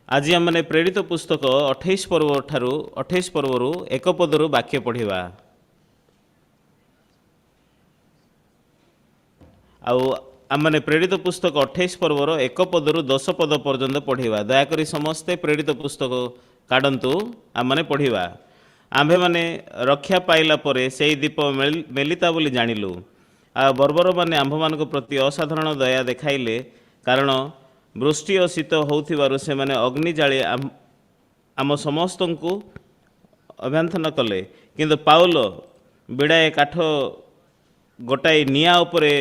आज आम मैंने प्रेरित पुस्तक 28 पर्व ठारू 28 पर्वरु एक पदरु वाक्य पढ़िबा। आम मैंने प्रेरित पुस्तक 28 पर्वर 1 पदरु 10 पद पर्यंत पढ़िबा। दयाकरी समस्ते प्रेरित पुस्तक काढंतु आम मैंने पढ़िबा। आम्भे माने रक्षा पाइला परे सेई दीप मेलिता बोली जानिलु। बर्बर माने आम्भ मानक प्रति असाधारण दया देखाइले, कारण वृष्टि और शीत होउथिबारु से माने अग्नि जाली आम समस्तंकु अभ्यंथन कले। किंतु पाउल बिड़ाए काठ गोटाए निया उपरे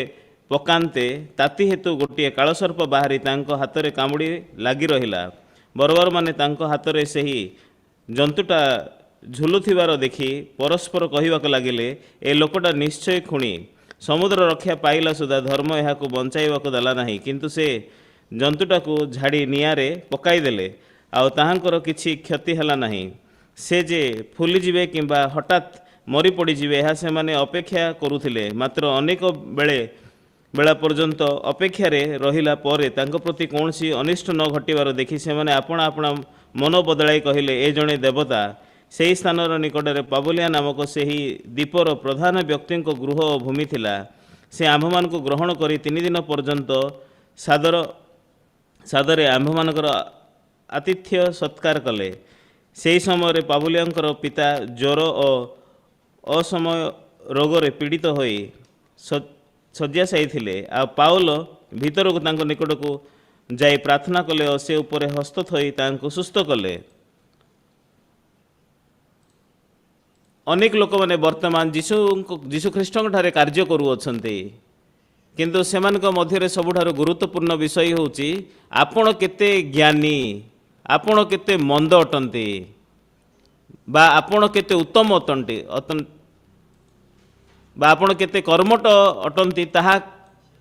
पकान्ते ताती हेतु गोटे कालसर्प बाहरी तांको हातरे कामुड़ी लागी रहिला। बर्बर माने तांको हातरे सही जंतुटा झुलुथिबार देखि परस्पर कहिबाक लागिले, ए लोकटा निश्चय खुणी समुद्र रक्षा पाइला सुधा धर्म एहाकु बंचाइबाक देला नाही, किंतु से जंतुटाकू झाड़ी नियारे पकाइदेले आउ ताहांकर किछि क्षति हला नाही। से जे फुलीजिबे किंबा हठात मरी पड़िजिबे ଏହା ସେମାନେ ଅପେକ୍ଷା କରୁଥିଲେ। ମାତ୍ର ଅନେକ ବେଳା ପର୍ଯ୍ୟନ୍ତ ଅପେକ୍ଷାରେ ରହିଲା ପରେ ତାଙ୍କ ପ୍ରତି କୌଣସି ଅନିଷ୍ଟ ନ ଘଟିବାର ଦେଖି ସେମାନେ ଆପଣା ଆପଣା ମନ ବଦଳାଇ କହିଲେ, ଏ ଜଣେ ଦେବତା। ସେହି ସ୍ଥାନର ନିକଟରେ ପାବୁଲିଆ ନାମକ ସେହି ଦ୍ୱୀପର ପ୍ରଧାନ ବ୍ୟକ୍ତିଙ୍କ ଗୃହ ଓ ଭୂମି ଥିଲା। ସେ ଆମ୍ଭମାନଙ୍କୁ ଗ୍ରହଣ କରି 3 ଦିନ ପର୍ଯ୍ୟନ୍ତ ସାଦରେ ଆମ୍ଭମାନଙ୍କର ଆତିଥ୍ୟ ସତ୍କାର କଲେ। ସେହି ସମୟରେ ପାବୁଲିଆଙ୍କର ପିତା ଜ୍ୱର ଓ असमय रोगरे पीड़ित होई शଯ୍ୟାଶାୟୀ ଥିଲେ। पाउल भीतर को तांको निकट को जाई प्रार्थना कले और से उपरे हस्त थई तांको सुस्थ कले। अनेक लोक माने वर्तमान जीशु ख्रीष्ट ठारे कार्य करू अछंती, किंतु सेमानक मध्यरे सबुठारु गुरुत्वपूर्ण विषय होउची आपण केते ज्ञानी, आपण केते मंद अटंती बा आपण केते उत्तम अटंती बा आपण केते कर्मठ अटंती, ताहा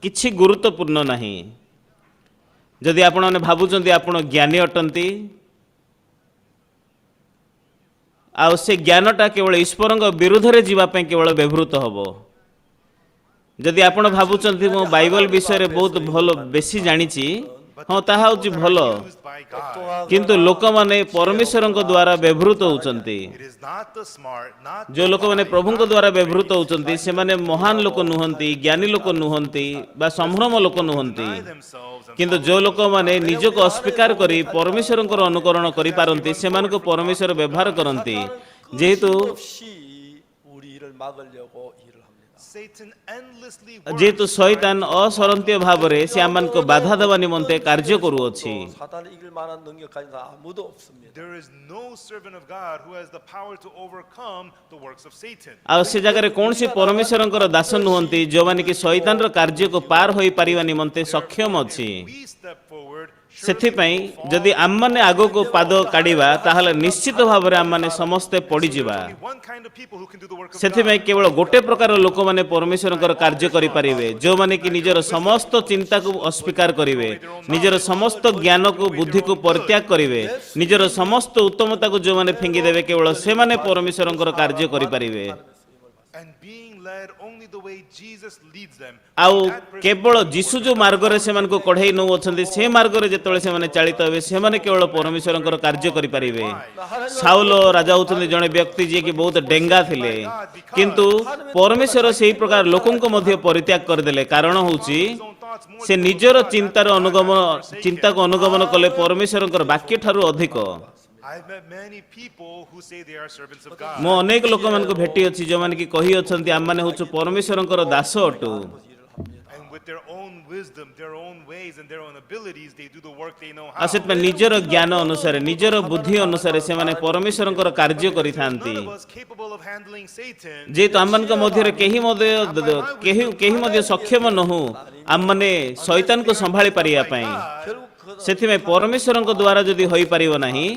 किछि गुरुत्वपूर्ण नाही। जदि आपण माने भाबुचंती आपण ज्ञानी अटंती आ से ज्ञानटा केवल ईश्वरंक विरुद्ध रे जीवा पे केवल व्यवहृत हबो। जदि आपण भाबुचंती मो बाइबल विषय रे बहुत भलो बेसी जानिची, हाँ ताहा होची भलो, किंतु लोक माने परमेश्वर द्वारा व्यवहृत होउचंती। जो लोक माने प्रभु द्वारा व्यवहृत होउचंती से माने महान लोक नुहंती, ज्ञानी लोक नुहंती बा संभ्रम लोक नुहंती, किंतु जो लोक माने निजको अस्वीकार करी परमेश्वर अनुकरण करि पारंती सेमानको परमेश्वर व्यवहार करंती। जेहेतु जेहेतु शैतान असरंत्य भाव रे से आमान को बाधा देवा निमंते कार्य करूअछि। आ से जगह कौन सी परमेश्वर दास नुहंती जो माने कि शैतान रो कार्य को पार होई परिवा निमंते सक्षम अछि। सेथिपई जदि आम माने आगो को पाद काढ़िबा ताहले निश्चित भाव रे आम माने समस्ते पड़ी जिबा। सेथिपई केवल गोटे प्रकार लोक माने परमेश्वर कार्य करि परिबे, जो माने कि निजर समस्त चिंता को अस्वीकार करिवे, निजर समस्त ज्ञान को बुद्धि को परित्याग करिवे, निजर समस्त उत्तमता को जो माने फिंगी देवे, केवल से माने परमेश्वर कार्य करि परिबे। आउ केवल जीशु जो मार्ग रे सेमान को कढ़ाई नौ अछंती से मार्ग रे जेतले से माने चालित हेबे से माने केवल परमेश्वरंकर कार्य करि परिबे। साउल राजा होतने जने व्यक्ति जे कि बहुत डेंगा थिले, किंतु परमेश्वर सेही प्रकार लोकन को मध्य परित्याग कर देले। कारण होउची से निजर चिंता को अनुगमन कले परमेश्वरंकर वाक्य ठारू अधिक। मो अनेक लोक मान को भेटी अछि जो माने कि कहि अछंती आम माने होछु परमेश्वरंकर दास अटु। आसेत में निजर ज्ञान अनुसार निजर बुद्धि अनुसार से माने परमेश्वरंकर कार्य करि थांती। जे तो आम मान को मध्य रे केही मध्य सक्षम नहु आम माने शैतान को संभाली परिया पई। सेथि में परमेश्वरंक द्वारा जदि होई परिबो नाही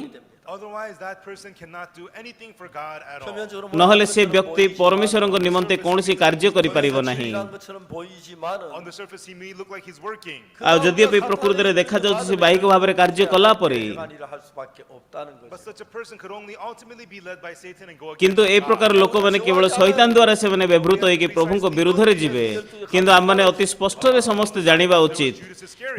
Otherwise, that person cannot do anything for God at all. 표면적으로 ନହେଲେ ସେ 것처럼 ବ୍ୟକ୍ତି 보이지만은 ପରମେଶ୍ୱରଙ୍କ ନିମନ୍ତେ କୌଣସି କାର୍ଯ୍ୟ କରିପାରିବ ନାହିଁ। 일한 것처럼 보이지만은 On the surface, he may look like he's working. ଆଉ ଯଦିଓ ପ୍ରକୃତରେ ଦେଖାଯାଉଛି ସେ ବାହିକ ଭାବରେ କାର୍ଯ୍ୟ କଲା ପରି, 일한 일을 할 수밖에 없다는 But 거죠. such a person could only ultimately be led by Satan and go କିନ୍ତୁ against ଏ God. ପ୍ରକାର ଲୋକମାନେ କେବଳ ଶୈତାନ ଦ୍ୱାରା ସେମାନେ ବ୍ୟବହୃତ ହୋଇକି ପ୍ରଭୁଙ୍କ ବିରୁଦ୍ଧରେ ଯିବେ। କିନ୍ତୁ ଆମମାନେ ଅତି ସ୍ପଷ୍ଟରେ ସମସ୍ତେ ଜାଣିବା ଉଚିତ,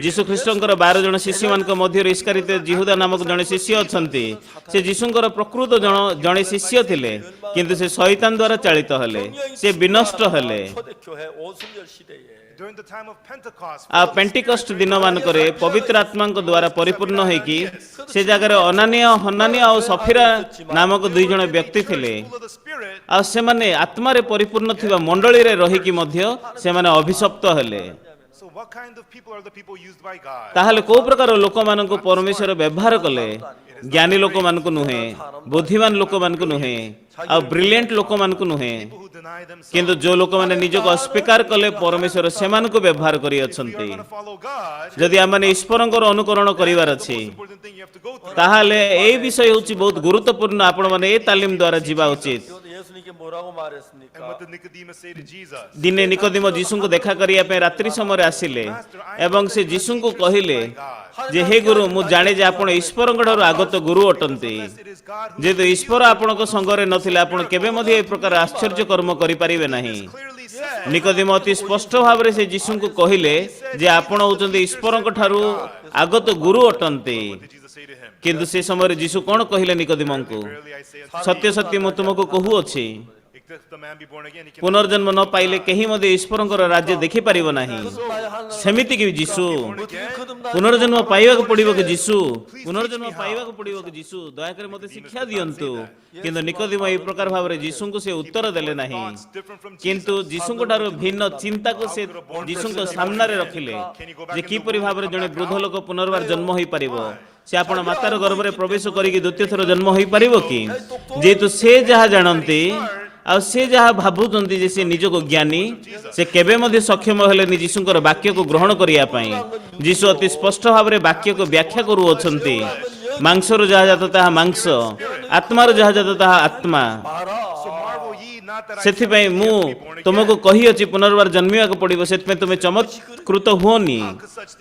ଯୀଶୁ ଖ୍ରୀଷ୍ଟଙ୍କର 12 ଜଣ ଶିଷ୍ୟମାନଙ୍କ ମଧ୍ୟରୁ ଇସ୍କାରିୟତ ଜିହୁଦା ନାମକ ଜଣେ ଶିଷ୍ୟ ଅଛନ୍ତି। ସେ ଯୀଶୁଙ୍କର ପ୍ରକୃତ ଜଣେ ଶିଷ୍ୟ ଥିଲେ, କିନ୍ତୁ ସେ ଶୈତାନ ଦ୍ୱାରା ଚାଳିତ ହେଲେ, ସେ ବିନଷ୍ଟ ହେଲେ। 초대교회 오순절 시대에 During the time of Pentecost, ଆଉ ପେଣ୍ଟିକଷ୍ଟ ଦିନମାନଙ୍କରେ ପବିତ୍ର ଆତ୍ମାଙ୍କ ଦ୍ୱାରା ପରିପୂର୍ଣ୍ଣ ହୋଇକି ସେ ଜାଗାରେ ହନାନିଆ ଆଉ ସଫିରା ନାମକ 2 ଜଣ ବ୍ୟକ୍ତି ଥିଲେ। full of the Spirit, ଆଉ ସେମାନେ ଆତ୍ମାରେ ପରିପୂର୍ଣ୍ଣ ଥିବା ମଣ୍ଡଳୀରେ ରହିକି ମଧ୍ୟ ସେମାନେ ଅଭିଶପ୍ତ ହେଲେ। so what kind of people are the people used by God? ତାହେଲେ କୋଉ ପ୍ରକାର ଲୋକମାନଙ୍କୁ ପରମେଶ୍ୱର ବ୍ୟବହାର କଲେ? ଜ୍ଞାନୀ ଲୋକମାନଙ୍କୁ ନୁହେଁ, ବୁଦ୍ଧିମାନ ଲୋକମାନଙ୍କୁ ନୁହେଁ, ଆଉ ବ୍ରିଲିଏଣ୍ଟ ଲୋକମାନଙ୍କୁ ନୁହେଁ, People who deny themselves. କିନ୍ତୁ ଯୋଉ ଲୋକମାନେ ନିଜକୁ ଅସ୍ୱୀକାର କଲେ ପରମେଶ୍ୱର ସେମାନଙ୍କୁ ବ୍ୟବହାର କରିଅଛନ୍ତି। If you are going to follow God, ଯଦି ଆମମାନେ ଈଶ୍ୱରଙ୍କର ଅନୁକରଣ କରିବାର that's ଅଛି, the most important thing you have to go through. ତାହେଲେ ଏଇ ବିଷୟ ହେଉଛି ବହୁତ ଗୁରୁତ୍ୱପୂର୍ଣ୍ଣ। ଆପଣମାନେ ଏ ତାଲିମ ଦ୍ୱାରା ଯିବା ଉଚିତ। 이것도 예수님께 뭐라고 And 말했습니까? what did Nicodemus say to Jesus? ଦିନେ ନିକୋଦିମ ଯୀଶୁଙ୍କୁ ଦେଖା କରିବା ପାଇଁ ରାତ୍ରି ସମୟରେ ଆସିଲେ ଏବଂ ସେ ଯୀଶୁଙ୍କୁ କହିଲେ ଯେ ହେ ଗୁରୁ, ମୁଁ ଜାଣେ ଯେ ଆପଣ ଈଶ୍ୱରଙ୍କ ଠାରୁ ଆଗତ ଗୁରୁ ଅଟନ୍ତି। It is God who ଯେହେତୁ ଈଶ୍ୱର ଆପଣଙ୍କ ସଙ୍ଗରେ ନଥିଲେ ଆପଣ କେବେ ମଧ୍ୟ ଏ ପ୍ରକାର ଆଶ୍ଚର୍ଯ୍ୟ କର୍ମ କରିପାରିବେ ନାହିଁ। clearly said. ନିକୋଦିମ ଅତି ସ୍ପଷ୍ଟ ଭାବରେ ସେ ଯୀଶୁଙ୍କୁ କହିଲେ ଯେ ଆପଣ ହେଉଛନ୍ତି ଈଶ୍ୱରଙ୍କ ଠାରୁ ଆଗତ ଗୁରୁ ଅଟନ୍ତି। What did Jesus say to him? କିନ୍ତୁ ସେ ସମୟରେ ଯୀଶୁ କ'ଣ କହିଲେ ନିକୋଦିମଙ୍କୁ? Verily I say unto ସତ୍ୟ ସତ୍ୟ ମୁଁ ତୁମକୁ କହୁଅଛି, you, except the man be born again, he cannot ପୁନର୍ଜନ୍ମ ନ ପାଇଲେ କେହି ମଧ୍ୟ ଈଶ୍ୱରଙ୍କର ରାଜ୍ୟ ଦେଖିପାରିବ ନାହିଁ। ସେମିତି କି ଯୀଶୁ ପୁନର୍ଜନ୍ମ ପାଇବାକୁ ପଡ଼ିବ କି ଯୀଶୁ? ପୁନର୍ଜନ୍ମ ପାଇବାକୁ ପଡ଼ିବ କି ଯୀଶୁ? ଦୟାକରି ମୋତେ ଶିକ୍ଷା ଦିଅନ୍ତୁ। କିନ୍ତୁ ନିକୋଦିମ ଏହି ପ୍ରକାର ଭାବରେ ଯୀଶୁଙ୍କୁ ସେ ଉତ୍ତର ଦେଲେ ନାହିଁ। different from କିନ୍ତୁ ଯୀଶୁଙ୍କ ଠାରୁ ଭିନ୍ନ ଚିନ୍ତାକୁ ସେ ଯୀଶୁଙ୍କ ସାମ୍ନାରେ ରଖିଲେ ଯେ କିପରି ଭାବରେ ଜଣେ ବୃଦ୍ଧ ଲୋକ ପୁନର୍ବାର ଜନ୍ମ ହୋଇପାରିବ। ସେ ଆପଣ ମାତାର ଗର୍ଭରେ ପ୍ରବେଶ କରିକି ଦ୍ୱିତୀୟ ଥର ଜନ୍ମ ହୋଇପାରିବ କି? ଯେହେତୁ ସେ ଯାହା ଜାଣନ୍ତି ଆଉ ସେ ଯାହା ଭାବୁଛନ୍ତି ଯେ ସେ ନିଜକୁ ଜ୍ଞାନୀ, ସେ କେବେ ମଧ୍ୟ ସକ୍ଷମ ହେଲେନି ଯୀଶୁଙ୍କର ବାକ୍ୟକୁ ଗ୍ରହଣ କରିବା ପାଇଁ। ଯୀଶୁ ଅତି ସ୍ପଷ୍ଟ ଭାବରେ ବାକ୍ୟକୁ ବ୍ୟାଖ୍ୟା କରୁଅଛନ୍ତି। ମାଂସରୁ ଯାହା ଜାତ ତାହା ମାଂସ, ଆତ୍ମାରୁ ଯାହା ଜାତ ତାହା ଆତ୍ମା। So marvel ye not that I ସେଥିପାଇଁ tell you ମୁଁ to be born ତୁମକୁ again. କହିଅଛି ପୁନର୍ବାର ଜନ୍ମିବାକୁ ପଡ଼ିବ, ସେଥିପାଇଁ ତୁମେ ଚମତ୍କୃତ ହୁଅନି।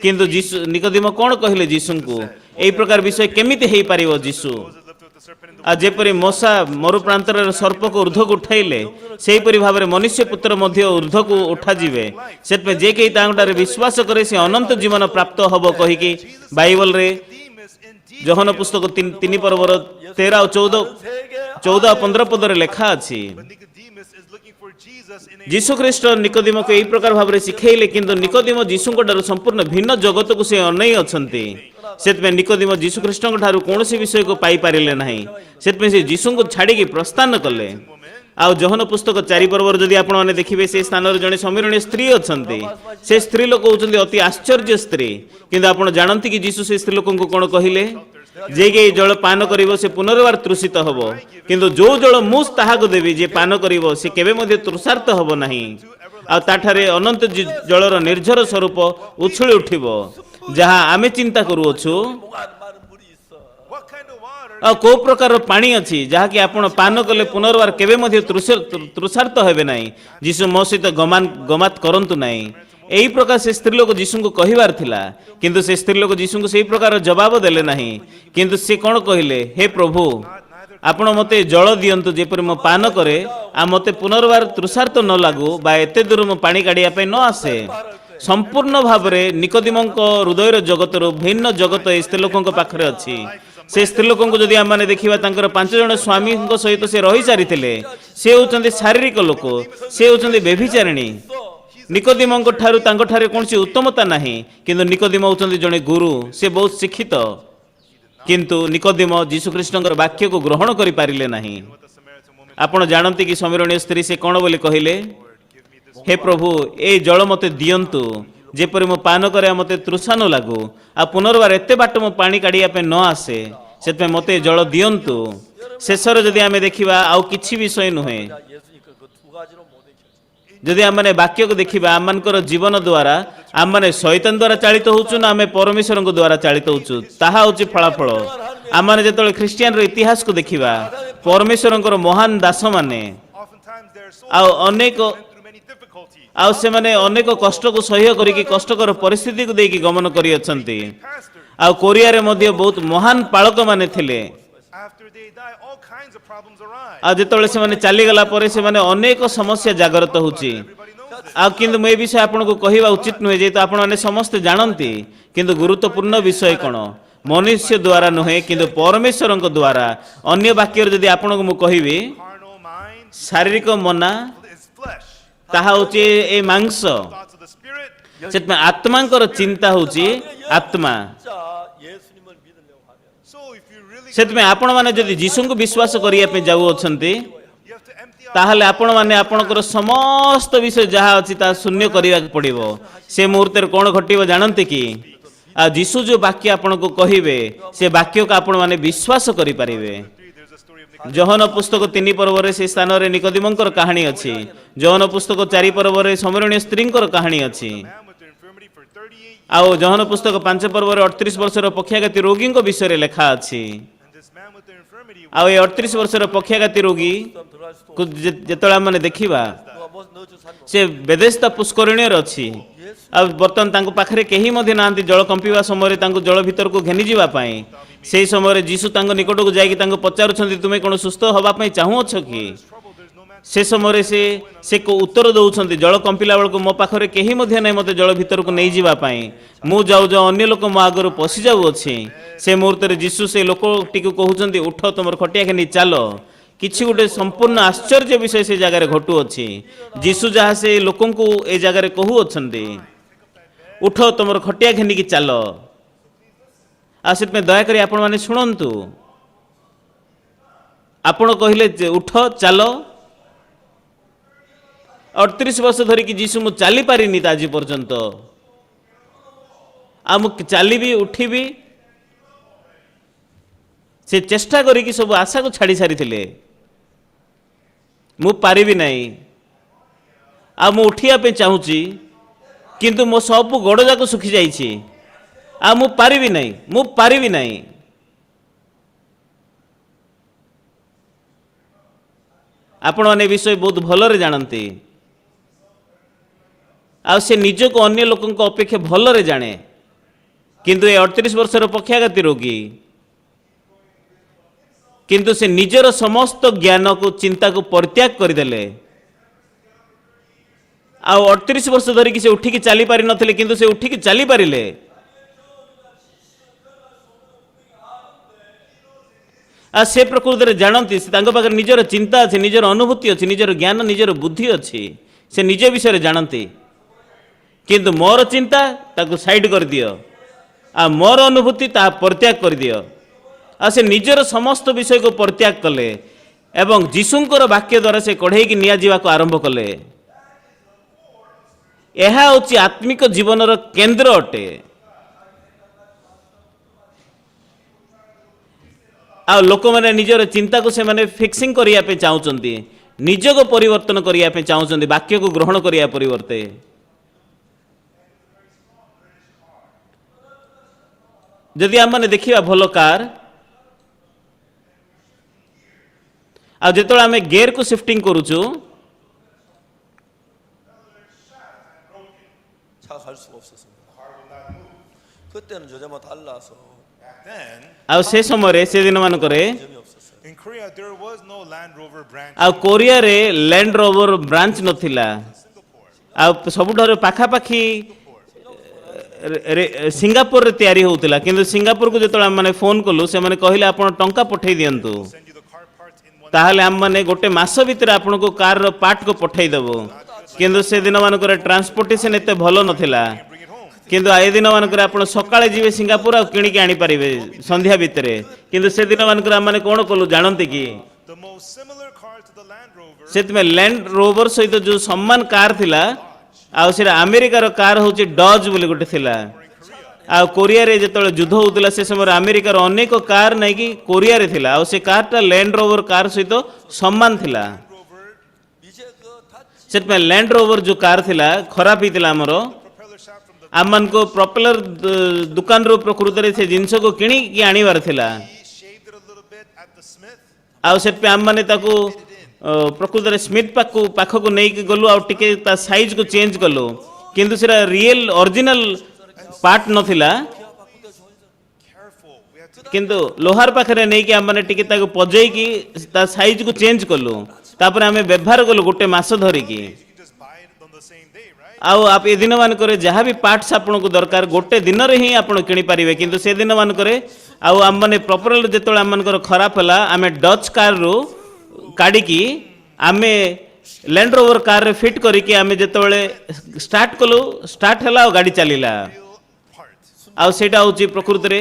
କିନ୍ତୁ ଯୀଶୁ ନିକୋଦିମ କ'ଣ କହିଲେ ଯୀଶୁଙ୍କୁ? ଏହି ପ୍ରକାର ବିଷୟ କେମିତି ହେଇପାରିବ ଯୀଶୁ? Moses lifted up the serpent in the ଆଉ ଯେପରି ମୂଷା ମରୁପ୍ରାନ୍ତରରେ ସର୍ପକୁ ଉର୍ଦ୍ଧ୍ୱକୁ ଉଠାଇଲେ, ସେହିପରି ଭାବରେ ମନୁଷ୍ୟ ପୁତ୍ର ମଧ୍ୟ ଉର୍ଦ୍ଧ୍ୱକୁ ଉଠାଯିବେ। ସେଥିପାଇଁ ଯେ କେହି ତାଙ୍କଠାରେ ବିଶ୍ୱାସ କରେ ସେ ଅନନ୍ତ ଜୀବନ ପ୍ରାପ୍ତ ହେବ କହିକି ବାଇବଲରେ Nicodemus indeed ଯୋହନ ପୁସ୍ତକ 3 ପର୍ବର 13 ଆଉ 14 ଆଉ 15 ପଦରେ ଲେଖା ଅଛି। but Nicodemus is looking for Jesus in a ଯୀଶୁ ଖ୍ରୀଷ୍ଟ ନିକୋଦିମକୁ ଏହି ପ୍ରକାର ଭାବରେ ଶିଖେଇଲେ, କିନ୍ତୁ ନିକୋଦିମ ଯୀଶୁଙ୍କ ଠାରୁ ସମ୍ପୂର୍ଣ୍ଣ ଭିନ୍ନ ଜଗତକୁ ସେ ଅନେଇ ଅଛନ୍ତି। ସେଥିପାଇଁ ନିକୋଦିମ ଯୀଶୁ ଖ୍ରୀଷ୍ଟଙ୍କ ଠାରୁ କୌଣସି ବିଷୟକୁ ପାଇପାରିଲେ ନାହିଁ। ସେଥିପାଇଁ ସେ ଯୀଶୁଙ୍କୁ ଛାଡ଼ିକି ପ୍ରସ୍ଥାନ କଲେ। ଆଉ ଯୋହନ ପୁସ୍ତକ 4 ପର୍ବର ଯଦି ଆପଣମାନେ ଦେଖିବେ, ସେ ସ୍ଥାନରେ ଜଣେ ସମୀରଣୀୟ ସ୍ତ୍ରୀ ଅଛନ୍ତି। ସେ ସ୍ତ୍ରୀ ଲୋକ ହେଉଛନ୍ତି ଅତି ଆଶ୍ଚର୍ଯ୍ୟ ସ୍ତ୍ରୀ। କିନ୍ତୁ ଆପଣ ଜାଣନ୍ତି କି ଯୀଶୁ ସେ ସ୍ତ୍ରୀ ଲୋକଙ୍କୁ କ'ଣ କହିଲେ? ଯେ କେହି ଜଳ ପାନ କରିବ ସେ ପୁନର୍ବାର ତୃଷିତ ହେବ, କିନ୍ତୁ ଯୋଉ ଜଳ ମୁଁ ତାହାକୁ ଦେବି, ଯେ ପାନ କରିବ ସେ କେବେ ମଧ୍ୟ ତୃଷାର୍ତ ହେବ ନାହିଁ। ଆଉ ତାଠାରେ ଅନନ୍ତ ଜଳର ନିର୍ଝର ସ୍ୱରୂପ ଉଛୁଳି ଉଠିବ। ଯାହା ଆମେ ଚିନ୍ତା କରୁଅଛୁ, 많은 물이 있어. what kind of water ଆଉ କୋଉ ପ୍ରକାରର ପାଣି ଅଛି ଯାହାକି ଆପଣ ପାନ କଲେ ପୁନର୍ବାର କେବେ ମଧ୍ୟ ତୃଷାର୍ତ ହେବେ ନାହିଁ। ଯୀଶୁ ମୋ ସହିତ ଗମାତ କରନ୍ତୁ ନାହିଁ। ଏହି ପ୍ରକାର ସେ ସ୍ତ୍ରୀ ଲୋକ ଯୀଶୁଙ୍କୁ କହିବାର ଥିଲା, କିନ୍ତୁ ସେ ସ୍ତ୍ରୀ ଲୋକ ଯୀଶୁଙ୍କୁ ସେହି ପ୍ରକାର ଜବାବ ଦେଲେ ନାହିଁ। କିନ୍ତୁ ସେ କ'ଣ କହିଲେ? ହେ ପ୍ରଭୁ, ଆପଣ ମୋତେ ଜଳ ଦିଅନ୍ତୁ ଯେପରି ମୁଁ ପାନ କରେ, ଆଉ ମୋତେ ପୁନର୍ବାର ତୃଷାର୍ତ ନ ଲାଗୁ, ବା ଏତେ ଦୂର ମୁଁ ପାଣି କାଢ଼ିବା ପାଇଁ ନ ଆସେ। ସମ୍ପୂର୍ଣ୍ଣ ଭାବରେ ନିକୋଦିମଙ୍କ ହୃଦୟର ଜଗତରୁ ଭିନ୍ନ ଜଗତ ଏ ସ୍ତ୍ରୀ ଲୋକଙ୍କ ପାଖରେ ଅଛି। ସେ ସ୍ତ୍ରୀ ଲୋକଙ୍କୁ ଯଦି ଆମମାନେ ଦେଖିବା, ତାଙ୍କର 5 ଜଣ ସ୍ୱାମୀଙ୍କ ସହିତ ସେ ରହିସାରିଥିଲେ। ସେ ହେଉଛନ୍ତି ଶାରୀରିକ ଲୋକ, ସେ ହେଉଛନ୍ତି ବ୍ୟଭିଚାରିଣୀ। ନିକୋଦିମଙ୍କ ଠାରୁ ତାଙ୍କଠାରେ କୌଣସି ଉତ୍ତମତା ନାହିଁ, କିନ୍ତୁ ନିକୋଦିମ ହେଉଛନ୍ତି ଜଣେ ଗୁରୁ, ସେ ବହୁତ ଶିକ୍ଷିତ। କିନ୍ତୁ ନିକୋଦିମ ଯୀଶୁଖ୍ରୀଷ୍ଟଙ୍କର ବାକ୍ୟକୁ ଗ୍ରହଣ କରିପାରିଲେ ନାହିଁ। what the Samaritan woman ଆପଣ ଜାଣନ୍ତି କି ସମୀରଣୀୟ ସ୍ତ୍ରୀ ସେ କ'ଣ ବୋଲି କହିଲେ? ହେ ପ୍ରଭୁ, ଏ ଜଳ ମୋତେ ଦିଅନ୍ତୁ ଯେପରି ମୁଁ ପାନ କରେ, ମୋତେ ତୃଷା ନ ଲାଗୁ, ଆଉ ପୁନର୍ବାର ଏତେ ବାଟ ମୁଁ ପାଣି କାଢ଼ିବା ପାଇଁ ନ ଆସେ। ସେଥିପାଇଁ ମୋତେ ଏ ଜଳ ଦିଅନ୍ତୁ। ଶେଷରେ ଯଦି ଆମେ ଦେଖିବା, ଆଉ କିଛି ବିଷୟ ନୁହେଁ। 예수님 그 두 가지로 못 익혔지. ଯଦି ଆମମାନେ ବାକ୍ୟକୁ ଦେଖିବା, ଆମମାନଙ୍କର ଜୀବନ ଦ୍ୱାରା ଆମମାନେ ଶୈତାନ ଦ୍ୱାରା ଚାଳିତ ହେଉଛୁ ନା ଆମେ ପରମେଶ୍ୱରଙ୍କ ଦ୍ୱାରା ଚାଳିତ ହେଉଛୁ, ତାହା ହେଉଛି ଫଳାଫଳ। आमने जेतବେଳେ ଖ୍ରୀଷ୍ଟିଆନର ଇତିହାସ को ଦେଖିବା परमेश्वरଙ୍କର महान दास माने Oftentimes they're so ଆଉ ଅନେକ went through many difficulties. ଆଉ ସେମାନେ ଅନେକ କଷ୍ଟକୁ ସହ୍ୟ କରିକି କଷ୍ଟକର ପରିସ୍ଥିତିକୁ ଦେଇକି ଗମନ କରିଅଛନ୍ତି Pastors, ଆଉ କୋରିଆରେ ମଧ୍ୟ ବହୁତ ମହାନ ପାଳକମାନେ ଥିଲେ after they die, all kinds of problems arise. ଆଉ ଯେତେବେଳେ ସେମାନେ ଚାଲିଗଲା ପରେ ସେମାନେ ଅନେକ ସମସ୍ୟା ଜାଗରତ ହେଉଛି Everybody knows this. ଆଉ କିନ୍ତୁ ମୁଁ ଏ ବିଷୟ ଆପଣଙ୍କୁ କହିବା ଉଚିତ ନୁହେଁ ଯେହେତୁ ଆପଣମାନେ ସମସ୍ତେ ଜାଣନ୍ତି କିନ୍ତୁ ଗୁରୁତ୍ୱପୂର୍ଣ୍ଣ ବିଷୟ କ'ଣ ମନୁଷ୍ୟ ଦ୍ୱାରା ନୁହେଁ କିନ୍ତୁ ପରମେଶ୍ୱରଙ୍କ ଦ୍ୱାରା ଅନ୍ୟ ବାକ୍ୟରେ ଯଦି ଆପଣଙ୍କୁ ମୁଁ କହିବି Carnal mind ଶାରୀରିକ ମନା is flesh. ତାହା ହେଉଛି ଏ ମାଂସ Thoughts of the spirit. ସେଥିପାଇଁ ଆତ୍ମାଙ୍କର ଚିନ୍ତା ହେଉଛି ଆତ୍ମା 진짜 예수님을 믿으려고 하면 So if you really ସେଥିପାଇଁ ଆପଣମାନେ ଯଦି ଯୀଶୁଙ୍କୁ ବିଶ୍ୱାସ କରିବା ପାଇଁ ଯାଉଅଛନ୍ତି you have to empty out ତାହେଲେ ଆପଣମାନେ ଆପଣଙ୍କର ସମସ୍ତ ବିଷୟ ଯାହା ଅଛି ତାହା ଶୂନ୍ୟ କରିବାକୁ ପଡ଼ିବ ସେ ମୁହୂର୍ତ୍ତରେ କ'ଣ ଘଟିବ ଜାଣନ୍ତି କି ଆଉ ଯୀଶୁ ଯେଉଁ ବାକ୍ୟ ଆପଣଙ୍କୁ କହିବେ ସେ ବାକ୍ୟକୁ ଆପଣମାନେ ବିଶ୍ୱାସ କରିପାରିବେ there's a story of Nicodemus. John ପୁସ୍ତକ 3 ପର୍ବରେ ସେ ସ୍ଥାନରେ ନିକୋଦିମଙ୍କର କାହାଣୀ ଅଛି ଜହନ ପୁସ୍ତକ 4 ପର୍ବରେ ସମରଣୀୟ ସ୍ତ୍ରୀଙ୍କର କାହାଣୀ ଅଛି Man with the infirmity for 38 ଆଉ ଜହନ ପୁସ୍ତକ 5 ପର୍ବରେ 38 ବର୍ଷର ପକ୍ଷାଘାତୀ ରୋଗୀଙ୍କ ବିଷୟରେ ଲେଖା ଅଛି and this man with the infirmity ଆଉ ଏ 38 ବର୍ଷର ପକ୍ଷାଘାତୀ ରୋଗୀ 좀 들어갈 수도 କୁ ଯେତେବେଳେ ଆମେ ଦେଖିବା 누가 뭐 넣어줘 산거 ସେ ବେଦେସ୍ତା ପୁଷ୍କରିଣୀୟରେ ଅଛି ଆଉ ବର୍ତ୍ତମାନ ତାଙ୍କ ପାଖରେ କେହି ମଧ୍ୟ ନାହାନ୍ତି ଜଳ କମ୍ପିବା ସମୟରେ ତାଙ୍କୁ ଜଳ ଭିତରକୁ ଘେନିଯିବା ପାଇଁ ସେହି ସମୟରେ ଯୀଶୁ ତାଙ୍କ ନିକଟକୁ ଯାଇକି ତାଙ୍କୁ ପଚାରୁଛନ୍ତି ତୁମେ କ'ଣ ସୁସ୍ଥ ହେବା ପାଇଁ ଚାହୁଁଅଛ କି trouble, there's no man. ସେ ସମୟରେ ସେ ଉତ୍ତର ଦେଉଛନ୍ତି ଜଳ କମ୍ପିଲା ବେଳକୁ ମୋ ପାଖରେ କେହି ମଧ୍ୟ ନାହିଁ ମୋତେ ଜଳ ଭିତରକୁ ନେଇଯିବା ପାଇଁ ମୁଁ ଯାଉ ଯାଉ ଅନ୍ୟ ଲୋକ ମୋ ଆଗରୁ ପଶିଯାଉଅଛି ସେ ମୁହୂର୍ତ୍ତରେ ଯୀଶୁ ସେ ଲୋକଟିକୁ କହୁଛନ୍ତି ଉଠ ତୁମର ଖଟିଆ ଘେନି ଚାଲ କିଛି ଗୋଟେ ସମ୍ପୂର୍ଣ୍ଣ ଆଶ୍ଚର୍ଯ୍ୟ ବିଷୟ ସେ ଜାଗାରେ ଘଟୁଅଛି ଯୀଶୁ ଯାହା ସେ ଲୋକଙ୍କୁ ଏ ଜାଗାରେ କହୁଅଛନ୍ତି ଉଠ ତୁମର ଖଟିଆ ଘେନିକି ଚାଲ ଆଉ ସେଥିପାଇଁ ଦୟାକରି ଆପଣମାନେ ଶୁଣନ୍ତୁ ଆପଣ କହିଲେ ଯେ ଉଠ ଚାଲ 38 ବର୍ଷ ଧରିକି ଯୀଶୁ ମୁଁ ଚାଲିପାରିନି ତ ଆଜି ପର୍ଯ୍ୟନ୍ତ ଆଉ ମୁଁ ଚାଲିବି ଉଠିବି ସେ ଚେଷ୍ଟା କରିକି ସବୁ ଆଶାକୁ ଛାଡ଼ି ସାରିଥିଲେ ମୁଁ ପାରିବି ନାହିଁ ଆଉ ମୁଁ ଉଠିବା ପାଇଁ ଚାହୁଁଛି କିନ୍ତୁ ମୋ ସବୁ ଗୋଡ଼ ଯାକ ଶୁଖିଯାଇଛି ଆଉ ମୁଁ ପାରିବି ନାହିଁ ଆପଣମାନେ ଏ ବିଷୟ ବହୁତ ଭଲରେ ଜାଣନ୍ତି ଆଉ ସେ ନିଜକୁ ଅନ୍ୟ ଲୋକଙ୍କ ଅପେକ୍ଷା ଭଲରେ ଜାଣେ କିନ୍ତୁ ଏ 38 ବର୍ଷର ପକ୍ଷାଘାତୀ ରୋଗୀ କିନ୍ତୁ ସେ ନିଜର ସମସ୍ତ ଜ୍ଞାନକୁ ଚିନ୍ତାକୁ ପରିତ୍ୟାଗ କରିଦେଲେ ଆଉ 38 ବର୍ଷ ଧରିକି ସେ ଉଠିକି ଚାଲି ପାରିନଥିଲେ କିନ୍ତୁ ସେ ଉଠିକି ଚାଲିପାରିଲେ ଆଉ ସେ ପ୍ରକୃତରେ ଜାଣନ୍ତି ସେ ତାଙ୍କ ପାଖରେ ନିଜର ଚିନ୍ତା ଅଛି ନିଜର ଅନୁଭୂତି ଅଛି ନିଜର ଜ୍ଞାନ ନିଜର ବୁଦ୍ଧି ଅଛି ସେ ନିଜ ବିଷୟରେ ଜାଣନ୍ତି କିନ୍ତୁ ମୋର ଚିନ୍ତା ତାକୁ ସାଇଡ୍ କରିଦିଅ ଆଉ ମୋର ଅନୁଭୂତି ତାହା ପରିତ୍ୟାଗ କରିଦିଅ ଆଉ ସେ ନିଜର ସମସ୍ତ ବିଷୟକୁ ପରିତ୍ୟାଗ କଲେ ଏବଂ ଯୀଶୁଙ୍କର ବାକ୍ୟ ଦ୍ୱାରା ସେ କଢ଼େଇକି ନିଆଯିବାକୁ ଆରମ୍ଭ କଲେ ଏହା ହେଉଛି ଆତ୍ମିକ ଜୀବନର କେନ୍ଦ୍ର ଅଟେ ଆଉ ଲୋକମାନେ ନିଜର ଚିନ୍ତାକୁ ସେମାନେ ଫିକ୍ସିଂ କରିବା ପାଇଁ ଚାହୁଁଛନ୍ତି ନିଜକୁ ପରିବର୍ତ୍ତନ କରିବା ପାଇଁ ଚାହୁଁଛନ୍ତି ବାକ୍ୟକୁ ଗ୍ରହଣ କରିବା ପରିବର୍ତ୍ତେ ଯଦି ଆମେ ଦେଖିବା ଭଲ କାର ଆଉ ଯେତେବେଳେ ଆମେ ଗିୟରକୁ ସିଫ୍ଟିଂ କରୁଛୁ 차 갈 수가 없었습니다. 그때는 요즘과 달라서 Back then, ଆଉ ସେ ସମୟରେ ସେ ଦିନମାନଙ୍କରେ 점이 없었어요. in Korea, there was no Land Rover branch. ଆଉ କୋରିଆରେ ଲ୍ୟାଣ୍ଡ ରୋଭର ବ୍ରାଞ୍ଚ ନଥିଲା ଆଉ ସବୁଠାରୁ ପାଖାପାଖି ସିଙ୍ଗାପୁରରେ ତିଆରି ହେଉଥିଲା କିନ୍ତୁ ସିଙ୍ଗାପୁରକୁ ଯେତେବେଳେ ଆମମାନେ ଫୋନ୍ କଲୁ ସେମାନେ କହିଲେ ଆପଣ ଟଙ୍କା ପଠାଇ ଦିଅନ୍ତୁ Send you the car parts in one. ତାହେଲେ ଆମମାନେ ଗୋଟେ ମାସ ଭିତରେ ଆପଣଙ୍କୁ କାରର ପାର୍ଟକୁ ପଠାଇଦେବୁ କିନ୍ତୁ ସେ ଦିନମାନଙ୍କରେ ଟ୍ରାନ୍ସପୋର୍ଟେସନ୍ ଏତେ ଭଲ ନଥିଲା Bring it home. କିନ୍ତୁ ଏ ଦିନମାନଙ୍କରେ ଆପଣ ସକାଳେ ଯିବେ ସିଙ୍ଗାପୁର ଆଉ କିଣିକି ଆଣିପାରିବେ ସନ୍ଧ୍ୟା ଭିତରେ କିନ୍ତୁ ସେ ଦିନମାନଙ୍କରେ ଆମମାନେ କ'ଣ କଲୁ ଜାଣନ୍ତି କି The most similar car to the Land Rover ସେଥିପାଇଁ ଲ୍ୟାଣ୍ଡ ରୋଭର ସହିତ ଯେଉଁ ସମାନ କାର୍ ଥିଲା ଆଉ ସେଟା ଆମେରିକାର କାର୍ ହେଉଛି ଡଜ୍ ବୋଲି ଗୋଟେ ଥିଲା ଆଉ କୋରିଆରେ ଯେତେବେଳେ ଯୁଦ୍ଧ ହେଉଥିଲା ସେ ସମୟରେ ଆମେରିକାର ଅନେକ କାର୍ ନେଇକି କୋରିଆରେ ଥିଲା ଆଉ ସେ କାର୍ଟା ଲ୍ୟାଣ୍ଡ ରୋଭର କାର୍ ସହିତ ସମାନ ଥିଲା Rover 이제 그다 ସେଥିପାଇଁ ଲ୍ୟାଣ୍ଡ ରୋଭର ଯେଉଁ କାର୍ ଥିଲା ଖରାପ ହେଇଥିଲା ଆମର propeller shaft from the ଆମମାନଙ୍କୁ ପ୍ରପେଲର ଦୋକାନରୁ ପ୍ରକୃତରେ ସେ ଜିନିଷକୁ କିଣିକି ଆଣିବାର ଥିଲା the smith, ଆଉ ସେଥିପାଇଁ ଆମମାନେ ତାକୁ ପ୍ରକୃତରେ ସ୍ମିଥ୍ ପାଖକୁ ନେଇକି ଗଲୁ ଆଉ ଟିକେ ତା ସାଇଜକୁ ଚେଞ୍ଜ କଲୁ କିନ୍ତୁ ସେଟା ରିଏଲ ଅରିଜିନାଲ ପାର୍ଟ ନଥିଲା 기아 바꾸대 저희들 careful. We had to କିନ୍ତୁ ଲୋହାର ପାଖରେ ନେଇକି ଆମମାନେ ଟିକେ ତାକୁ ପଜେଇକି ତା ସାଇଜକୁ ଚେଞ୍ଜ କଲୁ ତାପରେ ଆମେ ବ୍ୟବହାର କଲୁ ଗୋଟେ ମାସ ଧରିକି you can just buy it on the same day, right? ଆଉ ଏ ଦିନମାନଙ୍କରେ ଯାହା ବି ପାର୍ଟସ୍ ଆପଣଙ୍କୁ ଦରକାର ଗୋଟେ ଦିନରେ ହିଁ ଆପଣ କିଣିପାରିବେ କିନ୍ତୁ ସେ ଦିନମାନଙ୍କରେ ଆଉ ଆମମାନେ ପ୍ରପରଲି ଯେତେବେଳେ ଆମମାନଙ୍କର ଖରାପ ହେଲା ଆମେ ଡଚ୍ କାରରୁ କାଢ଼ିକି ଆମେ ଲ୍ୟାଣ୍ଡ ରୋଭର କାରରେ ଫିଟ୍ କରିକି ଆମେ ଯେତେବେଳେ ଷ୍ଟାର୍ଟ କଲୁ ଷ୍ଟାର୍ଟ ହେଲା ଆଉ ଗାଡ଼ି ଚାଲିଲା Real part. ଆଉ ସେଇଟା ହେଉଛି ପ୍ରକୃତରେ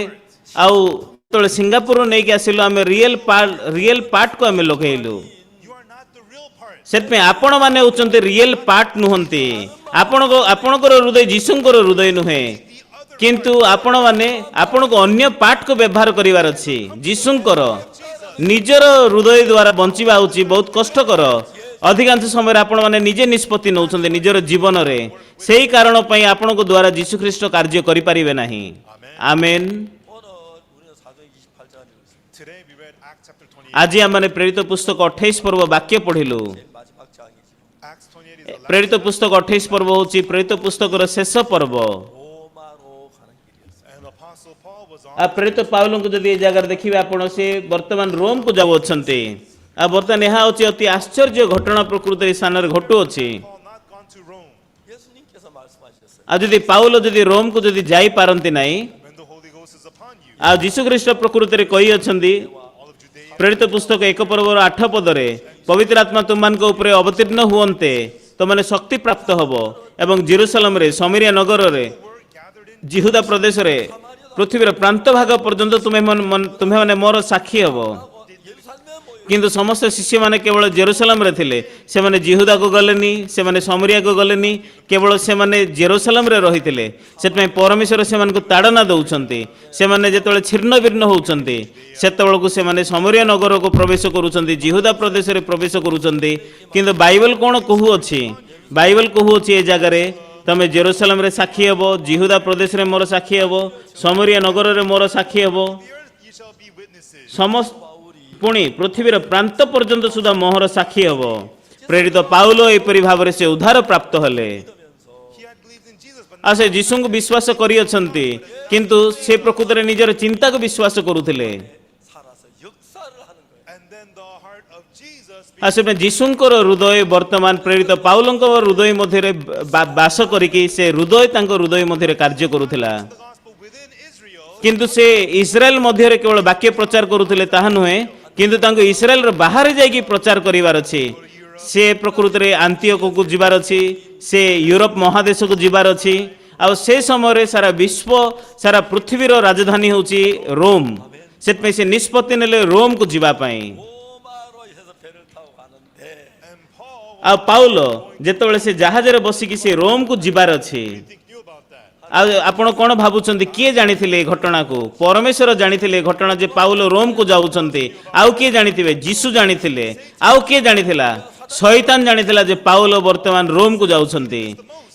ଆଉ ଯେତେବେଳେ ସିଙ୍ଗାପୁରରୁ ନେଇକି ଆସିଲୁ ଆମେ ରିଏଲ ପାର୍ଟକୁ ଆମେ ଲଗେଇଲୁ You are not the real part. ସେଥିପାଇଁ ଆପଣମାନେ ହେଉଛନ୍ତି ରିଏଲ ପାର୍ଟ ନୁହନ୍ତି ଆପଣଙ୍କର ହୃଦୟ ଯୀଶୁଙ୍କର ହୃଦୟ ନୁହେଁ କିନ୍ତୁ ଆପଣଙ୍କୁ ଅନ୍ୟ ପାର୍ଟକୁ ବ୍ୟବହାର କରିବାର ଅଛି ଯୀଶୁଙ୍କର ନିଜର ହୃଦୟ ଦ୍ୱାରା ବଞ୍ଚିବା ହେଉଛି ବହୁତ କଷ୍ଟକର ଅଧିକାଂଶ ସମୟରେ ଆପଣମାନେ ନିଜେ ନିଷ୍ପତ୍ତି ନେଉଛନ୍ତି ନିଜର ଜୀବନରେ ସେହି କାରଣ ପାଇଁ ଆପଣଙ୍କ ଦ୍ୱାରା ଯୀଶୁଖ୍ରୀଷ୍ଟ କାର୍ଯ୍ୟ କରିପାରିବେ ନାହିଁ ଆମେନ୍ 오늘 우리는 사도행 28장을 읽었습니다. Today we read Acts chapter 28. ଆଜି ଆମମାନେ ପ୍ରେରିତ ପୁସ୍ତକ 28 ପର୍ବ ବାକ୍ୟ ପଢ଼ିଲୁ 제일 마지막 장이지만 Acts 28 is the last. ପ୍ରେରିତ ପୁସ୍ତକ 28 ପର୍ବ ହେଉଛି ପ୍ରେରିତ ପୁସ୍ତକର ଶେଷ ପର୍ବ 로마로 가는 길이었어요. And Apostle Paul was on. ଆଉ ପ୍ରେରିତ ପାଉଲଙ୍କୁ ଯଦି ଏ ଜାଗାରେ ଦେଖିବେ ଆପଣ ସେ ବର୍ତ୍ତମାନ ରୋମକୁ ଯାଉଅଛନ୍ତି ଆଉ ବର୍ତ୍ତମାନ ଏହା ହେଉଛି ଅତି ଆଶ୍ଚର୍ଯ୍ୟ ଘଟଣା ପ୍ରକୃତରେ ଏ ସ୍ଥାନରେ ଘଟୁଅଛି Paul not gone to Rome 예수님께서 말씀하셨어요. ଆଉ ଯଦି ପାଉଲ ଯଦି ରୋମକୁ ଯଦି ଯାଇପାରନ୍ତି ନାହିଁ when the Holy Ghost is upon you. ଆଉ ଯୀଶୁଖ୍ରୀଷ୍ଟ ପ୍ରକୃତରେ କହିଅଛନ୍ତି All of Judea. ପ୍ରେରିତ ପୁସ୍ତକ 1 ପର୍ବର 8 ପଦରେ ପବିତ୍ର ଆତ୍ମା ତୁମମାନଙ୍କ ଉପରେ ଅବତୀର୍ଣ୍ଣ ହୁଅନ୍ତେ ତୁମମାନେ ଶକ୍ତି ପ୍ରାପ୍ତ ହେବ ଏବଂ ଜେରୁସାଲେମରେ ସମରିଆ ନଗରରେ Were gathered in. ଜିହୁଦା ପ୍ରଦେଶରେ ପୃଥିବୀର ପ୍ରାନ୍ତ ଭାଗ ପର୍ଯ୍ୟନ୍ତ ତୁମେମାନେ ମୋର ସାକ୍ଷୀ ହେବ 예루살렘에 모여 କିନ୍ତୁ ସମସ୍ତ ଶିଷ୍ୟମାନେ କେବଳ ଜେରୁସାଲେମରେ ଥିଲେ ସେମାନେ ଜିହୁଦାକୁ ଗଲେନି ସେମାନେ ସମରିଆକୁ ଗଲେନି କେବଳ ସେମାନେ ଜେରୁସାଲେମରେ ରହିଥିଲେ ସେଥିପାଇଁ ପରମେଶ୍ୱର ସେମାନଙ୍କୁ ତାଡ଼ନା ଦେଉଛନ୍ତି ସେମାନେ ଯେତେବେଳେ ଛିନ୍ନ ଭିନ୍ନ ହେଉଛନ୍ତି ସେତେବେଳକୁ ସେମାନେ ସମରିଆ ନଗରକୁ ପ୍ରବେଶ କରୁଛନ୍ତି ଜିହୁଦା ପ୍ରଦେଶରେ ପ୍ରବେଶ କରୁଛନ୍ତି କିନ୍ତୁ ବାଇବଲ କ'ଣ କହୁଅଛି ବାଇବଲ କହୁଅଛି ଏ ଜାଗାରେ ତମେ ଜେରୁସାଲେମରେ ସାକ୍ଷୀ ହେବ ଜିହୁଦା ପ୍ରଦେଶରେ ମୋର ସାକ୍ଷୀ ହେବ ସମରିଆ ନଗରରେ ମୋର ସାକ୍ଷୀ ହେବ The earth ye shall be witnesses. ସମସ୍ତ ପୁଣି ପୃଥିବୀର ପ୍ରାନ୍ତ ପର୍ଯ୍ୟନ୍ତ ସୁଦ୍ଧା ମୋହର ସାକ୍ଷୀ ହେବ ପ୍ରେରିତ ପାଉଲ ଏପରି ଭାବରେ ସେ ଉଦ୍ଧାର ପ୍ରାପ୍ତ ହେଲେ He had believed in Jesus, but ଆଉ ସେ ଯୀଶୁଙ୍କୁ ବିଶ୍ୱାସ କରିଅଛନ୍ତି କିନ୍ତୁ ସେ ପ୍ରକୃତରେ ନିଜର ଚିନ୍ତାକୁ ବିଶ୍ୱାସ କରୁଥିଲେ 살아서 역사를 하는 거예요. and then the heart of Jesus ଆଉ ସେଥିପାଇଁ ଯୀଶୁଙ୍କର ହୃଦୟ ବର୍ତ୍ତମାନ ପ୍ରେରିତ ପାଉଲଙ୍କ ହୃଦୟ ମଧ୍ୟରେ ବାସ କରିକି ସେ ହୃଦୟ ତାଙ୍କ ହୃଦୟ ମଧ୍ୟରେ କାର୍ଯ୍ୟ କରୁଥିଲା the gospel within Israel. କିନ୍ତୁ ସେ ଇସ୍ରାଏଲ ମଧ୍ୟରେ କେବଳ ବାକ୍ୟ ପ୍ରଚାର କରୁଥିଲେ ତାହା ନୁହେଁ କିନ୍ତୁ ତାଙ୍କୁ ଇସ୍ରାଏଲର ବାହାରେ ଯାଇକି ପ୍ରଚାର କରିବାର ଅଛି ସେ ପ୍ରକୃତରେ ଆନ୍ତିଓକକୁ ଯିବାର ଅଛି ସେ ୟୁରୋପ ମହାଦେଶକୁ ଯିବାର ଅଛି ଆଉ ସେ ସମୟରେ ସାରା ବିଶ୍ୱ ସାରା ପୃଥିବୀର ରାଜଧାନୀ ହେଉଛି ରୋମ୍ ସେଥିପାଇଁ ସେ ନିଷ୍ପତ୍ତି ନେଲେ ରୋମକୁ ଯିବା ପାଇଁ 로마로 해서 배를 타고 가는데 And Paul ଆଉ ପାଉଲ ଯେତେବେଳେ ସେ ଜାହାଜରେ ବସିକି ସେ ରୋମକୁ ଯିବାର ଅଛି knew about that. ଆଉ ଆପଣ କ'ଣ ଭାବୁଛନ୍ତି କିଏ ଜାଣିଥିଲେ ଏ ଘଟଣାକୁ ପରମେଶ୍ୱର ଜାଣିଥିଲେ ଏ ଘଟଣା ଯେ ପାଉଲ ରୋମକୁ ଯାଉଛନ୍ତି ଆଉ କିଏ ଜାଣିଥିବେ ଯୀଶୁ ଜାଣିଥିଲେ ଆଉ କିଏ ଜାଣିଥିଲା ଶୈତାନ ଜାଣିଥିଲା ଯେ ପାଉଲ ବର୍ତ୍ତମାନ ରୋମକୁ ଯାଉଛନ୍ତି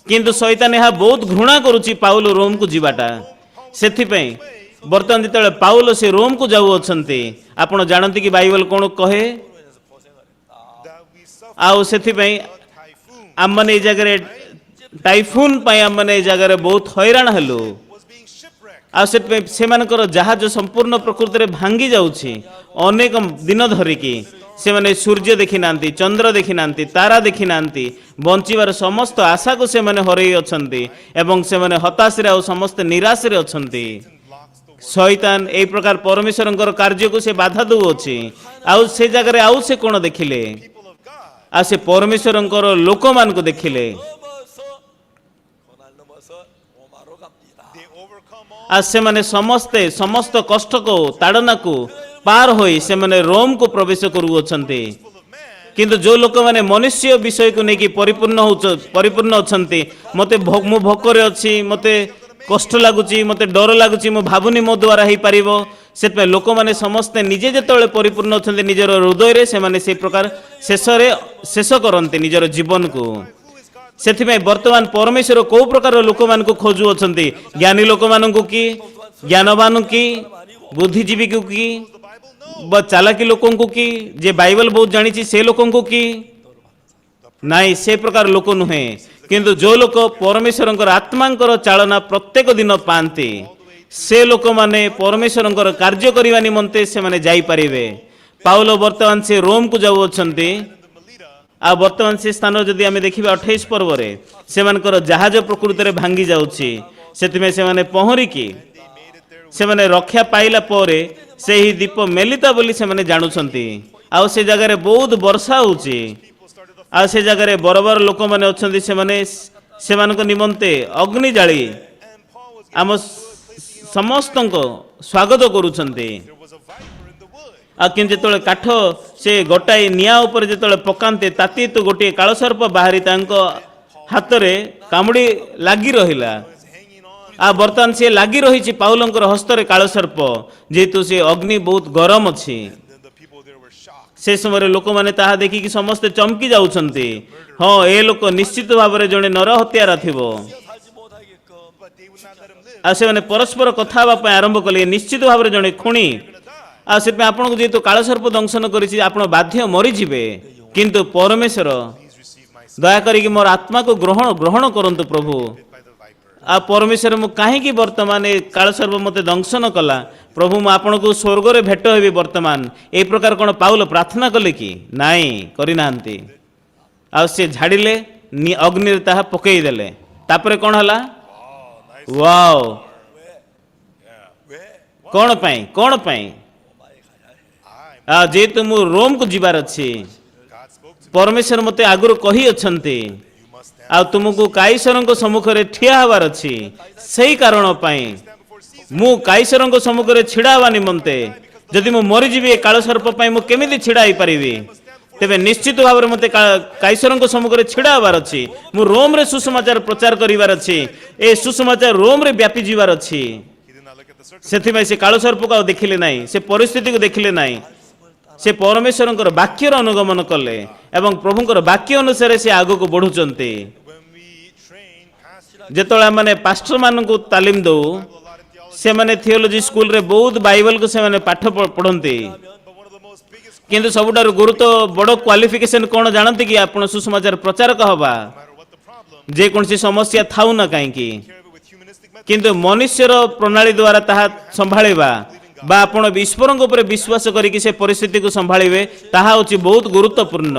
କିନ୍ତୁ ଶୈତାନ ଏହା ବହୁତ ଘୃଣା କରୁଛି ପାଉଲ ରୋମକୁ ଯିବାଟା ସେଥିପାଇଁ ବର୍ତ୍ତମାନ ଯେତେବେଳେ ପାଉଲ ସେ ରୋମକୁ ଯାଉଅଛନ୍ତି ଆପଣ ଜାଣନ୍ତି କି ବାଇବଲ କ'ଣ କହେ 인해서 고생을 했다. That we suffer ଆଉ ସେଥିପାଇଁ a typhoon ଆମମାନେ ଏଇ ଜାଗାରେ ଟାଇଫୁନ୍ ପାଇଁ ଆମମାନେ ଏଇ ଜାଗାରେ ବହୁତ ହଇରାଣ ହେଲୁ was being shipwrecked. ଆଉ ସେଥିପାଇଁ ସେମାନଙ୍କର ଜାହାଜ ସମ୍ପୂର୍ଣ୍ଣ ପ୍ରକୃତିରେ ଭାଙ୍ଗି ଯାଉଛି ଅନେକ ଦିନ ଧରିକି ସେମାନେ ସୂର୍ଯ୍ୟ ଦେଖିନାହାନ୍ତି ଚନ୍ଦ୍ର ଦେଖିନାହାନ୍ତି ତାରା ଦେଖିନାହାନ୍ତି ବଞ୍ଚିବାର ସମସ୍ତ ଆଶାକୁ ସେମାନେ ହରେଇ ଅଛନ୍ତି ଏବଂ ସେମାନେ ହତାଶରେ ଆଉ ସମସ୍ତେ ନିରାଶରେ ଅଛନ୍ତି Blocks the work. ଶୈତାନ ଏଇ ପ୍ରକାର ପରମେଶ୍ୱରଙ୍କର କାର୍ଯ୍ୟକୁ ସେ ବାଧା ଦେଉଅଛି ଆଉ ସେ ଜାଗାରେ ଆଉ ସେ କ'ଣ ଦେଖିଲେ People of God. ଆଉ ସେ ପରମେଶ୍ୱରଙ୍କର ଲୋକମାନଙ୍କୁ ଦେଖିଲେ 넘어서 고난 넘어서 로마로 갑니다. They overcome all. ଆଉ ସେମାନେ ସମସ୍ତ କଷ୍ଟକୁ ତାଡ଼ନାକୁ ପାର ହୋଇ ସେମାନେ ରୋମକୁ ପ୍ରବେଶ କରୁଅଛନ୍ତି Full of man. କିନ୍ତୁ ଯେଉଁ ଲୋକମାନେ ମନୁଷ୍ୟ ବିଷୟକୁ ନେଇକି ପରିପୂର୍ଣ୍ଣ ଅଛନ୍ତି ମୁଁ ଭୋକରେ ଅଛି ମୋତେ କଷ୍ଟ ଲାଗୁଛି ମୋତେ ଡର ଲାଗୁଛି ମୁଁ ଭାବୁନି ମୋ ଦ୍ୱାରା ହେଇପାରିବ ସେଥିପାଇଁ ଲୋକମାନେ ସମସ୍ତେ ନିଜେ ଯେତେବେଳେ ପରିପୂର୍ଣ୍ଣ ଅଛନ୍ତି ନିଜର ହୃଦୟରେ ସେମାନେ ସେଇ ପ୍ରକାର ଶେଷ କରନ୍ତି ନିଜର ଜୀବନକୁ Who is God? ସେଥିପାଇଁ ବର୍ତ୍ତମାନ ପରମେଶ୍ୱର କୋଉ ପ୍ରକାର ଲୋକମାନଙ୍କୁ ଖୋଜୁଅଛନ୍ତି ଜ୍ଞାନୀ ଲୋକମାନଙ୍କୁ କି ଜ୍ଞାନବାନ କି ବୁଦ୍ଧିଜୀବୀକୁ କି ଚାଲାକି ଲୋକଙ୍କୁ କି ଯେ ବାଇବଲ ବହୁତ ଜାଣିଛି ସେ ଲୋକଙ୍କୁ କି ନାଇଁ ସେ ପ୍ରକାର ଲୋକ ନୁହେଁ କିନ୍ତୁ ଯୋଉ ଲୋକ ପରମେଶ୍ୱରଙ୍କର ଆତ୍ମାଙ୍କର ଚାଳନା ପ୍ରତ୍ୟେକ ଦିନ ପାଆନ୍ତି ସେ ଲୋକମାନେ ପରମେଶ୍ୱରଙ୍କର କାର୍ଯ୍ୟ କରିବା ନିମନ୍ତେ ସେମାନେ ଯାଇପାରିବେ। ପାଉଲ ବର୍ତ୍ତମାନ ସେ ରୋମକୁ ଯାଉଅଛନ୍ତି ଆଉ ବର୍ତ୍ତମାନ ସେ ସ୍ଥାନ ଯଦି ଆମେ ଦେଖିବା 28 ପର୍ବରେ ସେମାନଙ୍କର ଜାହାଜ ପ୍ରକୃତରେ ଭାଙ୍ଗି ଯାଉଛି ସେଥିପାଇଁ ସେମାନେ ପହଁରିକି ସେମାନେ ରକ୍ଷା ପାଇଲା ପରେ ସେହି ଦ୍ୱୀପ ମେଲିତା ବୋଲି ସେମାନେ ଜାଣୁଛନ୍ତି ଆଉ ସେ ଜାଗାରେ ବହୁତ ବର୍ଷା ହେଉଛି ଆଉ ସେ ଜାଗାରେ ବରବର ଲୋକମାନେ ଅଛନ୍ତି ସେମାନେ ସେମାନଙ୍କ ନିମନ୍ତେ ଅଗ୍ନି ଜାଳି ଆମ ସମସ୍ତଙ୍କ ସ୍ୱାଗତ କରୁଛନ୍ତି। ଆଉ କିନ୍ତୁ ଯେତେବେଳେ କାଠ ସେ ଗୋଟାଏ ନିଆଁ ଉପରେ ଯେତେବେଳେ ପକାନ୍ତେ ତାତି ତ ଗୋଟିଏ କାଳସର୍ପ ବାହାରି ତାଙ୍କ ହାତରେ କାମୁଡ଼ି ଲାଗି ରହିଲା ଆଉ ବର୍ତ୍ତମାନ ସେ ଲାଗି ରହିଛି ପାଉଲଙ୍କର ହସ୍ତରେ କାଳସର୍ପ ଯେହେତୁ ସେ ଅଗ୍ନି ବହୁତ ଗରମ ଅଛି। ସେ ସମୟରେ ଲୋକମାନେ ତାହା ଦେଖିକି ସମସ୍ତେ ଚମକି ଯାଉଛନ୍ତି ହଁ ଏ ଲୋକ ନିଶ୍ଚିତ ଭାବରେ ଜଣେ ନର ହତ୍ୟାରା ଥିବ 살지 못하게끔 ଆଉ ସେମାନେ ପରସ୍ପର କଥା ହେବା ପାଇଁ ଆରମ୍ଭ କଲେ ନିଶ୍ଚିତ ଭାବରେ ଜଣେ ଖୁଣି ଆଉ ସେଥିପାଇଁ ଆପଣଙ୍କୁ ଯେହେତୁ କାଳସର୍ପ ଦଂଶନ କରିଛି ଆପଣ ବାଧ୍ୟ ମରିଯିବେ କିନ୍ତୁ ପରମେଶ୍ୱର ଦୟାକରିକି ମୋର ଆତ୍ମାକୁ ଗ୍ରହଣ କରନ୍ତୁ ପ୍ରଭୁ ଆଉ ପରମେଶ୍ୱର ମୁଁ କାହିଁକି ବର୍ତ୍ତମାନ ଏ କାଳସର୍ପ ମୋତେ ଦଂଶନ କଲା ପ୍ରଭୁ ମୁଁ ଆପଣଙ୍କୁ ସ୍ୱର୍ଗରେ ଭେଟ ହେବି ବର୍ତ୍ତମାନ ଏ ପ୍ରକାର କ'ଣ ପାଉଲ ପ୍ରାର୍ଥନା କଲେ କି ନାଇଁ କରିନାହାନ୍ତି ଆଉ ସେ ଝାଡ଼ିଲେ ଅଗ୍ନିରେ ତାହା ପକେଇଦେଲେ ତାପରେ କ'ଣ ହେଲା ୱାଓ କ'ଣ ପାଇଁ ଯେହେତୁ ମୁଁ ରୋମକୁ ଯିବାର ଅଛି ପରମେଶ୍ୱର ମୋତେ ଆଗରୁ କହିଅଛନ୍ତି ଆଉ ତୁମକୁ କାଇସରଙ୍କ ସମ୍ମୁଖରେ ଠିଆ ହେବାର ଅଛି ସେଇ କାରଣ ପାଇଁ ମୁଁ କାଇସରଙ୍କ ସମ୍ମୁଖରେ ଛିଡ଼ା ହେବା ନିମନ୍ତେ ଯଦି ମୁଁ ମରିଯିବି ଏ କାଳସର୍ପ ପାଇଁ ମୁଁ କେମିତି ଛିଡ଼ା ହେଇପାରିବି ତେବେ ନିଶ୍ଚିତ ଭାବରେ ମୋତେ କାଇସରଙ୍କ ସମ୍ମୁଖରେ ଛିଡ଼ା ହେବାର ଅଛି ମୁଁ ରୋମରେ ସୁସମାଚାର ପ୍ରଚାର କରିବାର ଅଛି ଏ ସୁସମାଚାର ରୋମରେ ବ୍ୟାପି ଯିବାର ଅଛି ସେଥିପାଇଁ ସେ କାଳସର୍ପକୁ ଆଉ ଦେଖିଲେ ନାହିଁ ସେ ପରିସ୍ଥିତିକୁ ଦେଖିଲେ ନାହିଁ ସେ ପରମେଶ୍ୱରଙ୍କର ବାକ୍ୟର ଅନୁଗମନ କଲେ ଏବଂ ପ୍ରଭୁଙ୍କର ବାକ୍ୟ ଅନୁସାରେ ସେ ଆଗକୁ ବଢୁଛନ୍ତି। ଯେତେବେଳେ ଆମେ ପାଷ୍ଟର ମାନଙ୍କୁ ତାଲିମ ଦଉ ସେମାନେ ଥିଓଲୋଜି ସ୍କୁଲରେ ବହୁତ ବାଇବଲକୁ ସେମାନେ ପାଠ ପଢ଼ନ୍ତି କିନ୍ତୁ ସବୁଠାରୁ ଗୁରୁତ୍ୱ ବଡ଼ କ୍ୱାଲିଫିକେସନ କ'ଣ ଜାଣନ୍ତି କି ଆପଣ ସୁସମାଚାର ପ୍ରଚାରକ ହେବା ଯେକୌଣସି ସମସ୍ୟା ଥାଉ ନା କାହିଁକି କିନ୍ତୁ ମନୁଷ୍ୟର ପ୍ରଣାଳୀ ଦ୍ୱାରା ତାହା ସମ୍ଭାଳିବା ବା ଆପଣ ଈଶ୍ୱରଙ୍କ ଉପରେ ବିଶ୍ୱାସ କରିକି ସେ ପରିସ୍ଥିତିକୁ ସମ୍ଭାଳିବେ ତାହା ହେଉଛି ବହୁତ ଗୁରୁତ୍ୱପୂର୍ଣ୍ଣ।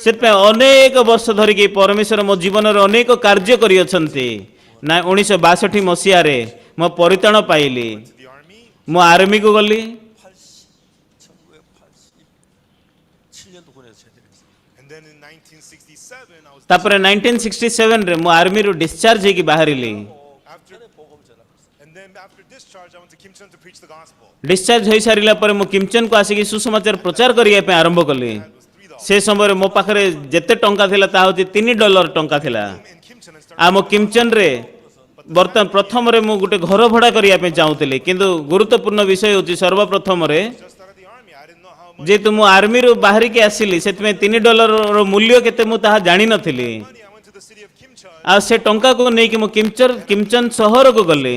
ସେଥିପାଇଁ ଅନେକ ବର୍ଷ ଧରିକି ପରମେଶ୍ୱର ମୋ ଜୀବନରେ ଅନେକ କାର୍ଯ୍ୟ କରିଅଛନ୍ତି ନା 1962 ମସିହାରେ ମୁଁ ପରିତାଣ ପାଇଲି ମୁଁ ଆର୍ମିକୁ ଗଲି 1987년도 군에서 제대했어요. And then in 1967, I was ତାପରେ 1967ରେ ମୁଁ ଆର୍ମିରୁ ଡିସଚାର୍ଜ ହେଇକି ବାହାରିଲି after 복음 전하고 and then after discharge, I went to Kimcheon to preach the gospel. Discharge ହୋଇସାରିଲା ପରେ ମୁଁ କିମଚନକୁ ଆସିକି ସୁସମାଚାର ପ୍ରଚାର କରିବା ପାଇଁ ଆରମ୍ଭ କଲି ସେ ସମୟରେ ମୋ ପାଖରେ ଯେତେ ଟଙ୍କା ଥିଲା ତାହା ହେଉଛି $3 ଟଙ୍କା ଥିଲା In Kimcheon and started ଆଉ ମୋ କିମଚନରେ ବର୍ତ୍ତମାନ ପ୍ରଥମରେ ମୁଁ ଗୋଟେ ଘର ଭଡ଼ା କରିବା ପାଇଁ ଚାହୁଁଥିଲି କିନ୍ତୁ ଗୁରୁତ୍ୱପୂର୍ଣ୍ଣ ବିଷୟ ହେଉଛି ସର୍ବପ୍ରଥମରେ just out of the army. I didn't know how much ଯେହେତୁ ମୁଁ ଆର୍ମିରୁ ବାହାରିକି ଆସିଲି ସେଥିପାଇଁ $3ର ମୂଲ୍ୟ କେତେ ମୁଁ ତାହା ଜାଣିନଥିଲି money. I went to the city of Kimcheon. ଆଉ ସେ ଟଙ୍କାକୁ ନେଇକି ମୁଁ କିମଚନ ସହରକୁ ଗଲି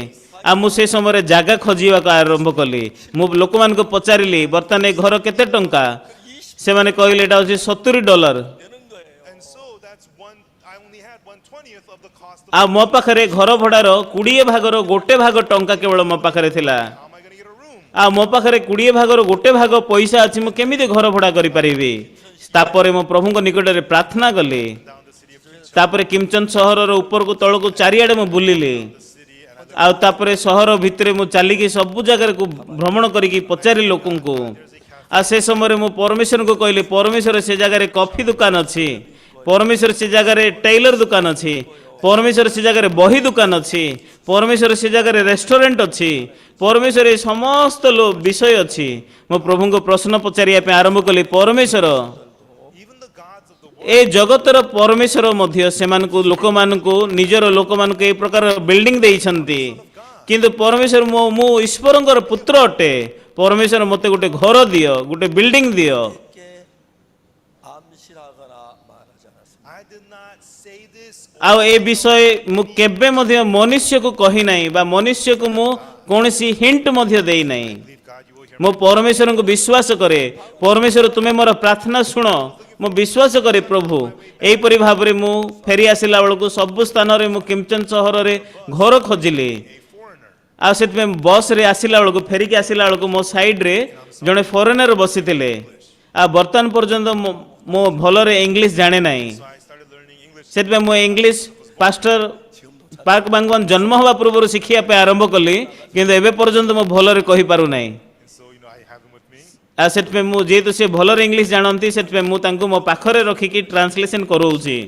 ଆଉ ମୁଁ ସେ ସମୟରେ ଜାଗା ଖୋଜିବାକୁ ଆରମ୍ଭ କଲି ମୁଁ ଲୋକମାନଙ୍କୁ ପଚାରିଲି ବର୍ତ୍ତମାନ ଏ ଘର କେତେ ଟଙ୍କା ସେମାନେ କହିଲେ ଏଇଟା ହେଉଛି $70 되는 거예요. And so that's I only had 1/20th of the cost of ଆଉ ମୋ ପାଖରେ ଘର ଭଡ଼ାର 20 ଭାଗର ଗୋଟେ ଭାଗ ଟଙ୍କା କେବଳ ମୋ ପାଖରେ ଥିଲା how am I going to get a room? ଆଉ ମୋ ପାଖରେ 20 ଭାଗର ଗୋଟେ ଭାଗ ପଇସା ଅଛି ମୁଁ କେମିତି ଘର ଭଡ଼ା କରିପାରିବି ତାପରେ ମୁଁ ପ୍ରଭୁଙ୍କ ନିକଟରେ ପ୍ରାର୍ଥନା କଲି Down the city of Kimcheon ତାପରେ କିମଚନ ସହରର ଉପରକୁ ତଳକୁ ଚାରିଆଡ଼େ ମୁଁ ବୁଲିଲି city and ଆଉ ତାପରେ ସହର ଭିତରେ ମୁଁ ଚାଲିକି ସବୁ ଜାଗାରେ ଭ୍ରମଣ କରିକି ପଚାରିଲି ଲୋକଙ୍କୁ ଆଉ ସେ ସମୟରେ ମୁଁ ପରମେଶ୍ୱରଙ୍କୁ କହିଲି ପରମେଶ୍ୱର ସେ ଜାଗାରେ କଫି ଦୋକାନ ଅଛି ପରମେଶ୍ୱର ସେ ଜାଗାରେ ଟେଲର ଦୋକାନ ଅଛି ପରମେଶ୍ୱର ସେ ଜାଗାରେ ବହି ଦୋକାନ ଅଛି ପରମେଶ୍ୱର ସେ ଜାଗାରେ ରେଷ୍ଟୁରାଣ୍ଟ ଅଛି ପରମେଶ୍ୱର ଏ ସମସ୍ତ ବିଷୟ ଅଛି ମୁଁ ପ୍ରଭୁଙ୍କୁ ପ୍ରଶ୍ନ ପଚାରିବା ପାଇଁ ଆରମ୍ଭ କଲି ପରମେଶ୍ୱର even the gods of the world. ଏ ଜଗତର ପରମେଶ୍ୱର ମଧ୍ୟ ସେମାନଙ୍କୁ ଲୋକମାନଙ୍କୁ ନିଜର ଲୋକମାନଙ୍କୁ ଏ ପ୍ରକାର ବିଲ୍ଡିଂ ଦେଇଛନ୍ତି କିନ୍ତୁ ପରମେଶ୍ୱର ମୁଁ ଈଶ୍ୱରଙ୍କର ପୁତ୍ର ଅଟେ ପରମେଶ୍ୱର ମୋତେ ଗୋଟେ ଘର ଦିଅ ଗୋଟେ ବିଲ୍ଡିଂ ଦିଅ 함실하거나 말하지 않았습니다. I did not say this ଆଉ ଏ ବିଷୟ ମୁଁ କେବେ ମଧ୍ୟ ମନୁଷ୍ୟକୁ କହି ନାହିଁ ବା ମନୁଷ୍ୟକୁ ମୁଁ କୌଣସି ହିଣ୍ଟ ମଧ୍ୟ ଦେଇ ନାହିଁ। believe God you will hear ମୁଁ ପରମେଶ୍ୱରଙ୍କୁ ବିଶ୍ୱାସ କରେ, ପରମେଶ୍ୱର ତୁମେ ମୋର ପ୍ରାର୍ଥନା ଶୁଣ, ମୁଁ ବିଶ୍ୱାସ କରେ ପ୍ରଭୁ। ଏହିପରି ଭାବରେ ମୁଁ ଫେରି ଆସିଲା ବେଳକୁ ସବୁ ସ୍ଥାନରେ ମୁଁ କିମ୍ଚନ୍ ସହରରେ ଘର ଖୋଜିଲି। a foreigner. ଆଉ ସେଥିପାଇଁ ବସ୍ରେ ଆସିଲା ବେଳକୁ ଫେରିକି ଆସିଲା ବେଳକୁ ମୋ ସାଇଡ଼୍ରେ ଜଣେ ଫରେନର ବସିଥିଲେ। ଆଉ ବର୍ତ୍ତମାନ ପର୍ଯ୍ୟନ୍ତ ମୁଁ ଭଲରେ ଇଂଲିଶ ଜାଣେ ନାହିଁ। So I started learning English. ସେଥିପାଇଁ ମୁଁ ଇଂଲିଶ ପାଷ୍ଟର ପାର୍କ ବାଙ୍ଗୱାନ ଜନ୍ମ ହେବା ପୂର୍ବରୁ ଶିଖିବା ପାଇଁ ଆରମ୍ଭ କଲି, କିନ୍ତୁ ଏବେ ପର୍ଯ୍ୟନ୍ତ ମୁଁ ଭଲରେ କହିପାରୁନାହିଁ। And so, I have him with me. ଆଉ ସେଥିପାଇଁ ମୁଁ ଯେହେତୁ ସେ ଭଲରେ ଇଂଲିଶ ଜାଣନ୍ତି, ସେଥିପାଇଁ ମୁଁ ତାଙ୍କୁ ମୋ ପାଖରେ ରଖିକି translation କରଉଛି।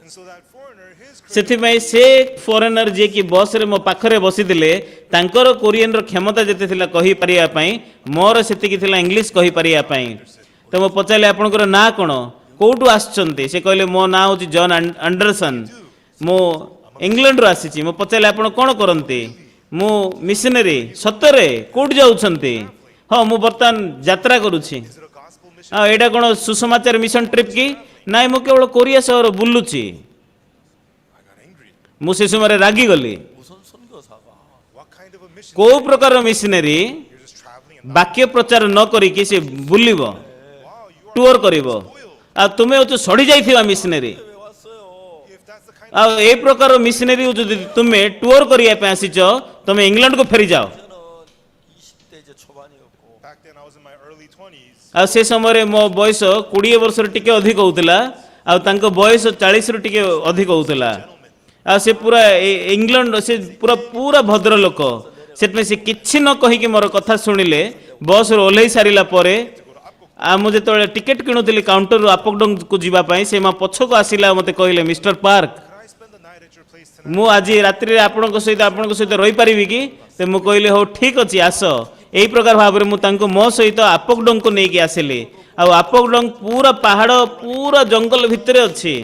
And so that foreigner, his ସେଥିପାଇଁ ସେ ଫରେନର ଯିଏକି ବସ୍ରେ ମୋ ପାଖରେ ବସିଥିଲେ, ତାଙ୍କର କୋରିଆନର କ୍ଷମତା ଯେତେ ଥିଲା କହିପାରିବା ପାଇଁ, ମୋର ସେତିକି ଥିଲା ଇଂଲିଶ କହିପାରିବା ପାଇଁ। ତ ମୁଁ ପଚାରିଲି ଆପଣଙ୍କର ନାଁ କ'ଣ, କେଉଁଠୁ ଆସିଛନ୍ତି? ସେ କହିଲେ ମୋ ନାଁ ହେଉଛି ଜନ୍ ଆଣ୍ଡରସନ୍, ମୁଁ ଇଂଲଣ୍ଡରୁ ଆସିଛି। ମୁଁ ପଚାରିଲି ଆପଣ କ'ଣ କରନ୍ତି? ମୁଁ ମିଶନାରୀ। ସତରେ କେଉଁଠି ଯାଉଛନ୍ତି? ହଁ ମୁଁ ବର୍ତ୍ତମାନ ଯାତ୍ରା କରୁଛି। is it a gospel mission? ହଁ ଏଇଟା କ'ଣ ସୁସମାଚାର ମିଶନ ଟ୍ରିପ୍ କି? ନାଇଁ ମୁଁ କେବଳ କୋରିଆ ସହର ବୁଲୁଛି। I got angry. ମୁଁ ସେ ସମୟରେ ରାଗିଗଲି। 무슨 선교사가 What kind of a mission? କେଉଁ ପ୍ରକାର missionary You're just traveling and ବାକ୍ୟ ପ୍ରଚାର ନ କରିକି ସେ ବୁଲିବ, wow, you are ଟୁର କରିବ? spoiled. ଆଉ ତୁମେ ହଉଛ ସଢ଼ି ଯାଇଥିବା missionary. 왜 왔어요? If that's the kind ଆଉ ଏ ପ୍ରକାର ମିଶନାରୀ ଯଦି ତୁମେ ଟୁର କରିବା ପାଇଁ ଆସିଛ, ତୁମେ ଇଂଲଣ୍ଡକୁ ଫେରିଯାଅ। 저는 20대 이제 초반이었고 back then I was in my early 20s. ଆଉ ସେ ସମୟରେ ମୋ ବୟସ 20 ବର୍ଷରୁ ଟିକେ ଅଧିକ ହେଉଥିଲା, ଆଉ ତାଙ୍କ ବୟସ 40ରୁ ଟିକେ ଅଧିକ ହେଉଥିଲା। ଆଉ ସେ ପୁରା ଇଂଲଣ୍ଡ, ସେ ପୁରା ଭଦ୍ର ଲୋକ। ସେଥିପାଇଁ ସେ କିଛି ନ କହିକି ମୋର କଥା ଶୁଣିଲେ। ବସ୍ରୁ ଓହ୍ଲେଇ ସାରିଲା ପରେ ଆଉ ମୁଁ ଯେତେବେଳେ ଟିକେଟ୍ କିଣୁଥିଲି କାଉଣ୍ଟରରୁ ଆପକଡଙ୍ଗକୁ ଯିବା ପାଇଁ, ସେ ମୋ ପଛକୁ ଆସିଲା ଆଉ ମୋତେ କହିଲେ mister park, Could I spend the night at your place tonight? ମୁଁ ଆଜି ରାତ୍ରିରେ ଆପଣଙ୍କ ସହିତ ରହିପାରିବି କି? ତ ମୁଁ କହିଲି ହଉ ଠିକ୍ ଅଛି ଆସ। ଏହି ପ୍ରକାର ଭାବରେ ମୁଁ ତାଙ୍କୁ ମୋ ସହିତ ଆପକଡଙ୍ଗକୁ ନେଇକି ଆସିଲି। ଆଉ ଆପକଡଙ୍ଗ ପୁରା ପାହାଡ଼, ପୁରା ଜଙ୍ଗଲ ଭିତରେ ଅଛି।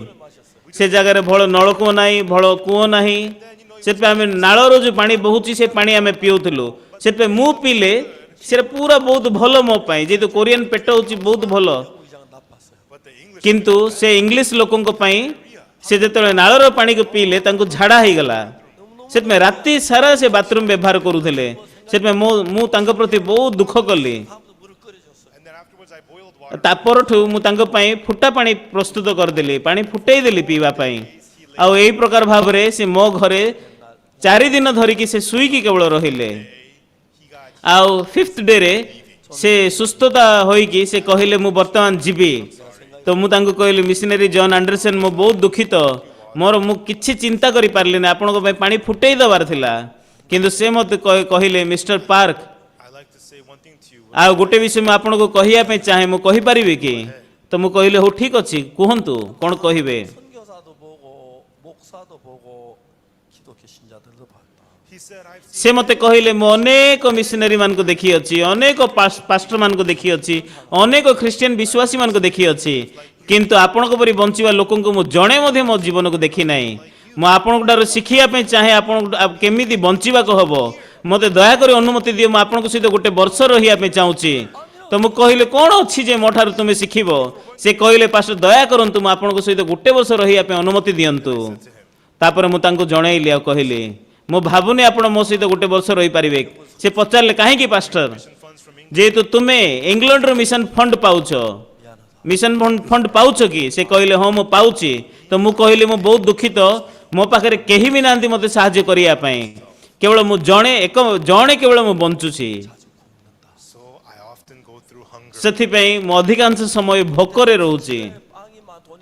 ସେ ଜାଗାରେ ଭଲ ନଳକୂଅ ନାହିଁ, ଭଲ କୂଅ ନାହିଁ। ସେଥିପାଇଁ ଆମେ ନାଳରୁ ଯେଉଁ ପାଣି ବହୁଛି ସେ ପାଣି ଆମେ ପିଉଥିଲୁ। ସେଥିପାଇଁ ମୁଁ ପିଇଲେ ସେଟା ପୁରା ବହୁତ ଭଲ ମୋ ପାଇଁ, ଯେହେତୁ କୋରିଆନ ପେଟ ହେଉଛି ବହୁତ ଭଲ। 의자가 나빴어요. But the English କିନ୍ତୁ ସେ ଇଂଲିଶ ଲୋକଙ୍କ ପାଇଁ ସେ ଯେତେବେଳେ ନାଳର ପାଣିକୁ ପିଇଲେ ତାଙ୍କୁ ଝାଡ଼ା ହେଇଗଲା। ସେଥିପାଇଁ ରାତି ସାରା ସେ ବାଥରୁମ୍ ବ୍ୟବହାର କରୁଥିଲେ। ସେଥିପାଇଁ ମୁଁ ତାଙ୍କ ପ୍ରତି ବହୁତ ଦୁଃଖ କଲି। 다음부터 물을 끓여줬어요. and then afterwards I boiled water. ତା ପରଠୁ ମୁଁ ତାଙ୍କ ପାଇଁ ଫୁଟା ପାଣି ପ୍ରସ୍ତୁତ କରିଦେଲି, ପାଣି ଫୁଟେଇ ଦେଲି ପିଇବା ପାଇଁ। ଆଉ ଏହି ପ୍ରକାର ଭାବରେ ସେ ମୋ ଘରେ 4 ଦିନ ଧରିକି ସେ ଶୋଇକି କେବଳ ରହିଲେ। He got ଆଉ 5th ଡେରେ ସେ ସୁସ୍ଥତା ହୋଇକି ସେ କହିଲେ ମୁଁ ବର୍ତ୍ତମାନ ଯିବି। ତ ମୁଁ ତାଙ୍କୁ କହିଲି ମିଶନାରୀ ଜନ୍ ଆଣ୍ଡରସନ୍, ମୁଁ ବହୁତ ଦୁଃଖିତ, ମୁଁ କିଛି ଚିନ୍ତା କରିପାରିଲିନି, ଆପଣଙ୍କ ପାଇଁ ପାଣି ଫୁଟେଇ ଦେବାର ଥିଲା। କିନ୍ତୁ ସେ ମୋତେ କହିଲେ mister park, I like to say one thing to you. ଆଉ ଗୋଟେ ବିଷୟ ମୁଁ ଆପଣଙ୍କୁ କହିବା ପାଇଁ ଚାହେଁ, ମୁଁ କହିପାରିବି କି? ତ ମୁଁ କହିଲି ହଉ ଠିକ୍ ଅଛି, କୁହନ୍ତୁ କ'ଣ କହିବେ। 선교사도 보고 목사도 보고 기독교 신자들도 봤다. He said I've seen ସେ ମୋତେ କହିଲେ ମୁଁ ଅନେକ ମିଶନାରୀ ମାନଙ୍କୁ ଦେଖିଅଛି, ଅନେକ ପାଷ୍ଟର ମାନଙ୍କୁ ଦେଖିଅଛି, ଅନେକ ଖ୍ରୀଷ୍ଟିଆନ ବିଶ୍ୱାସୀ ମାନଙ୍କୁ ଦେଖିଅଛି, କିନ୍ତୁ ଆପଣଙ୍କ ପରି ବଞ୍ଚିବା ଲୋକଙ୍କୁ ମୁଁ ଜଣେ ମଧ୍ୟ ମୋ ଜୀବନକୁ ଦେଖି ନାହିଁ। ମୁଁ ଆପଣଙ୍କ ଠାରୁ ଶିଖିବା ପାଇଁ ଚାହେଁ, ଆପଣଙ୍କୁ କେମିତି ବଞ୍ଚିବାକୁ ହେବ। ମୋତେ ଦୟାକରି ଅନୁମତି ଦିଅ, ମୁଁ ଆପଣଙ୍କ ସହିତ ଗୋଟେ ବର୍ଷ ରହିବା ପାଇଁ ଚାହୁଁଛି। ତ ମୁଁ କହିଲି କ'ଣ ଅଛି ଯେ ମୋ ଠାରୁ ତୁମେ ଶିଖିବ? ସେ କହିଲେ ପାଷ୍ଟର ଦୟା କରନ୍ତୁ, ମୁଁ ଆପଣଙ୍କ ସହିତ ଗୋଟେ ବର୍ଷ ରହିବା ପାଇଁ ଅନୁମତି ଦିଅନ୍ତୁ। ତାପରେ ମୁଁ ତାଙ୍କୁ ଜଣେଇଲି ଆଉ କହିଲି ମୁଁ ଭାବୁନି ଆପଣ ମୋ ସହିତ ଗୋଟେ ବର୍ଷ ରହିପାରିବେ। ସେ ପଚାରିଲେ କାହିଁକି ପାଷ୍ଟର? funds from England. ଯେହେତୁ ତୁମେ ଇଂଲଣ୍ଡରୁ ମିଶନ ଫଣ୍ଡ ପାଉଛ, ମିଶନ ଫଣ୍ଡ ପାଉଛ କି? ସେ କହିଲେ ହଁ ମୁଁ ପାଉଛି। ତ ମୁଁ କହିଲି ମୁଁ ବହୁତ ଦୁଃଖିତ, ମୋ ପାଖରେ କେହି ବି ନାହାନ୍ତି ମୋତେ ସାହାଯ୍ୟ କରିବା ପାଇଁ, କେବଳ ମୁଁ ଜଣେ କେବଳ ମୁଁ ବଞ୍ଚୁଛି। So I often go through hunger. ସେଥିପାଇଁ ମୁଁ ଅଧିକାଂଶ ସମୟ ଭୋକରେ ରହୁଛି। 빵이 많고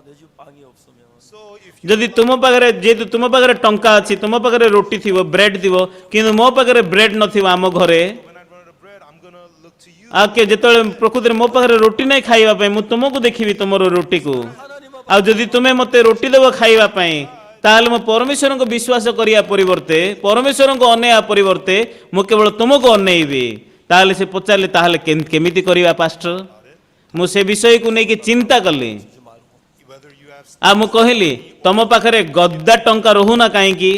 내 집 빵이 없으면 So if you ଯଦି ତୁମ ପାଖରେ, ଯେହେତୁ ତୁମ ପାଖରେ ଟଙ୍କା ଅଛି, ତୁମ ପାଖରେ ରୁଟି ଥିବ, ବ୍ରେଡ୍ ଥିବ, କିନ୍ତୁ ମୋ ପାଖରେ ବ୍ରେଡ୍ ନଥିବ ଆମ ଘରେ, when I run out of bread, I'm gonna look to you. ଆଉ ଯେତେବେଳେ ପ୍ରକୃତିରେ ମୋ ପାଖରେ ରୁଟି ନାହିଁ ଖାଇବା ପାଇଁ, ମୁଁ ତୁମକୁ ଦେଖିବି ତୁମର ରୁଟିକୁ। ଆଉ ଯଦି ତୁମେ ମୋତେ ରୁଟି ଦେବ ଖାଇବା ପାଇଁ, ତାହେଲେ ମୁଁ ପରମେଶ୍ୱରଙ୍କ ବିଶ୍ୱାସ କରିବା ପରିବର୍ତ୍ତେ, ପରମେଶ୍ୱରଙ୍କୁ ଅନେଇବା ପରିବର୍ତ୍ତେ ମୁଁ କେବଳ ତୁମକୁ ଅନେଇବି। ତାହେଲେ ସେ ପଚାରିଲେ ତାହେଲେ କେମିତି କରିବା ପାଷ୍ଟର? ମୁଁ ସେ ବିଷୟକୁ ନେଇକି ଚିନ୍ତା କଲି। Whether you have ଆଉ ମୁଁ କହିଲି ତମ ପାଖରେ ଗଦା ଟଙ୍କା ରହୁନା କାହିଁକି?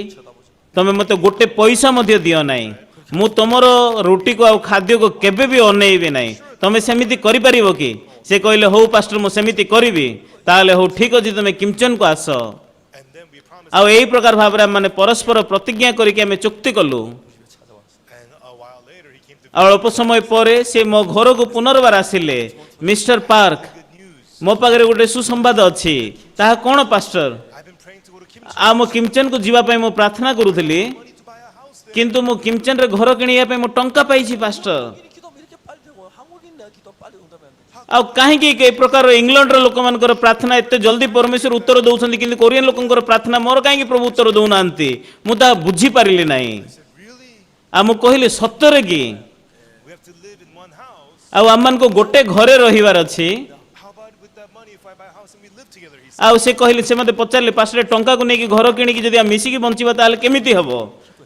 ତମେ ମୋତେ ଗୋଟେ ପଇସା ମଧ୍ୟ ଦିଅ ନାହିଁ, ମୁଁ ତମର ରୁଟିକୁ ଆଉ ଖାଦ୍ୟକୁ କେବେ ବି ଅନେଇବି ନାହିଁ। ତମେ ସେମିତି କରିପାରିବ କି? से कहले हो पास्टर मु सेमिति करिवि ताले हो ठीक अछि तुमे किमचन को आस And then we promised. आ एई प्रकार भाबरे माने परस्पर प्रतिज्ञा करिके आमे चुक्ति कलु 집에 찾아왔어요. And a while later, he came to आ अल्प समय परे से मो घर को पुनर्बार आसिले मिस्टर पार्क good news. मो पाखरे गोटे सुसंवाद अछि ताहा कोन pastor I've been praying to go to Kim आ मो किमचन को जीवा पई मो प्रार्थना करूथली money to buy a house there. किंतु मो किमचन रे घर किनिया पई मो टंका पाइछि पास्टर 이 기도하면 이렇게 빨리 되고 한국인 내 기도 빨리 응답이 안 돼. आ काहेकि ए प्रकार इंग्लैंड रो लोक मानकर प्रार्थना एते जल्दी परमेश्वर उत्तर दउछन्ती किंतु कोरियन लोकंकर प्रार्थना मोर काहेकि प्रभु उत्तर दउनांती मु ता बुझी पारिली नाही I said, really? आ मु कहिली सत्तरे की We have to live in one house. आ आमान को गोटे घरे रहिवार अछि How about with that money if I buy a house and we live together? He said, आ से कहली से मते पचारले पास्टर टंका को नेकी घर किनिकी जदी हम मिसिकी बंचिबा ताले केमिति हबो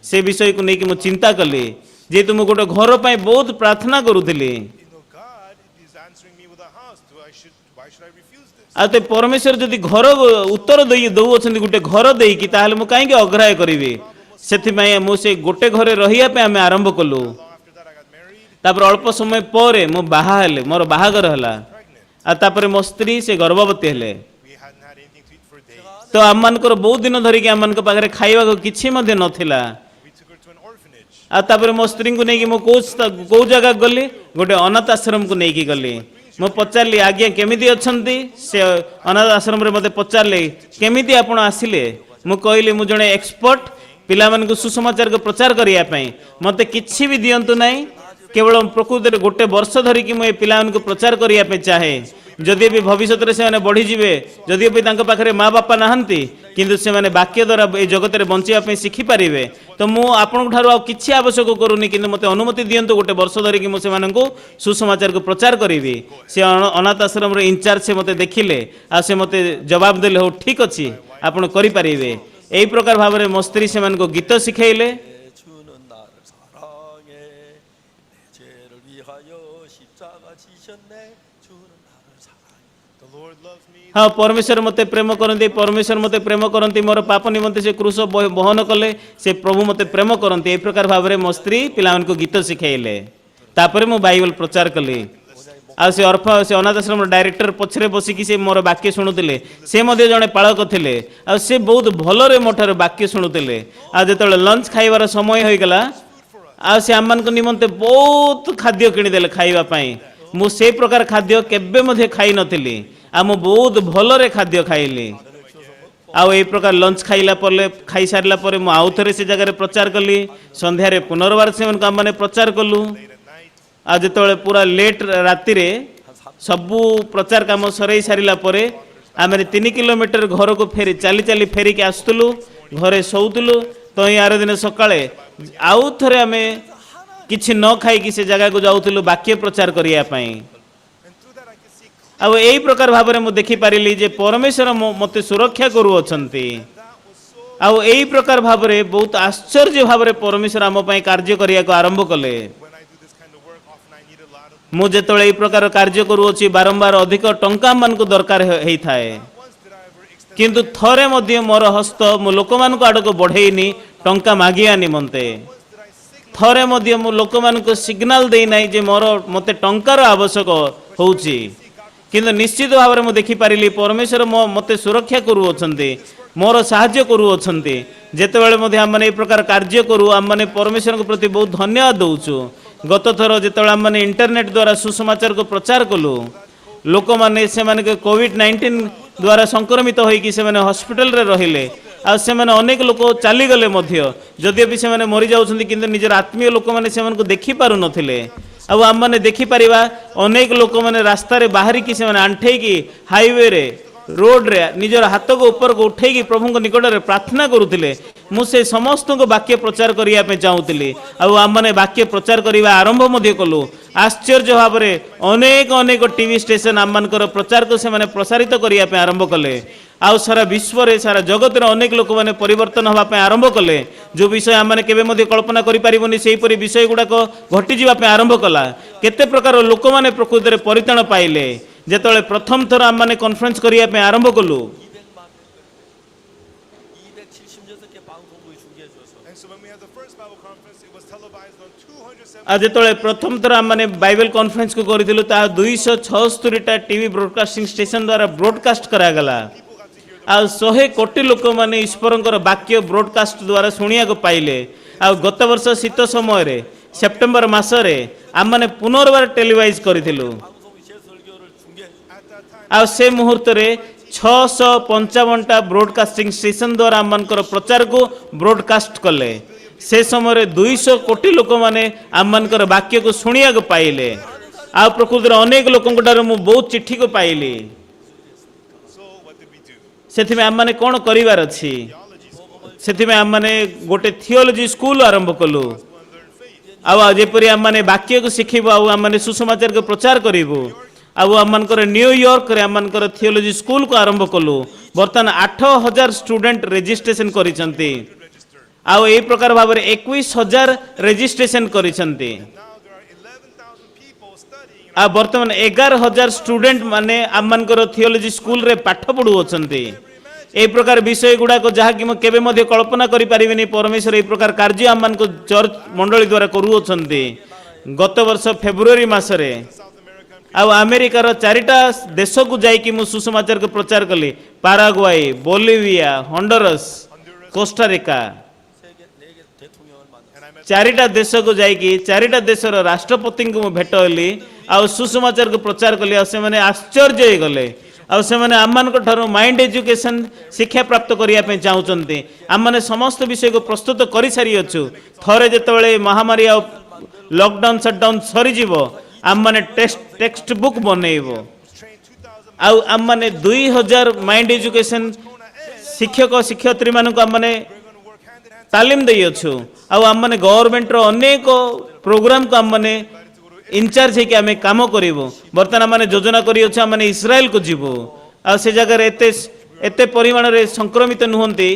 से विषय को नेकी मु चिंता कली जे तुम गोटे घर पई बहुत प्रार्थना करूथली God is answering me with a house. Why should I refuse this? आ ते परमेश्वर जदी घर उत्तर दउ अछन्ती गोटे घर देकी ताले मु काहेकि अग्राह्य करिवि सेथि पई मु से गोटे घरे रहिया पे आमे आरंभ कलु Long after that, I got married, तापर अल्प समय परे मु बाहा हेले मोर बाहागर हला pregnant. आ तापर मो स्त्री से गर्भवती हेले We hadn't had anything to eat for days. तो आममानकर बहुत दिन धरिकी आममानक पाखरे खाइबा को किछि मध्ये नथिला We took her to an orphanage. आ तापर मो स्त्री को नेकी मो को जगह गली गोटे अनाथ आश्रम को नेकी गली मो पचारली आज्ञा केमिति अछंती से अनाथ आश्रम रे मते पचारले केमिति आपण आसिले मु कहली मु जणे एक्सपर्ट पिला मन को सुसमाचार को प्रचार करिया पई मते किछि भी दियंतु नाही केवल प्रकृति गोटे वर्ष धरी कि मु पिला मन को प्रचार करिया पे चाहे जदि भी भविष्य रे से बढ़ी जिवे जदि भी तांका पाखरे माँ बापा नाहंती किंतु से माने वाक्य द्वारा ए जगत रे बंचिया पे शिखि पारिबे तो मु आपन ठारू आ किछि आवश्यक करूनी किंतु मते अनुमति दियंतु गोटे वर्ष धरी कि मु से माननको सुसमाचार को प्रचार करिवि से अनाथ आश्रम रे इंचार्ज से मते देखिले आ से मते जवाब देले हो ठीक अछि आपण करि पारिबे एई प्रकार भाबरे मो स्त्री से मानको गीत सिखैले 내 주는 나를 사랑해 내 죄를 위하여 십자가 지셨네 주는 나를 사랑해. The Lord loves me. हाँ परमेश्वर मते प्रेम करती परमेश्वर मते प्रेम करती मोर पाप निमंते से क्रूस बहन कले से प्रभु मते प्रेम करती ए प्रकार भाव में मो स्त्री पिला को गीत शिखाइले तापर मु बाइबल प्रचार कली आ से से अनाथ आश्रम डायरेक्टर पछरे बसिकी से मोर वाक्य शुणुतिले से मध्य जड़े पालक थिले आ से बहुत भलरे मोठार वाक्य शुणुतिले आ जेतले लंच खाइबार समय होई गला आ से आमान को निमंते बहुत खाद्य किनी देले खाइबा पई मु से प्रकार खाद्य केबे मध्य खाई नथिली आ मु बहुत भलरे खाद्य खाइली आउ ए प्रकार लंच खाइला पले खाई सारला परे मु आउ थरे से जगह रे प्रचार कली संध्या रे पुनर्बार से मन माने प्रचार कलु आ जेतले पूरा लेट राति रे सबु प्रचार काम सरै सारिला परे आमे 3 किलोमीटर घर को फेरी चाली चाली फेरी के आस्तुलु घरे सोउतुलु तो यार दिन सकाळे आउ थरे आमे किछि न खाई कि से जगह को जाउतुलु वाक्य प्रचार करिया पई And through that, I could see अब एई प्रकार भाबरे मु देखि पारिली जे परमेश्वर मते सुरक्षा करू अछंती आउ एई प्रकार भाबरे बहुत आश्चर्य भाबरे परमेश्वर आम पई कार्य करिया को आरंभ कले when I do this kind of work, often I need a lot of. मु जेतळे एई प्रकार कार्य करू अछि बारंबार अधिक टंका मान को दरकार हेई थाए Once did I ever extend किंतु थरे मध्ये मोर हस्त मु लोकमान को आडको बढ़ेइनी टंका मागिया निमंते थरे मध्ये मु लोकमान को सिग्नल देई नाही जे मोर मते टंकार आवश्यक होउची किंतु निश्चित भाव में देखी पारिली परमेश्वर मते सुरक्षा करू अछंती मोर साहाय्य करू अछंती जेतेबेले मध्ये हम माने ए प्रकार कार्य करू हम माने परमेश्वर के प्रति बहुत धन्यवाद दउछु गत थर जेतेबेले हम माने इंटरनेट द्वारा सुसमाचार को प्रचार कलु लोक माने से माने के कोविड-19 द्वारा संक्रमित होई कि से माने हॉस्पिटल रे रहिले आ से माने अनेक लोक चाली गले मध्ये जदि भी से माने मरि जाउछंती किंतु निजर आत्मीय लोक माने से माने को देखि पारु नथिले अब आम मैंने देखिपर अनेक लोक मैंने रास्ता बाहरी की से आंठे की हाईवे रे रोड रे निजर हाथ को ऊपर को उठे प्रभु निकट में प्रार्थना करुले मुझे समस्त को वाक्य प्रचार करने चाहूली अब आम मैंने वाक्य प्रचार करने आरंभ कलु आश्चर्य भाव में अनेक अनेक टीवी स्टेशन आम मानकर प्रचार को से प्रसारित करने आरंभ कले आउ सारा विश्व रे सारा जगत रे अनेक लोक माने परिवर्तन हवा पे आरंभ कले जो विषय आम माने केबे मध्ये कल्पना करि परिबोनी सेही परि विषय गुडाक घटी जीवा पे आरंभ कला केते प्रकार लोक माने प्रकृति रे परिताण पाइले जेतले प्रथम थर आम माने कॉन्फ्रेंस करिया पे आरंभ कलु 276개 방송국이 중계해 줘서 And so when we had the first Bible conference, it was was televised on 270 ଆଉ ଯେତେବେଳେ ପ୍ରଥମ ଥର ଆମେ ବାଇବେଲ କନଫରେନ୍ସକୁ କରିଥିଲୁ ତାହା 276ଟା ଟିଭି ବ୍ରଡକାଷ୍ଟିଂ ଷ୍ଟେସନ ଦ୍ୱାରା ବ୍ରଡକାଷ୍ଟ କରାଗଲା people got to hear the ଆଉ 100 କୋଟି ଲୋକମାନେ ଈଶ୍ୱରଙ୍କର ବାକ୍ୟ ବ୍ରଡକାଷ୍ଟ ଦ୍ୱାରା ଶୁଣିବାକୁ ପାଇଲେ ଆଉ ଗତ ବର୍ଷ ଶୀତ ସମୟରେ ସେପ୍ଟେମ୍ବର ମାସରେ ଆମମାନେ ପୁନର୍ବାର ଟେଲିଭାଇଜ କରିଥିଲୁ 방송이 제 설교를 중계 at that time. ଆଉ ସେ ମୁହୂର୍ତ୍ତରେ 655ଟା ବ୍ରଡକାଷ୍ଟିଂ ଷ୍ଟେସନ ଦ୍ୱାରା ଆମମାନଙ୍କର ପ୍ରଚାରକୁ ବ୍ରଡକାଷ୍ଟ କଲେ ସେ ସମୟରେ 200 କୋଟି ଲୋକମାନେ ଆମମାନଙ୍କର ବାକ୍ୟକୁ ଶୁଣିବାକୁ ପାଇଲେ ଆଉ ପ୍ରକୃତରେ ଅନେକ ଲୋକଙ୍କ ଠାରୁ ମୁଁ ବହୁତ ଚିଠିକୁ ପାଇଲି So what did we do? ସେଥିପାଇଁ ଆମମାନେ କ'ଣ କରିବାର ଅଛି Theology school. ସେଥିପାଇଁ ଆମମାନେ ଗୋଟେ ଥିଓଲୋଜି ସ୍କୁଲ ଆରମ୍ଭ କଲୁ One learn faith. ଆଉ ଯେପରି ଆମମାନେ ବାକ୍ୟକୁ ଶିଖିବୁ ଆଉ ଆମମାନେ ସୁସମାଚାରକୁ ପ୍ରଚାର କରିବୁ ଆଉ ଆମମାନଙ୍କର ନ୍ୟୁୟର୍କରେ ଆମମାନଙ୍କର ଥିଓଲୋଜି ସ୍କୁଲକୁ ଆରମ୍ଭ କଲୁ ବର୍ତ୍ତମାନ 8000 ଷ୍ଟୁଡେଣ୍ଟ ରେଜିଷ୍ଟ୍ରେସନ କରିଛନ୍ତି Registered. ଆଉ ଏହି ପ୍ରକାର ଭାବରେ 21000 ରେଜିଷ୍ଟ୍ରେସନ କରିଛନ୍ତି Now there are 11,000 people studying. ଆଉ ବର୍ତ୍ତମାନ 11000 ଷ୍ଟୁଡେଣ୍ଟ ମାନେ ଆମମାନଙ୍କର ଥିଓଲୋଜି ସ୍କୁଲରେ ପାଠ ପଢୁଅଛନ୍ତି ଏହି ପ୍ରକାର ବିଷୟ ଗୁଡ଼ାକ ଯାହାକି ମୁଁ କେବେ ମଧ୍ୟ କଳ୍ପନା କରିପାରିବିନି ପରମେଶ୍ୱର ଏହି ପ୍ରକାର କାର୍ଯ୍ୟ ଆମମାନଙ୍କୁ ଚର୍ଚ୍ଚ ମଣ୍ଡଳୀ ଦ୍ୱାରା କରୁଅଛନ୍ତି ଗତ ବର୍ଷ ଫେବୃଆରୀ ମାସରେ South America and ଆଉ ଆମେରିକାର 4ଟା ଦେଶକୁ ଯାଇକି ମୁଁ ସୁସମାଚାରକୁ ପ୍ରଚାର କଲି ପାରାଗୁଆଇ ବୋଲିଭିଆ ହଣ୍ଡରସ୍ କୋଷ୍ଟାରିକା 세계 4개 대통령을 만났어요. I met 4ଟା ଦେଶକୁ ଯାଇକି 4ଟା ଦେଶର ରାଷ୍ଟ୍ରପତିଙ୍କୁ ମୁଁ ଭେଟ ହେଲି ଆଉ ସୁସମାଚାରକୁ ପ୍ରଚାର କଲି ଆଉ ସେମାନେ ଆଶ୍ଚର୍ଯ୍ୟ ହେଇଗଲେ ଆଉ ସେମାନେ ଆମମାନଙ୍କ ଠାରୁ ମାଇଣ୍ଡ ଏଜୁକେସନ ଶିକ୍ଷା ପ୍ରାପ୍ତ କରିବା ପାଇଁ ଚାହୁଁଛନ୍ତି ଆମମାନେ ସମସ୍ତ ବିଷୟକୁ ପ୍ରସ୍ତୁତ କରିସାରିଅଛୁ ଥରେ ଯେତେବେଳେ ମହାମାରୀ ଆଉ ଲକଡାଉନ ସଟଡାଉନ ସରିଯିବ ଆମମାନେ ଟେକ୍ସଟ ବୁକ୍ ବନେଇବ trained 2,000 ଆଉ ଆମମାନେ 2000 ମାଇଣ୍ଡ ଏଜୁକେସନ ଶିକ୍ଷକ ଶିକ୍ଷୟତ୍ରୀମାନଙ୍କୁ ଆମମାନେ we're going to work hand in hand ତାଲିମ ଦେଇଅଛୁ ଆଉ ଆମମାନେ ଗଭର୍ଣ୍ଣମେଣ୍ଟର ଅନେକ ପ୍ରୋଗ୍ରାମକୁ ଆମମାନେ ଇନଚାର୍ଜ ହେଇକି ଆମେ କାମ କରିବୁ ବର୍ତ୍ତମାନ ଆମମାନେ ଯୋଜନା କରିଅଛୁ ଆମମାନେ ଇସ୍ରାଏଲକୁ ଯିବୁ ଆଉ ସେ ଜାଗାରେ ଏତେ ପରିମାଣରେ ସଂକ୍ରମିତ ନୁହନ୍ତି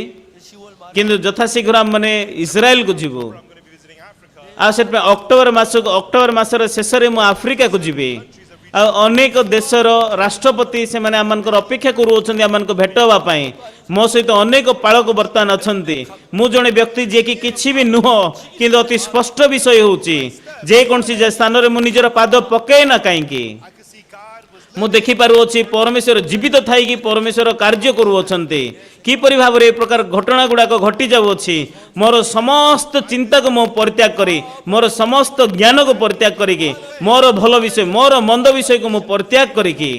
10월 말 କିନ୍ତୁ ଯଥାଶୀଘ୍ର ଆମମାନେ ଇସ୍ରାଏଲକୁ ଯିବୁ I'm going to be visiting Africa. ଆଉ ସେଥିପାଇଁ ଅକ୍ଟୋବର ମାସର ଶେଷରେ ମୁଁ ଆଫ୍ରିକାକୁ ଯିବି ଆଉ ଅନେକ ଦେଶର ରାଷ୍ଟ୍ରପତି ସେମାନେ ଆମମାନଙ୍କର ଅପେକ୍ଷା କରୁଅଛନ୍ତି ଆମମାନଙ୍କୁ ଭେଟ ହେବା ପାଇଁ ମୋ ସହିତ ଅନେକ ପାଳକ ବର୍ତ୍ତମାନ ଅଛନ୍ତି ମୁଁ ଜଣେ ବ୍ୟକ୍ତି ଯିଏକି କିଛି ବି ନୁହଁ କିନ୍ତୁ ଅତି ସ୍ପଷ୍ଟ ବିଷୟ ହେଉଛି ଯେକୌଣସି ସ୍ଥାନରେ ମୁଁ ନିଜର ପାଦ ପକାଏ ନା କାହିଁକି I could see God was ମୁଁ ଦେଖିପାରୁଅଛି ପରମେଶ୍ୱର ଜୀବିତ ଥାଇକି ପରମେଶ୍ୱର କାର୍ଯ୍ୟ କରୁଅଛନ୍ତି କିପରି ଭାବରେ ଏ ପ୍ରକାର ଘଟଣା ଗୁଡ଼ାକ ଘଟି ଯାଉଅଛି ମୋର ସମସ୍ତ ଚିନ୍ତାକୁ ମୁଁ ପରିତ୍ୟାଗ କରି ମୋର ସମସ୍ତ ଜ୍ଞାନକୁ ପରିତ୍ୟାଗ କରିକି ମୋର ଭଲ ବିଷୟ ମୋର ମନ୍ଦ ବିଷୟକୁ ମୁଁ ପରିତ୍ୟାଗ କରିକି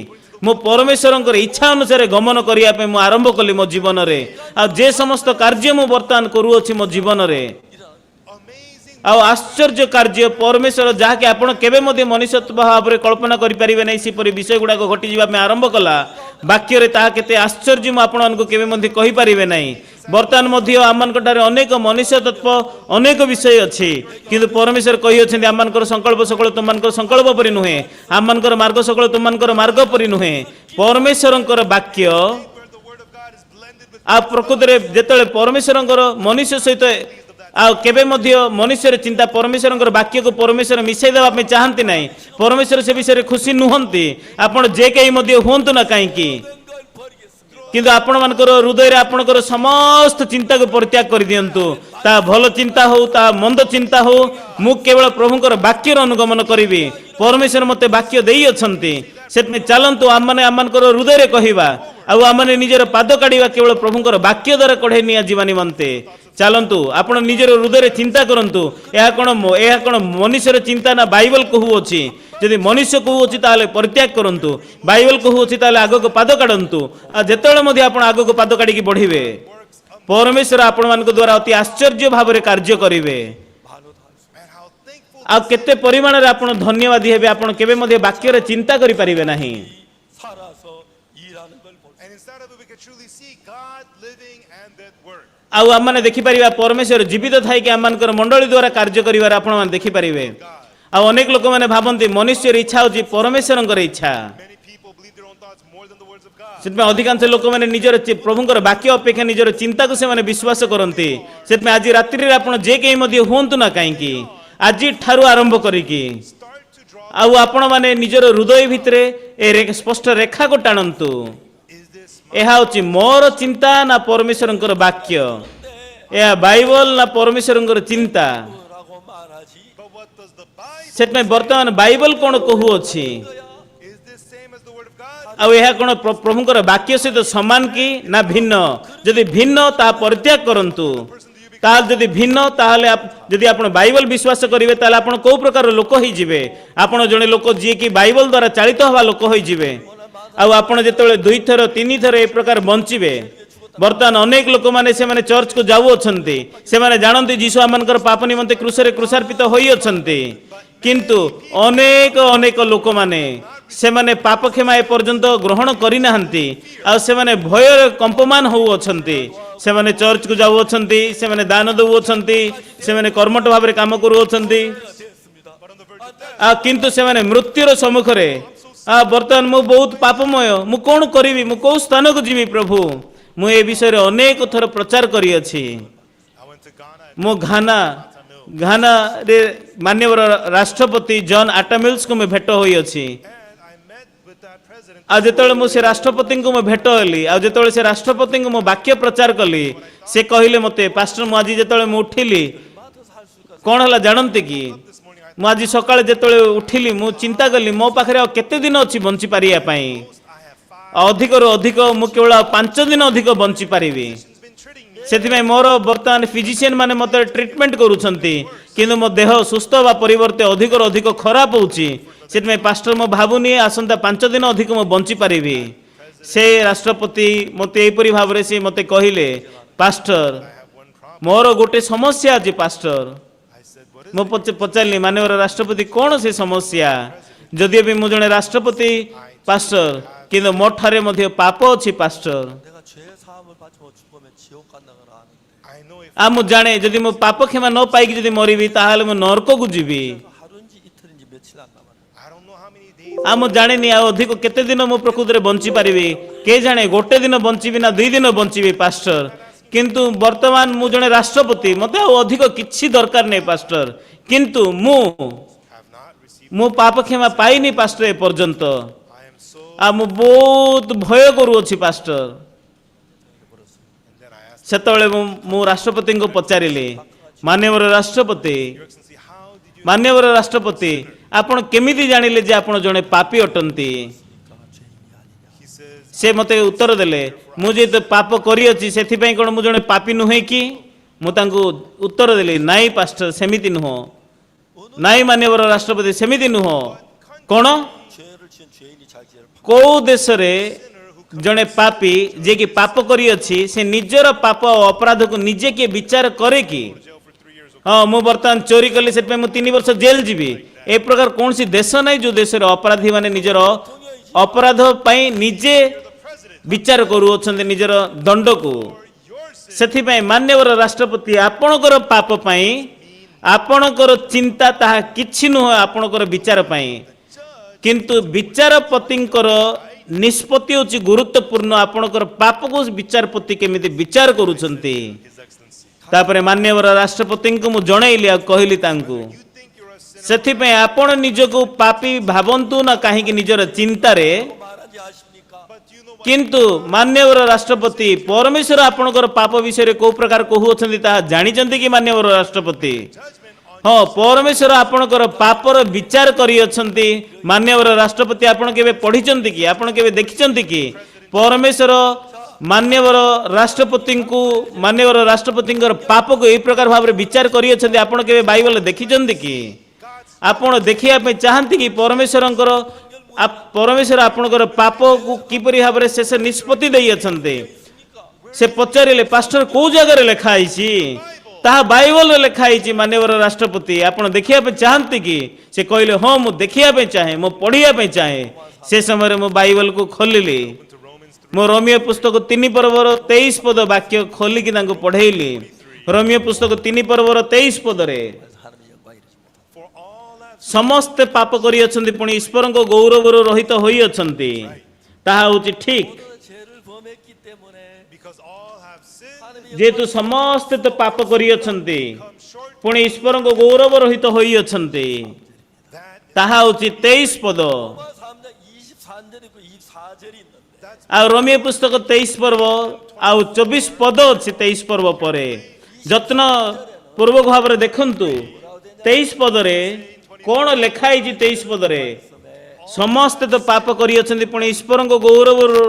ମୁଁ ପରମେଶ୍ୱରଙ୍କର ଇଚ୍ଛା ଅନୁସାରେ ଗମନ କରିବା ପାଇଁ ମୁଁ ଆରମ୍ଭ କଲି ମୋ ଜୀବନରେ ଆଉ ଯେ ସମସ୍ତ କାର୍ଯ୍ୟ ମୁଁ ବର୍ତ୍ତମାନ କରୁଅଛି ମୋ ଜୀବନରେ amazing. ଆଉ ଆଶ୍ଚର୍ଯ୍ୟ କାର୍ଯ୍ୟ ପରମେଶ୍ୱର ଯାହାକି ଆପଣ କେବେ ମଧ୍ୟ ମନୁଷ୍ୟ ଭାବରେ କଳ୍ପନା କରିପାରିବେ ନାହିଁ ସେପରି ବିଷୟ ଗୁଡ଼ାକ ଘଟିଯିବା ପାଇଁ ଆରମ୍ଭ କଲା ବାକ୍ୟରେ ତାହା କେତେ ଆଶ୍ଚର୍ଯ୍ୟ ମୁଁ ଆପଣମାନଙ୍କୁ କେବେ ମଧ୍ୟ କହିପାରିବେ ନାହିଁ ବର୍ତ୍ତମାନ ମଧ୍ୟ ଆମମାନଙ୍କ ଠାରେ ଅନେକ ମନୁଷ୍ୟ ତତ୍ତ୍ୱ ଅନେକ ବିଷୟ ଅଛି କିନ୍ତୁ ପରମେଶ୍ୱର କହିଅଛନ୍ତି ଆମମାନଙ୍କର ସଂକଳ୍ପ ସକଳ ତୁମମାନଙ୍କର ସଂକଳ୍ପ ପରି ନୁହେଁ ଆମମାନଙ୍କର ମାର୍ଗ ସକଳ ତୁମମାନଙ୍କର ମାର୍ଗ ପରି ନୁହେଁ ପରମେଶ୍ୱରଙ୍କର ବାକ୍ୟ Where the word of God is blended with ଆଉ ପ୍ରକୃତରେ ଯେତେବେଳେ ପରମେଶ୍ୱରଙ୍କର ମନୁଷ୍ୟ ସହିତ ଆଉ କେବେ ମଧ୍ୟ ମନୁଷ୍ୟର ଚିନ୍ତା ପରମେଶ୍ୱରଙ୍କର ବାକ୍ୟକୁ ପରମେଶ୍ୱର ମିଶାଇ ଦେବା ପାଇଁ ଚାହାନ୍ତି ନାହିଁ ପରମେଶ୍ୱର ସେ ବିଷୟରେ ଖୁସି ନୁହନ୍ତି ଆପଣ ଯେ କେହି ମଧ୍ୟ ହୁଅନ୍ତୁ ନା କାହିଁକି 걸 버리겠습니다. କିନ୍ତୁ ଆପଣମାନଙ୍କର ହୃଦୟରେ ଆପଣଙ୍କର ସମସ୍ତ ଚିନ୍ତାକୁ ପରିତ୍ୟାଗ କରିଦିଅନ୍ତୁ ତାହା ଭଲ ଚିନ୍ତା ହଉ ତାହା ମନ୍ଦ ଚିନ୍ତା ହଉ ମୁଁ କେବଳ ପ୍ରଭୁଙ୍କର ବାକ୍ୟର ଅନୁଗମନ କରିବି ପରମେଶ୍ୱର ମୋତେ ବାକ୍ୟ ଦେଇଅଛନ୍ତି ସେଥିପାଇଁ ଚାଲନ୍ତୁ ଆମମାନେ ଆମମାନଙ୍କର ହୃଦୟରେ କହିବା ଆଉ ଆମମାନେ ନିଜର ପାଦ କାଢ଼ିବା କେବଳ ପ୍ରଭୁଙ୍କର ବାକ୍ୟ ଦ୍ୱାରା କଢ଼େଇ ନିଆଯିବା ନିମନ୍ତେ ଚାଲନ୍ତୁ ଆପଣ ନିଜର ହୃଦୟରେ ଚିନ୍ତା କରନ୍ତୁ ଏହା କ'ଣ ମନୁଷ୍ୟର ଚିନ୍ତା ନା ବାଇବଲ କହୁଅଛି ଯଦି ମନୁଷ୍ୟ କହୁଅଛି ତାହେଲେ ପରିତ୍ୟାଗ କରନ୍ତୁ ବାଇବଲ କହୁଅଛି ତାହେଲେ ଆଗକୁ ପାଦ କାଢ଼ନ୍ତୁ ଆଉ ଯେତେବେଳେ ମଧ୍ୟ ଆପଣ ଆଗକୁ ପାଦ କାଢ଼ିକି ବଢ଼ିବେ ପରମେଶ୍ୱର ଆପଣମାନଙ୍କ ଦ୍ୱାରା ଅତି ଆଶ୍ଚର୍ଯ୍ୟ ଭାବରେ କାର୍ଯ୍ୟ କରିବେ 반으로 다 했어요. and how thankful. ଆଉ କେତେ ପରିମାଣରେ ଆପଣ ଧନ୍ୟବାଦୀ ହେବେ ଆପଣ କେବେ ମଧ୍ୟ ବାକ୍ୟରେ ଚିନ୍ତା କରିପାରିବେ ନାହିଁ 살아서 일하는 걸 볼. And instead of it, we can truly see God living and that word. ଆଉ ଆମମାନେ ଦେଖିପାରିବା ପରମେଶ୍ୱର ଜୀବିତ ଥାଇକି ଆମମାନଙ୍କର ମଣ୍ଡଳୀ ଦ୍ୱାରା କାର୍ଯ୍ୟ କରିବାର ଆପଣମାନେ ଦେଖିପାରିବେ ଆଉ ଅନେକ ଲୋକମାନେ ଭାବନ୍ତି ମନୁଷ୍ୟର ଇଚ୍ଛା ହେଉଛି ପରମେଶ୍ୱରଙ୍କର ଇଚ୍ଛା Many people believe their own thoughts more than the words of God. ସେଥିପାଇଁ ଅଧିକାଂଶ ଲୋକମାନେ ନିଜର ପ୍ରଭୁଙ୍କର ବାକ୍ୟ ଅପେକ୍ଷା ନିଜର ଚିନ୍ତାକୁ ସେମାନେ ବିଶ୍ୱାସ କରନ୍ତି ସେଥିପାଇଁ ଆଜି ରାତ୍ରିରେ ଆପଣ ଯେ କେହି ମଧ୍ୟ ହୁଅନ୍ତୁ ନା କାହିଁକି ଆଜି ଠାରୁ ଆରମ୍ଭ କରିକି Start to draw. ଆଉ ଆପଣମାନେ ନିଜର ହୃଦୟ ଭିତରେ ଏ ସ୍ପଷ୍ଟ ରେଖାକୁ ଟାଣନ୍ତୁ Is this ଏହା ହେଉଛି ମୋର ଚିନ୍ତା ନା ପରମେଶ୍ୱରଙ୍କର ବାକ୍ୟ ଏହା ବାଇବଲ ନା ପରମେଶ୍ୱରଙ୍କର ଚିନ୍ତା 라고 말 말하지? But what does the Bible ସେଥିପାଇଁ ବର୍ତ୍ତମାନ ବାଇବଲ କ'ଣ କହୁଅଛି? is this same as the word of God? ଆଉ ଏହା କ'ଣ ପ୍ରଭୁଙ୍କର ବାକ୍ୟ ସହିତ ସମାନ କି ନା ଭିନ୍ନ? ଯଦି ଭିନ୍ନ ତାହା ପରିତ୍ୟାଗ କରନ୍ତୁ। ତାହେଲେ ଯଦି ଭିନ୍ନ ତାହେଲେ ଯଦି ଆପଣ ବାଇବଲ ବିଶ୍ୱାସ କରିବେ ତାହେଲେ ଆପଣ କୋଉ ପ୍ରକାର ଲୋକ ହେଇଯିବେ? ଆପଣ ଜଣେ ଲୋକ ଯିଏକି ବାଇବଲ ଦ୍ୱାରା ଚାଳିତ ହେବା ଲୋକ ହୋଇଯିବେ। ଆଉ ଆପଣ ଯେତେବେଳେ 2 ଥର 3 ଥର ଏ ପ୍ରକାର ବଞ୍ଚିବେ। ବର୍ତ୍ତମାନ ଅନେକ ଲୋକମାନେ ସେମାନେ ଚର୍ଚ୍ଚକୁ ଯାଉଅଛନ୍ତି, ସେମାନେ ଜାଣନ୍ତି ଯୀଶୁ ଆମମାନଙ୍କର ପାପ ନିମନ୍ତେ କ୍ରୁଶରେ କ୍ରୁଶାର୍ପିତ ହୋଇଅଛନ୍ତି, କିନ୍ତୁ ଅନେକ ଅନେକ ଲୋକମାନେ ସେମାନେ ପାପ କ୍ଷମା ଏ ପର୍ଯ୍ୟନ୍ତ ଗ୍ରହଣ କରିନାହାନ୍ତି। ଆଉ ସେମାନେ ଭୟରେ କମ୍ପମାନ ହେଉଅଛନ୍ତି। ସେମାନେ ଚର୍ଚ୍ଚକୁ ଯାଉଅଛନ୍ତି, ସେମାନେ ଦାନ ଦେଉଅଛନ୍ତି, ସେମାନେ କର୍ମଠ ଭାବରେ କାମ କରୁଅଛନ୍ତି, But on the verge of death, ଆଉ କିନ୍ତୁ ସେମାନେ ମୃତ୍ୟୁର ସମ୍ମୁଖରେ ବର୍ତ୍ତମାନ ମୁଁ ବହୁତ ପାପମୟ, ମୁଁ କ'ଣ କରିବି, ମୁଁ କୋଉ ସ୍ଥାନକୁ ଯିବି ପ୍ରଭୁ? ମୁଁ ଏ ବିଷୟରେ ଅନେକ ଥର ପ୍ରଚାର କରିଅଛି। I went to Ghana and ମୁଁ ଘାନାରେ ମାନ୍ୟବର ରାଷ୍ଟ୍ରପତି ଜନ୍ ଆଟାମିଲ୍ସକୁ ମୁଁ ଭେଟ ହୋଇଅଛି। I met with that president. ଆଉ ଯେତେବେଳେ ମୁଁ ସେ ରାଷ୍ଟ୍ରପତିଙ୍କୁ ମୁଁ ଭେଟ ହେଲି, ଆଉ ଯେତେବେଳେ ସେ ରାଷ୍ଟ୍ରପତିଙ୍କୁ ମୁଁ ବାକ୍ୟ ପ୍ରଚାର କଲି, ସେ କହିଲେ ମୋତେ, ପାଷ୍ଟର ମୁଁ ଆଜି ଯେତେବେଳେ ମୁଁ ଉଠିଲି କ'ଣ ହେଲା ଜାଣନ୍ତି କି? This morning I ମୁଁ ଆଜି ସକାଳେ ଯେତେବେଳେ ଉଠିଲି ମୁଁ ଚିନ୍ତା କଲି ମୋ ପାଖରେ ଆଉ କେତେ ଦିନ ଅଛି ବଞ୍ଚି ପାରିବା ପାଇଁ? have 5 ଅଧିକରୁ ଅଧିକ ମୁଁ କେବଳ 5 ଦିନ ଅଧିକ ବଞ୍ଚି ପାରିବି। physicians been treating me. ସେଥିପାଇଁ ମୋର ବର୍ତ୍ତମାନ ଫିଜିସିଆନ୍ ମାନେ ମୋତେ ଟ୍ରିଟମେଣ୍ଟ କରୁଛନ୍ତି, କିନ୍ତୁ ମୋ ଦେହ ସୁସ୍ଥ ହେବା ପରିବର୍ତ୍ତେ ଅଧିକରୁ ଅଧିକ ଖରାପ ହେଉଛି। ସେଥିପାଇଁ ପାଷ୍ଟର ମୁଁ ଭାବୁନି ଆସନ୍ତା 5 ଦିନ ଅଧିକ ମୁଁ ବଞ୍ଚି ପାରିବି। ସେ ରାଷ୍ଟ୍ରପତି ମୋତେ ଏହିପରି ଭାବରେ ସେ ମୋତେ କହିଲେ, pastor I have one problem. ମୋର ଗୋଟେ ସମସ୍ୟା ଅଛି pastor. I said, what is ମୁଁ ପଚାରିଲି ମାନ୍ୟବର ରାଷ୍ଟ୍ରପତି କ'ଣ ସେ ସମସ୍ୟା? ଯଦିଓ ବି ମୁଁ ଜଣେ ରାଷ୍ଟ୍ରପତି ପାଷ୍ଟର, କିନ୍ତୁ ମୋ ଠାରେ ମଧ୍ୟ ପାପ ଅଛି ପାଷ୍ଟର। 내가 죄 사함을 받지 못 죽으면 지옥 간다는 걸 아는데 I know if ମୁଁ ଜାଣେ ଯଦି ମୁଁ ପାପ କ୍ଷମା ନ ପାଇକି ଯଦି ମରିବି ତାହେଲେ ମୁଁ ନରକକୁ ଯିବି। 하루인지 이틀인지 며칠 안 남았네. I don't know how many days. ମୁଁ ଜାଣିନି ଆଉ ଅଧିକ କେତେ ଦିନ ମୁଁ ପ୍ରକୃତରେ ବଞ୍ଚି ପାରିବି। କେ ଜାଣେ ଗୋଟେ ଦିନ ବଞ୍ଚିବି ନା 2 ଦିନ ବଞ୍ଚିବି ପାଷ୍ଟର। କିନ୍ତୁ ବର୍ତ୍ତମାନ ମୁଁ ଜଣେ ରାଷ୍ଟ୍ରପତି, ମୋତେ ଆଉ ଅଧିକ କିଛି ଦରକାର ନାହିଁ ପାଷ୍ଟର। କିନ୍ତୁ ମୁଁ Have not received. ମୁଁ ପାପ କ୍ଷମା ପାଇନି ପାଷ୍ଟର ଏ ପର୍ଯ୍ୟନ୍ତ। I am so. ମୁଁ ବହୁତ ଭୟ କରୁଅଛି pastor. And then I asked, ସେତେବେଳେ ମୁଁ ରାଷ୍ଟ୍ରପତିଙ୍କୁ ପଚାରିଲି, ମାନ୍ୟବର ରାଷ୍ଟ୍ରପତି, Your Excellency, how did you? ମାନ୍ୟବର ରାଷ୍ଟ୍ରପତି, ଆପଣ କେମିତି ଜାଣିଲେ ଯେ ଆପଣ ଜଣେ ପାପୀ ଅଟନ୍ତି? He says, ସେ ମୋତେ ଉତ୍ତର ଦେଲେ, ମୁଁ ଯେହେତୁ ପାପ କରିଅଛି ସେଥିପାଇଁ କ'ଣ ମୁଁ ଜଣେ ପାପୀ ନୁହେଁ କି? ମୁଁ ତାଙ୍କୁ ଉତ୍ତର ଦେଲି, ନାଇଁ ପାଷ୍ଟର ସେମିତି ନୁହଁ, ନାଇଁ ମାନ୍ୟବର ରାଷ୍ଟ୍ରପତି ସେମିତି ନୁହଁ। କ'ଣ? 죄를 지은 죄인이 자기를 କୋଉ ଦେଶରେ ଜଣେ ପାପୀ ଯିଏକି ପାପ କରିଅଛି ସେ ନିଜର ପାପ ଓ ଅପରାଧକୁ ନିଜେ କିଏ ବିଚାର କରେ କି? jail for 3 years. ହଁ ମୁଁ ବର୍ତ୍ତମାନ ଚୋରି କଲି ସେଥିପାଇଁ ମୁଁ 3 ବର୍ଷ ଜେଲ୍ ଯିବି, ଏ ପ୍ରକାର କୌଣସି ଦେଶ ନାହିଁ ଯେଉଁ ଦେଶରେ ଅପରାଧୀ ମାନେ ନିଜର ଅପରାଧ ପାଇଁ ନିଜେ ବିଚାର କରୁଅଛନ୍ତି ନିଜର ଦଣ୍ଡକୁ। Your sin. ସେଥିପାଇଁ ମାନ୍ୟବର ରାଷ୍ଟ୍ରପତି ଆପଣଙ୍କର ପାପ ପାଇଁ ଆପଣଙ୍କର ଚିନ୍ତା ତାହା କିଛି ନୁହେଁ ଆପଣଙ୍କର ବିଚାର ପାଇଁ, କିନ୍ତୁ ବିଚାରପତିଙ୍କର ନିଷ୍ପତ୍ତି ହେଉଛି ଗୁରୁତ୍ୱପୂର୍ଣ୍ଣ। ଆପଣଙ୍କର ପାପକୁ ବିଚାରପତି କେମିତି ବିଚାର କରୁଛନ୍ତି। His Excellency. ତାପରେ ମାନ୍ୟବର ରାଷ୍ଟ୍ରପତିଙ୍କୁ ମୁଁ ଜଣେଇଲି ଆଉ କହିଲି ତାଙ୍କୁ, You think you're a sinner, ସେଥିପାଇଁ ଆପଣ ନିଜକୁ ପାପୀ ଭାବନ୍ତୁ ନା କାହିଁକି ନିଜର ଚିନ୍ତାରେ, 말하지 아십니까? but you know what? କିନ୍ତୁ ମାନ୍ୟବର ରାଷ୍ଟ୍ରପତି ପରମେଶ୍ୱର ଆପଣଙ୍କର ପାପ ବିଷୟରେ କୋଉ ପ୍ରକାର କହୁଅଛନ୍ତି ତାହା ଜାଣିଛନ୍ତି କି ମାନ୍ୟବର ରାଷ୍ଟ୍ରପତି? Judgment on ହଁ ପରମେଶ୍ୱର ଆପଣଙ୍କର ପାପର ବିଚାର କରିଅଛନ୍ତି। ମାନ୍ୟବର ରାଷ୍ଟ୍ରପତି ଆପଣ କେବେ ପଢିଛନ୍ତି କି? ଆପଣ କେବେ ଦେଖିଛନ୍ତି କି ପରମେଶ୍ୱର ମାନ୍ୟବର ରାଷ୍ଟ୍ରପତିଙ୍କୁ ମାନ୍ୟବର ରାଷ୍ଟ୍ରପତିଙ୍କର ପାପକୁ ଏହି ପ୍ରକାର ଭାବରେ ବିଚାର କରିଅଛନ୍ତି? ଆପଣ କେବେ ବାଇବଲରେ ଦେଖିଛନ୍ତି କି? ଆପଣ ଦେଖିବା ପାଇଁ ଚାହାନ୍ତି କି ପରମେଶ୍ୱରଙ୍କର ପରମେଶ୍ୱର ଆପଣଙ୍କର ପାପକୁ କିପରି ଭାବରେ ଶେଷ ନିଷ୍ପତ୍ତି ଦେଇଅଛନ୍ତି? ସେ ପଚାରିଲେ, ପାଷ୍ଟର କୋଉ ଜାଗାରେ ଲେଖା ହେଇଛି? ତାହା ବାଇବଲରେ ଲେଖା ହେଇଛି ମାନ୍ୟବର ରାଷ୍ଟ୍ରପତି, ଆପଣ ଦେଖିବା ପାଇଁ ଚାହାନ୍ତି କି? ସେ କହିଲେ, ହଁ ମୁଁ ଦେଖିବା ପାଇଁ ଚାହେଁ, ମୁଁ ପଢିବା ପାଇଁ ଚାହେଁ। ସେ ସମୟରେ ମୁଁ ବାଇବଲକୁ ଖୋଲିଲି, to Romans 3. ମୁଁ ରୋମିଓ ପୁସ୍ତକ 3 ପର୍ବର 23 ପଦ ବାକ୍ୟ ଖୋଲିକି ତାଙ୍କୁ ପଢେଇଲି। ରୋମିଓ ପୁସ୍ତକ 3 ପର୍ବର 23 ପଦରେ 하나님의 영광 이르지 못하고 For all have ସମସ୍ତେ ପାପ କରିଅଛନ୍ତି ପୁଣି ଈଶ୍ୱରଙ୍କ ଗୌରବରୁ ରହିତ ହୋଇଅଛନ୍ତି। ତାହା ହେଉଛି ଠିକ୍। 모두는 죄를 범했기 때문에 because all have sinned, 하나님의 ଯେହେତୁ ସମସ୍ତେ ତ ପାପ କରିଅଛନ୍ତି come short. ପୁଣି ଈଶ୍ୱରଙ୍କ ଗୌରବ ରହିତ ହୋଇଅଛନ୍ତି। That ତାହା ହେଉଛି 23 ପଦ। 로마 3장 23절이 있고 24절이 있는데 that's ଆଉ ରୋମିଓ ପୁସ୍ତକ 23 ପର୍ବ ଆଉ 24 ପଦ ଅଛି 23 ପର୍ବ ପରେ। ଯତ୍ନ ପୂର୍ବକ ଭାବରେ ଦେଖନ୍ତୁ, 23 ପଦରେ କଣ ଲେଖା ହେଇଛି? 23 ପଦରେ ସମସ୍ତେ ତ ପାପ କରିଅଛନ୍ତି ପୁଣି ଈଶ୍ୱରଙ୍କ ଗୌରବରୁ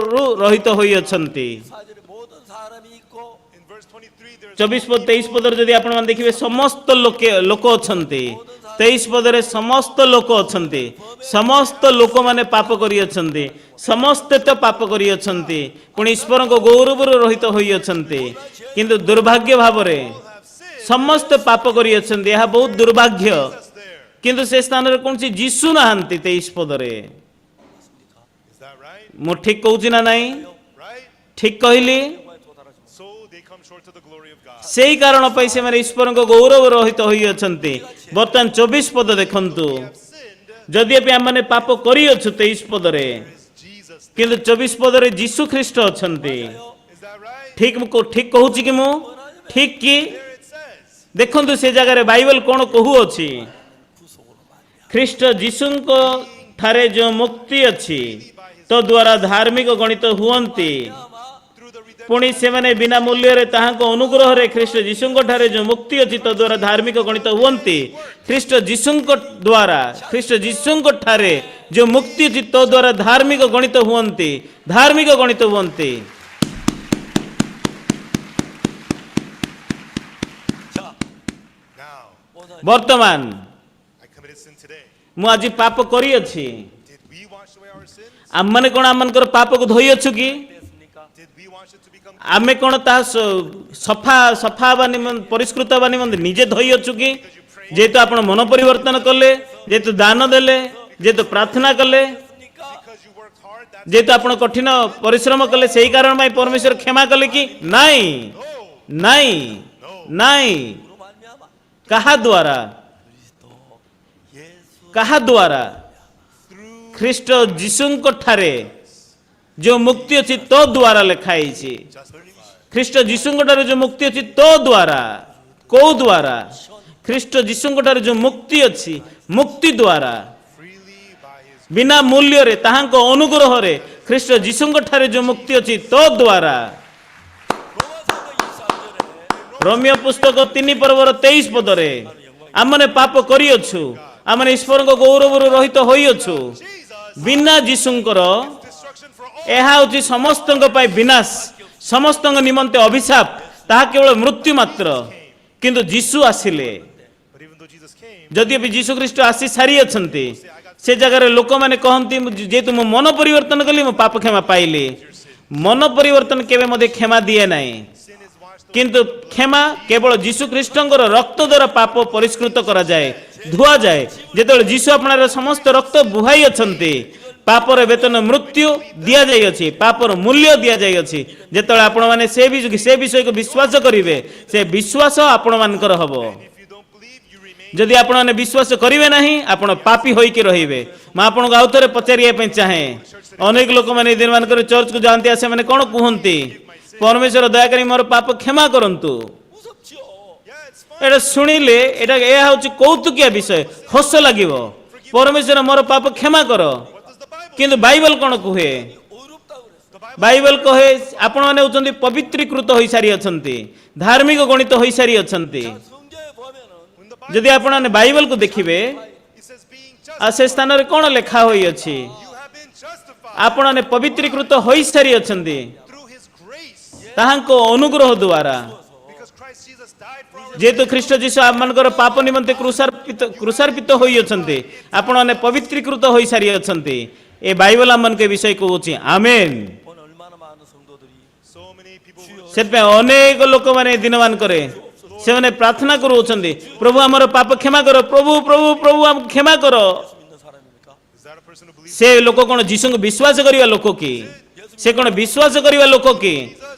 ରହିତ ହୋଇଅଛନ୍ତି। 사절에 모든 사람이 있고 In verse 23, there's 24 ପଦ 23 ପଦରେ ଯଦି ଆପଣମାନେ ଦେଖିବେ ସମସ୍ତ ଲୋକ ଅଛନ୍ତି। 23 ପଦରେ ସମସ୍ତ ଲୋକ ଅଛନ୍ତି। ସମସ୍ତ ଲୋକମାନେ ପାପ କରିଅଛନ୍ତି। ସମସ୍ତେ ତ ପାପ କରିଅଛନ୍ତି ପୁଣି ଈଶ୍ୱରଙ୍କ ଗୌରବରୁ ରହିତ ହୋଇଅଛନ୍ତି। କିନ୍ତୁ ଦୁର୍ଭାଗ୍ୟ ଭାବରେ all have sinned. ସମସ୍ତେ ପାପ କରିଅଛନ୍ତି। ଏହା ବହୁତ ଦୁର୍ଭାଗ୍ୟ। Jesus there. କିନ୍ତୁ ସେ ସ୍ଥାନରେ କୌଣସି ଯୀଶୁ ନାହାନ୍ତି। 23 ପଦରେ Is that right? ମୁଁ ଠିକ କହୁଛି ନା ନାହିଁ? Right? ଠିକ କହିଲି? 영광에 도달하지 못. So they come short to the glory of God. ସେଇ କାରଣ ପାଇଁ ସେମାନେ ଈଶ୍ୱରଙ୍କ ଗୌରବ ରହିତ ହୋଇଅଛନ୍ତି। ବର୍ତ୍ତମାନ 24 ପଦ ଦେଖନ୍ତୁ। We have sinned. ଯଦ୍ୟପି ଆମମାନେ ପାପ କରିଅଛୁ 23 ପଦରେ, There is Jesus there. କିନ୍ତୁ 24 ପଦରେ ଯୀଶୁ ଖ୍ରୀଷ୍ଟ ଅଛନ୍ତି। Is that right? ଠିକ କହୁଛି କି ମୁଁ? ଠିକ କି? There it says. ଦେଖନ୍ତୁ ସେ ଜାଗାରେ ବାଇବଲ କଣ କହୁଅଛି? 구속으로 말이야. ଖ୍ରୀଷ୍ଟ ଯୀଶୁଙ୍କ ଠାରେ ଯେଉଁ ମୁକ୍ତି ଅଛି ତ ଦ୍ୱାରା ଧାର୍ମିକ ଗଣିତ ହୁଅନ୍ତି। 아마 Through the redemption. ପୁଣି ସେମାନେ ବିନା ମୂଲ୍ୟରେ ତାହାଙ୍କ ଅନୁଗ୍ରହରେ ଖ୍ରୀଷ୍ଟ ଯୀଶୁଙ୍କ ଠାରେ ଯେଉଁ ମୁକ୍ତି ଅଛି ତ ଦ୍ୱାରା ଧାର୍ମିକ ଗଣିତ ହୁଅନ୍ତି। ଖ୍ରୀଷ୍ଟ ଯୀଶୁଙ୍କ ଠାରେ ଯେଉଁ ମୁକ୍ତି ଅଛି ତ ଦ୍ୱାରା ଧାର୍ମିକ ଗଣିତ ହୁଅନ୍ତି। ଧାର୍ମିକ ଗଣିତ ହୁଅନ୍ତି। 자, Now, 오늘 ବର୍ତ୍ତମାନ I committed sin today. ମୁଁ ଆଜି ପାପ କରିଅଛି। Did we wash away our sins? ଆମମାନେ କ'ଣ ଆମମାନଙ୍କର ପାପକୁ ଧୋଇଅଛୁ କି? 됐습니까? Did we wash it to become ଆମେ କ'ଣ ତାହା ସଫା ହେବା ନିମନ୍ତେ ପରିଷ୍କୃତ ହେବା ନିମନ୍ତେ ନିଜେ ଧୋଇଅଛୁ କି? ଯେହେତୁ ଆପଣ ମନ ପରିବର୍ତ୍ତନ କଲେ, ଯେହେତୁ ଦାନ ଦେଲେ, ଯେହେତୁ ପ୍ରାର୍ଥନା କଲେ, 됐습니까? because you worked hard? That's ଯେହେତୁ ଆପଣ କଠିନ ପରିଶ୍ରମ କଲେ ସେଇ କାରଣ ପାଇଁ ପରମେଶ୍ୱର କ୍ଷମା କଲେ କି? ନାଇଁ, no. ନାଇଁ, ନାଇଁ। 누구로 말미암아? କାହା ଦ୍ୱାରା? 그리스도 예수 କାହା ଦ୍ୱାରା? Through ଖ୍ରୀଷ୍ଟ ଯୀଶୁଙ୍କ ଠାରେ ଯେଉଁ ମୁକ୍ତି ଅଛି ତ ଦ୍ୱାରା ଲେଖା ହେଇଛି। justified. ଖ୍ରୀଷ୍ଟ ଯୀଶୁଙ୍କ ଠାରେ ଯେଉଁ ମୁକ୍ତି ଅଛି ତ ଦ୍ୱାରା। କୋଉ ଦ୍ୱାରା? ଖ୍ରୀଷ୍ଟ ଯୀଶୁଙ୍କ ଠାରେ ଯେଉଁ ମୁକ୍ତି ଅଛି, ମୁକ୍ତି ଦ୍ୱାରା Freely by his ବିନା ମୂଲ୍ୟରେ ତାହାଙ୍କ ଅନୁଗ୍ରହରେ ଖ୍ରୀଷ୍ଟ ଯୀଶୁଙ୍କ ଠାରେ ଯେଉଁ ମୁକ୍ତି ଅଛି ତ ଦ୍ୱାରା। 로마서 23절에 ରୋମିଓ ପୁସ୍ତକ 3 ପର୍ବର 23 ପଦରେ ଆମମାନେ ପାପ କରିଅଛୁ, ଆମମାନେ ଈଶ୍ୱରଙ୍କ ଗୌରବରୁ ରହିତ ହୋଇଅଛୁ। Jesus. ବିନା ଯୀଶୁଙ୍କର Destruction for all. ଏହା ହେଉଛି ସମସ୍ତଙ୍କ ପାଇଁ ବିନାଶ, ସମସ୍ତଙ୍କ ନିମନ୍ତେ ଅଭିଶାପ, ତାହା କେବଳ ମୃତ୍ୟୁ ମାତ୍ର। କିନ୍ତୁ ଯୀଶୁ ଆସିଲେ। But even though Jesus came, ଯଦିଓ ଯୀଶୁ ଖ୍ରୀଷ୍ଟ ଆସି ସାରିଅଛନ୍ତି, ସେ ଜାଗାରେ ଲୋକମାନେ କହନ୍ତି ଯେହେତୁ ମୁଁ ମନ ପରିବର୍ତ୍ତନ କଲି ମୁଁ ପାପ କ୍ଷମା ପାଇଲି। ମନ ପରିବର୍ତ୍ତନ କେବେ ମଧ୍ୟ କ୍ଷମା ଦିଏ ନାହିଁ। sin is washed away. କିନ୍ତୁ କ୍ଷମା କେବଳ ଯୀଶୁ ଖ୍ରୀଷ୍ଟଙ୍କର ରକ୍ତ ଦ୍ୱାରା ପାପ ପରିଷ୍କୃତ କରାଯାଏ, ଧୁଆଯାଏ। ଯେତେବେଳେ ଯୀଶୁ ଆପଣଙ୍କର ସମସ୍ତ ରକ୍ତ ବୁହାଇ ଅଛନ୍ତି, ପାପର ବେତନ ମୃତ୍ୟୁ ଦିଆଯାଇଅଛି, ପାପର ମୂଲ୍ୟ ଦିଆଯାଇଅଛି। ଯେତେବେଳେ ଆପଣମାନେ ସେ ବିଷୟକୁ ବିଶ୍ୱାସ କରିବେ, ସେ ବିଶ୍ୱାସ ଆପଣମାନଙ୍କର ହେବ। If you don't believe, you remain. ଯଦି ଆପଣମାନେ ବିଶ୍ୱାସ କରିବେ ନାହିଁ, ଆପଣ ପାପୀ ହୋଇକି ରହିବେ। ମୁଁ ଆପଣଙ୍କୁ ଆଉ ଥରେ ପଚାରିବା ପାଇଁ ଚାହେଁ, ଅନେକ ଲୋକମାନେ ଏଇ ଦିନମାନଙ୍କରେ ଚର୍ଚ୍ଚକୁ ଯାଆନ୍ତି, ସେମାନେ କ'ଣ କୁହନ୍ତି? ପରମେଶ୍ୱର ଦୟାକରି ମୋର ପାପ କ୍ଷମା କରନ୍ତୁ। 무섭지요. Yeah, it's fine. ଏଇଟା ଶୁଣିଲେ ଏହା ହେଉଛି କୌତୁକିଆ ବିଷୟ, ହସ ଲାଗିବ। ପରମେଶ୍ୱର ମୋର ପାପ କ୍ଷମା କର। What does the Bible? କିନ୍ତୁ ବାଇବଲ କ'ଣ କୁହେ? 어렵다고 그랬어. The Bible. ବାଇବଲ କହେ ଆପଣମାନେ ହେଉଛନ୍ତି ପବିତ୍ରୀକୃତ ହୋଇସାରିଅଛନ୍ତି, ଧାର୍ମିକ ଗଣିତ ହୋଇସାରିଅଛନ୍ତି। 성경에 보면은 When the Bible, ଯଦି ଆପଣମାନେ ବାଇବଲକୁ ଦେଖିବେ, it says being ଆଉ ସେ ସ୍ଥାନରେ କ'ଣ ଲେଖା ହୋଇଅଛି? you have been justified ଆପଣମାନେ ପବିତ୍ରୀକୃତ ହୋଇସାରିଅଛନ୍ତି through his grace. ତାହାଙ୍କ ଅନୁଗ୍ରହ ଦ୍ୱାରା। Because Christ Jesus died for our ଯେହେତୁ ଖ୍ରୀଷ୍ଟ ଯୀଶୁ ଆମମାନଙ୍କର ପାପ ନିମନ୍ତେ କୃଷାର୍ପିତ ହୋଇଅଛନ୍ତି, ଆପଣମାନେ ପବିତ୍ରୀକୃତ ହୋଇସାରିଅଛନ୍ତି। ଏ ବାଇବଲ ଆମମାନଙ୍କ ଏ ବିଷୟ କହୁଛି। ଆମେନ୍। 오늘 얼마나 많은 성도들이 so many people who ସେଥିପାଇଁ ଅନେକ ଲୋକମାନେ ଏ ଦିନମାନଙ୍କରେ ସେମାନେ ପ୍ରାର୍ଥନା କରୁଅଛନ୍ତି, ପ୍ରଭୁ ଆମର ପାପ କ୍ଷମା କର, ପ୍ରଭୁ ପ୍ରଭୁ ପ୍ରଭୁ ଆମକୁ କ୍ଷମା କର। 예수 믿는 사람입니까? is that a person who believes ସେ ଲୋକ କ'ଣ ଯୀଶୁଙ୍କୁ ବିଶ୍ୱାସ କରିବା ଲୋକ କି? ସେ କ'ଣ ବିଶ୍ୱାସ କରିବା ଲୋକ କି?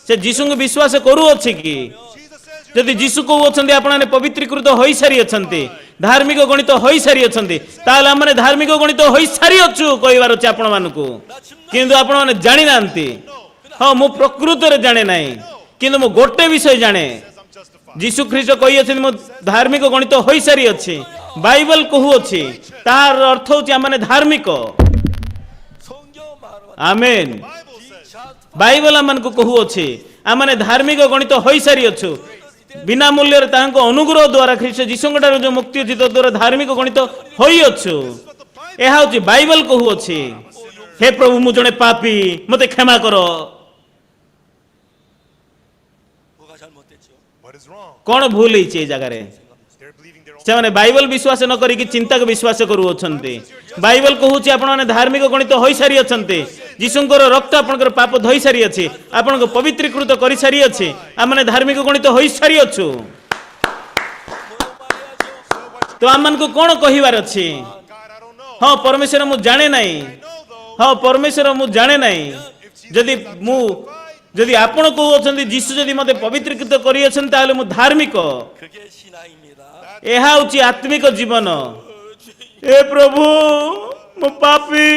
ସେ ଯୀଶୁଙ୍କୁ ବିଶ୍ୱାସ କରୁଅଛି କି? Jesus says you're ଯଦି ଯୀଶୁ କହୁଅଛନ୍ତି ଆପଣମାନେ ପବିତ୍ରୀକୃତ ହୋଇସାରିଅଛନ୍ତି, ଧାର୍ମିକ ଗଣିତ ହୋଇସାରିଅଛନ୍ତି, ତାହେଲେ ଆମମାନେ ଧାର୍ମିକ ଗଣିତ ହୋଇସାରିଅଛୁ କହିବାର ଅଛି ଆପଣମାନଙ୍କୁ। କିନ୍ତୁ ଆପଣମାନେ ଜାଣିନାହାନ୍ତି। ହଁ, ମୁଁ ପ୍ରକୃତରେ ଜାଣେ ନାହିଁ, କିନ୍ତୁ ମୁଁ ଗୋଟେ ବିଷୟ ଜାଣେ, I'm justified. ଯୀଶୁ ଖ୍ରୀଷ୍ଟ କହିଅଛନ୍ତି ମୁଁ ଧାର୍ମିକ ଗଣିତ ହୋଇସାରିଅଛି। ବାଇବଲ କହୁଅଛି ତାହାର ଅର୍ଥ ହେଉଛି ଆମମାନେ ଧାର୍ମିକ। 성경 말은 ଆମେନ୍। Bible says 자 ବାଇବଲ ଆମମାନଙ୍କୁ କହୁଅଛି ଆମମାନେ ଧାର୍ମିକ ଗଣିତ ହୋଇସାରିଅଛୁ। ବିନା ମୂଲ୍ୟରେ ତାଙ୍କ ଅନୁଗ୍ରହ ଦ୍ୱାରା ଖ୍ରୀଷ୍ଟ ଯୀଶୁଙ୍କ ଠାରୁ ଯେଉଁ ମୁକ୍ତି ଅଛି ତଦ୍ୱାରା ଧାର୍ମିକ ଗଣିତ ହୋଇଅଛୁ। ଏହା ହେଉଛି ବାଇବଲ କହୁଅଛି। ହେ ପ୍ରଭୁ ମୁଁ ଜଣେ ପାପୀ, ମୋତେ କ୍ଷମା କର। 뭐가 잘못됐죠? What is wrong? କ'ଣ ଭୁଲ ହେଇଛି ଏ ଜାଗାରେ? They're believing their own. ସେମାନେ ବାଇବଲ ବିଶ୍ୱାସ ନ କରିକି ଚିନ୍ତାକୁ ବିଶ୍ୱାସ କରୁଅଛନ୍ତି। ବାଇବଲ କହୁଛି ଆପଣମାନେ ଧାର୍ମିକ ଗଣିତ ହୋଇସାରିଅଛନ୍ତି। ଯୀଶୁଙ୍କର ରକ୍ତ ଆପଣଙ୍କର ପାପ ଧୋଇ ସାରିଅଛି, ଆପଣଙ୍କୁ ପବିତ୍ରୀକୃତ କରିସାରିଅଛି। ଆମମାନେ ଧାର୍ମିକ ଗଣିତ ହୋଇସାରିଅଛୁ। 뭐라고 말해야죠? ତ ଆମମାନଙ୍କୁ କ'ଣ କହିବାର ଅଛି? God, I don't know. ହଁ ପରମେଶ୍ୱର ମୁଁ ଜାଣେ ନାହିଁ। I know though. ହଁ ପରମେଶ୍ୱର ମୁଁ ଜାଣେ ନାହିଁ। ଯଦି ଆପଣ କହୁଅଛନ୍ତି ଯୀଶୁ ଯଦି ମୋତେ ପବିତ୍ରୀକୃତ କରିଅଛନ୍ତି ତାହେଲେ ମୁଁ ଧାର୍ମିକ। 그게 신앙입니다. ଏହା ହେଉଛି ଆତ୍ମିକ ଜୀବନ। ଏ ପ୍ରଭୁ ମୁଁ ପାପୀ।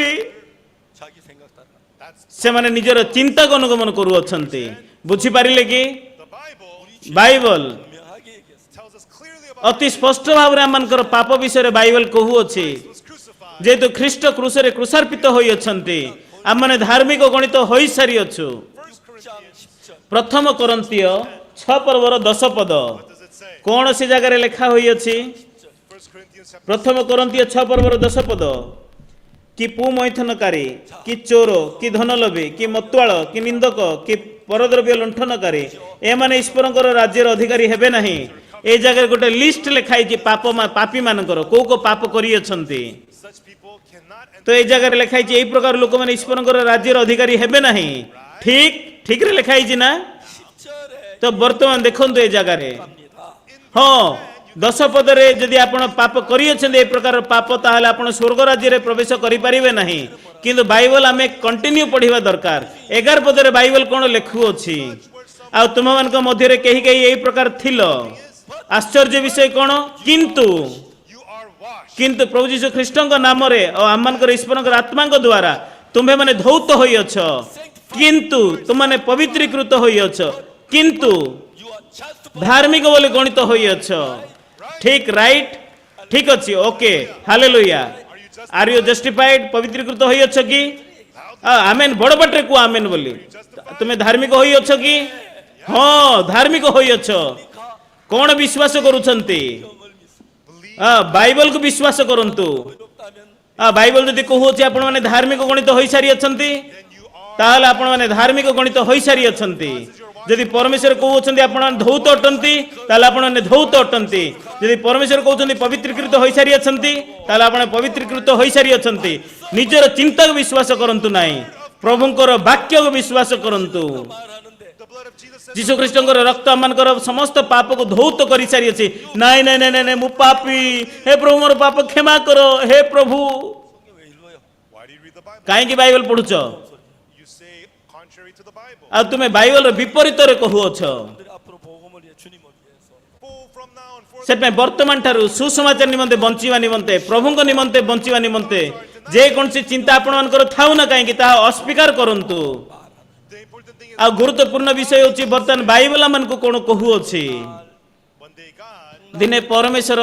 자기 생각 따라. That's ସେମାନେ ନିଜର ଚିନ୍ତାକୁ ଅନୁଗମନ କରୁଅଛନ୍ତି। ବୁଝିପାରିଲେ କି? the Bible Bible 분명하게 얘기했어요. tells us clearly about ଅତି ସ୍ପଷ୍ଟ ଭାବରେ ଆମମାନଙ୍କର ପାପ ବିଷୟରେ ବାଇବଲ କହୁଅଛି। was crucified. ଯେହେତୁ ଖ୍ରୀଷ୍ଟ କ୍ରୁଶରେ କୃଷାର୍ପିତ ହୋଇଅଛନ୍ତି, ଆମମାନେ ଧାର୍ମିକ ଗଣିତ ହୋଇସାରିଅଛୁ। 1 Corinthians, 10절. ପ୍ରଥମ କରନ୍ତୀୟ 6 ପର୍ବର 10 ପଦ what does it say? କ'ଣ ସେ ଜାଗାରେ ଲେଖା ହୋଇଅଛି? 1 Corinthians chapter ପ୍ରଥମ କରନ୍ତୀୟ 6 ପର୍ବର 10 ପଦ। କି ପୁମୈଥନକାରୀ, କି ଚୋର, କି ଧନଲୋଭୀ, କି ମତୁଆଳ, କି ନିନ୍ଦକ, କି ପରଦ୍ରବ୍ୟ ଲୁଣ୍ଠନକାରୀ, ଏମାନେ ଈଶ୍ୱରଙ୍କର ରାଜ୍ୟର ଅଧିକାରୀ ହେବେ ନାହିଁ। ଏ ଜାଗାରେ ଗୋଟେ ଲିଷ୍ଟ ଲେଖା ହେଇଛି ପାପୀ ମାନଙ୍କର, କୋଉ କୋଉ ପାପ କରିଅଛନ୍ତି। such people cannot ତ ଏଇ ଜାଗାରେ ଲେଖା ହେଇଛି ଏଇ ପ୍ରକାର ଲୋକମାନେ ଈଶ୍ୱରଙ୍କର ରାଜ୍ୟର ଅଧିକାରୀ ହେବେ ନାହିଁ। ଠିକରେ ଲେଖା ହେଇଛି ନା? 10절에 ତ ବର୍ତ୍ତମାନ ଦେଖନ୍ତୁ ଏ ଜାଗାରେ, 갑니다. ହଁ 10 ପଦରେ ଯଦି ଆପଣ ପାପ କରିଅଛନ୍ତି ଏ ପ୍ରକାର ପାପ, ତାହେଲେ ଆପଣ ସ୍ୱର୍ଗ ରାଜ୍ୟରେ ପ୍ରବେଶ କରିପାରିବେ ନାହିଁ। କିନ୍ତୁ ବାଇବଲ ଆମେ କଣ୍ଟିନ୍ୟୁ ପଢିବା ଦରକାର। 11 ପଦରେ ବାଇବଲ କ'ଣ ଲେଖୁଅଛି? ଆଉ ତୁମମାନଙ୍କ ମଧ୍ୟରେ କେହି କେହି ଏଇ ପ୍ରକାର ଥିଲ। ଆଶ୍ଚର୍ଯ୍ୟ ବିଷୟ କ'ଣ? କିନ୍ତୁ you are washed. କିନ୍ତୁ ପ୍ରଭୁ ଯୀଶୁ ଖ୍ରୀଷ୍ଟଙ୍କ ନାମରେ ଓ ଆମମାନଙ୍କର ଈଶ୍ୱରଙ୍କର ଆତ୍ମାଙ୍କ ଦ୍ୱାରା ତୁମ୍ଭେମାନେ ଧୌତ ହୋଇଅଛ। କିନ୍ତୁ ତୁମମାନେ ପବିତ୍ରୀକୃତ ହୋଇଅଛ। କିନ୍ତୁ You are just ଧାର୍ମିକ ବୋଲି ଗଣିତ ହୋଇଅଛ। ଠିକ ରାଇଟ୍? ଠିକ ଅଛି, okay, hallelujah. Are you justified? ପବିତ୍ରୀକୃତ ହୋଇଅଛ କି? ଆମେନ୍। ବଡ଼ ପାଟିରେ କୁହ ଆମେନ୍ ବୋଲି। ତୁମେ ଧାର୍ମିକ ହୋଇଅଛ କି? ହଁ ଧାର୍ମିକ ହୋଇଅଛ। କ'ଣ ବିଶ୍ୱାସ କରୁଛନ୍ତି? ବାଇବଲକୁ ବିଶ୍ୱାସ କରନ୍ତୁ। ବାଇବଲ ଯଦି କହୁଅଛି ଆପଣମାନେ ଧାର୍ମିକ ଗଣିତ ହୋଇସାରିଅଛନ୍ତି, ତାହେଲେ ଆପଣମାନେ ଧାର୍ମିକ ଗଣିତ ହୋଇସାରିଅଛନ୍ତି। ଯଦି ପରମେଶ୍ୱର କହୁଅଛନ୍ତି ଆପଣମାନେ ଧୌତ ଅଟନ୍ତି, ତାହେଲେ ଆପଣମାନେ ଧୌତ ଅଟନ୍ତି। ଯଦି ପରମେଶ୍ୱର କହୁଛନ୍ତି ପବିତ୍ରୀକୃତ ହୋଇସାରିଅଛନ୍ତି, ତାହେଲେ ଆପଣ ପବିତ୍ରୀକୃତ ହୋଇସାରିଅଛନ୍ତି। ନିଜର ଚିନ୍ତାକୁ ବିଶ୍ୱାସ କରନ୍ତୁ ନାହିଁ, ପ୍ରଭୁଙ୍କର ବାକ୍ୟକୁ ବିଶ୍ୱାସ କରନ୍ତୁ। 말하는데 The blood of Jesus says ଯୀଶୁ ଖ୍ରୀଷ୍ଟଙ୍କର ରକ୍ତ ଆମମାନଙ୍କର ସମସ୍ତ ପାପକୁ ଧୌତ କରିସାରିଅଛି। ନାଇଁ ନାଇଁ ନାଇଁ ନାଇଁ ମୁଁ ପାପୀ, ହେ ପ୍ରଭୁ ମୋର ପାପ କ୍ଷମା କର, ହେ ପ୍ରଭୁ। 성경 왜 읽어요? why do you read the Bible? କାହିଁକି ବାଇବଲ ପଢୁଛ? You say contrary to the Bible. ଆଉ ତୁମେ ବାଇବଲର ବିପରୀତରେ କହୁଅଛ। 여러분들이 앞으로 복음을 위해 주님을 위해서 Full from now on forth. ସେଥିପାଇଁ ବର୍ତ୍ତମାନ ଠାରୁ ସୁସମାଚାର ନିମନ୍ତେ ବଞ୍ଚିବା ନିମନ୍ତେ, ପ୍ରଭୁଙ୍କ ନିମନ୍ତେ ବଞ୍ଚିବା ନିମନ୍ତେ ଯେକୌଣସି ଚିନ୍ତା ଆପଣମାନଙ୍କର ଥାଉ ନା କାହିଁକି ତାହା ଅସ୍ୱୀକାର କରନ୍ତୁ। The important thing is ଆଉ ଗୁରୁତ୍ୱପୂର୍ଣ୍ଣ ବିଷୟ ହେଉଛି ବର୍ତ୍ତମାନ ବାଇବଲ ଆମମାନଙ୍କୁ କ'ଣ କହୁଅଛି? one day God ଦିନେ ପରମେଶ୍ୱର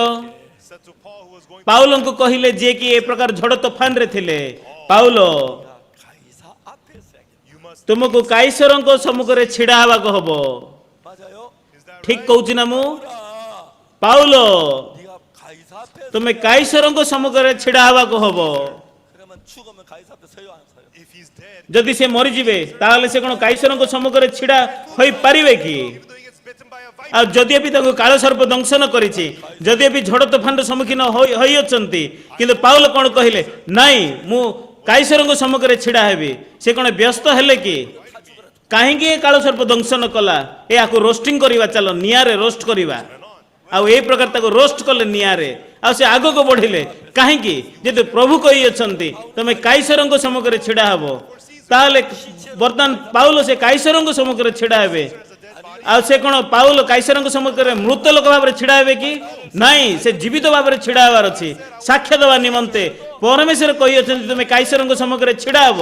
said to Paul, who was going ପାଉଲଙ୍କୁ କହିଲେ, ଯିଏ କି ଏ ପ୍ରକାର ଝଡ଼ ତୋଫାନରେ ଥିଲେ, ପାଉଲ 가이사 앞에 서야겠다. you must ତୁମକୁ କାଇସରଙ୍କ ସମ୍ମୁଖରେ ଛିଡ଼ା ହେବାକୁ ହବ। 맞아요? is that ଠିକ right? କହୁଛି ନା ମୁଁ? 아, ପାଉଲ 네가 가이사 앞에 ତୁମେ କାଇସରଙ୍କ ସମ୍ମୁଖରେ ଛିଡ଼ା ହେବାକୁ ହବ। 그러면 죽으면 가이사 앞에 서요 안 서요? If he's dead, ଯଦି ସେ ମରିଯିବେ ତାହେଲେ ସେ କ'ଣ କାଇସରଙ୍କ ସମ୍ମୁଖରେ ଛିଡ଼ା ହୋଇପାରିବେ କି? even though he gets bitten by a viper, ଆଉ ଯଦି ବି ତାଙ୍କୁ କାଳସର୍ପ ଦଂଶନ କରିଛି, ଯଦି ବି ଝଡ଼ ତୋଫାନର ସମ୍ମୁଖୀନ ହୋଇଅଛନ୍ତି, କିନ୍ତୁ ପାଉଲ କ'ଣ କହିଲେ? ନାଇଁ ମୁଁ କାଇସରଙ୍କ ସମ୍ମୁଖରେ ଛିଡ଼ା ହେବି। ସେ କ'ଣ ବ୍ୟସ୍ତ ହେଲେ କି? କାହିଁକି ଏ କାଳସର୍ପ ଦଂଶନ କଲା? ଏହାକୁ ରୋଷ୍ଟିଂ କରିବା, ଚାଲ ନିଆଁରେ ରୋଷ୍ଟ କରିବା। ଆଉ ଏଇ ପ୍ରକାର ତାକୁ ରୋଷ୍ଟ କଲେ ନିଆଁରେ, ଆଉ ସେ ଆଗକୁ ବଢିଲେ। କାହିଁକି? ଯଦି ପ୍ରଭୁ କହିଅଛନ୍ତି ତମେ କାଇସରଙ୍କ ସମ୍ମୁଖରେ ଛିଡ଼ା ହେବ, ତାହେଲେ ବର୍ତ୍ତମାନ ପାଉଲ ସେ କାଇସରଙ୍କ ସମ୍ମୁଖରେ ଛିଡ଼ା ହେବେ। ଆଉ ସେ କ'ଣ ପାଉଲ କାଇସରଙ୍କ ସମ୍ମୁଖରେ ମୃତ ଲୋକ ଭାବରେ ଛିଡ଼ା ହେବେ କି? ନାଇଁ, ସେ ଜୀବିତ ଭାବରେ ଛିଡ଼ା ହେବାର ଅଛି। ସାକ୍ଷ୍ୟ ଦେବା ନିମନ୍ତେ ପରମେଶ୍ୱର କହିଅଛନ୍ତି ତୁମେ କାଇସରଙ୍କ ସମ୍ମୁଖରେ ଛିଡ଼ା ହେବ।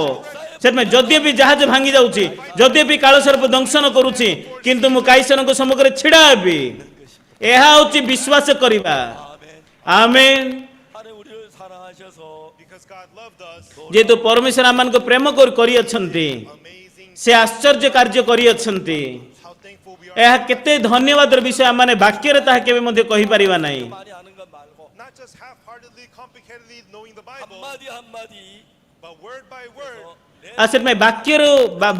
ସେଥିପାଇଁ ଯଦି ବି ଜାହାଜ ଭାଙ୍ଗି ଯାଉଛି, ଯଦି ବି କାଳସର୍ପ ଦଂଶନ କରୁଛି, କିନ୍ତୁ ମୁଁ କାଇସରଙ୍କ ସମ୍ମୁଖରେ ଛିଡ଼ା ହେବି। ଏହା ହେଉଛି ବିଶ୍ୱାସ କରିବା। ଆମେନ୍। 하나님 우리를 사랑하셔서 because God loved us, ଯେହେତୁ ପରମେଶ୍ୱର ଆମମାନଙ୍କୁ ପ୍ରେମ କରିଅଛନ୍ତି, amazing ସେ ଆଶ୍ଚର୍ଯ୍ୟ କାର୍ଯ୍ୟ କରିଅଛନ୍ତି। how thankful we are. ଏହା କେତେ ଧନ୍ୟବାଦର ବିଷୟ ଆମମାନେ ବାକ୍ୟରେ ତାହା କେବେ ମଧ୍ୟ କହିପାରିବା ନାହିଁ। 많이 아는 것 말고 Not just half-heartedly, complicatedly knowing the Bible, 한마디 한마디 but word by word, ଆଉ ସେଥିପାଇଁ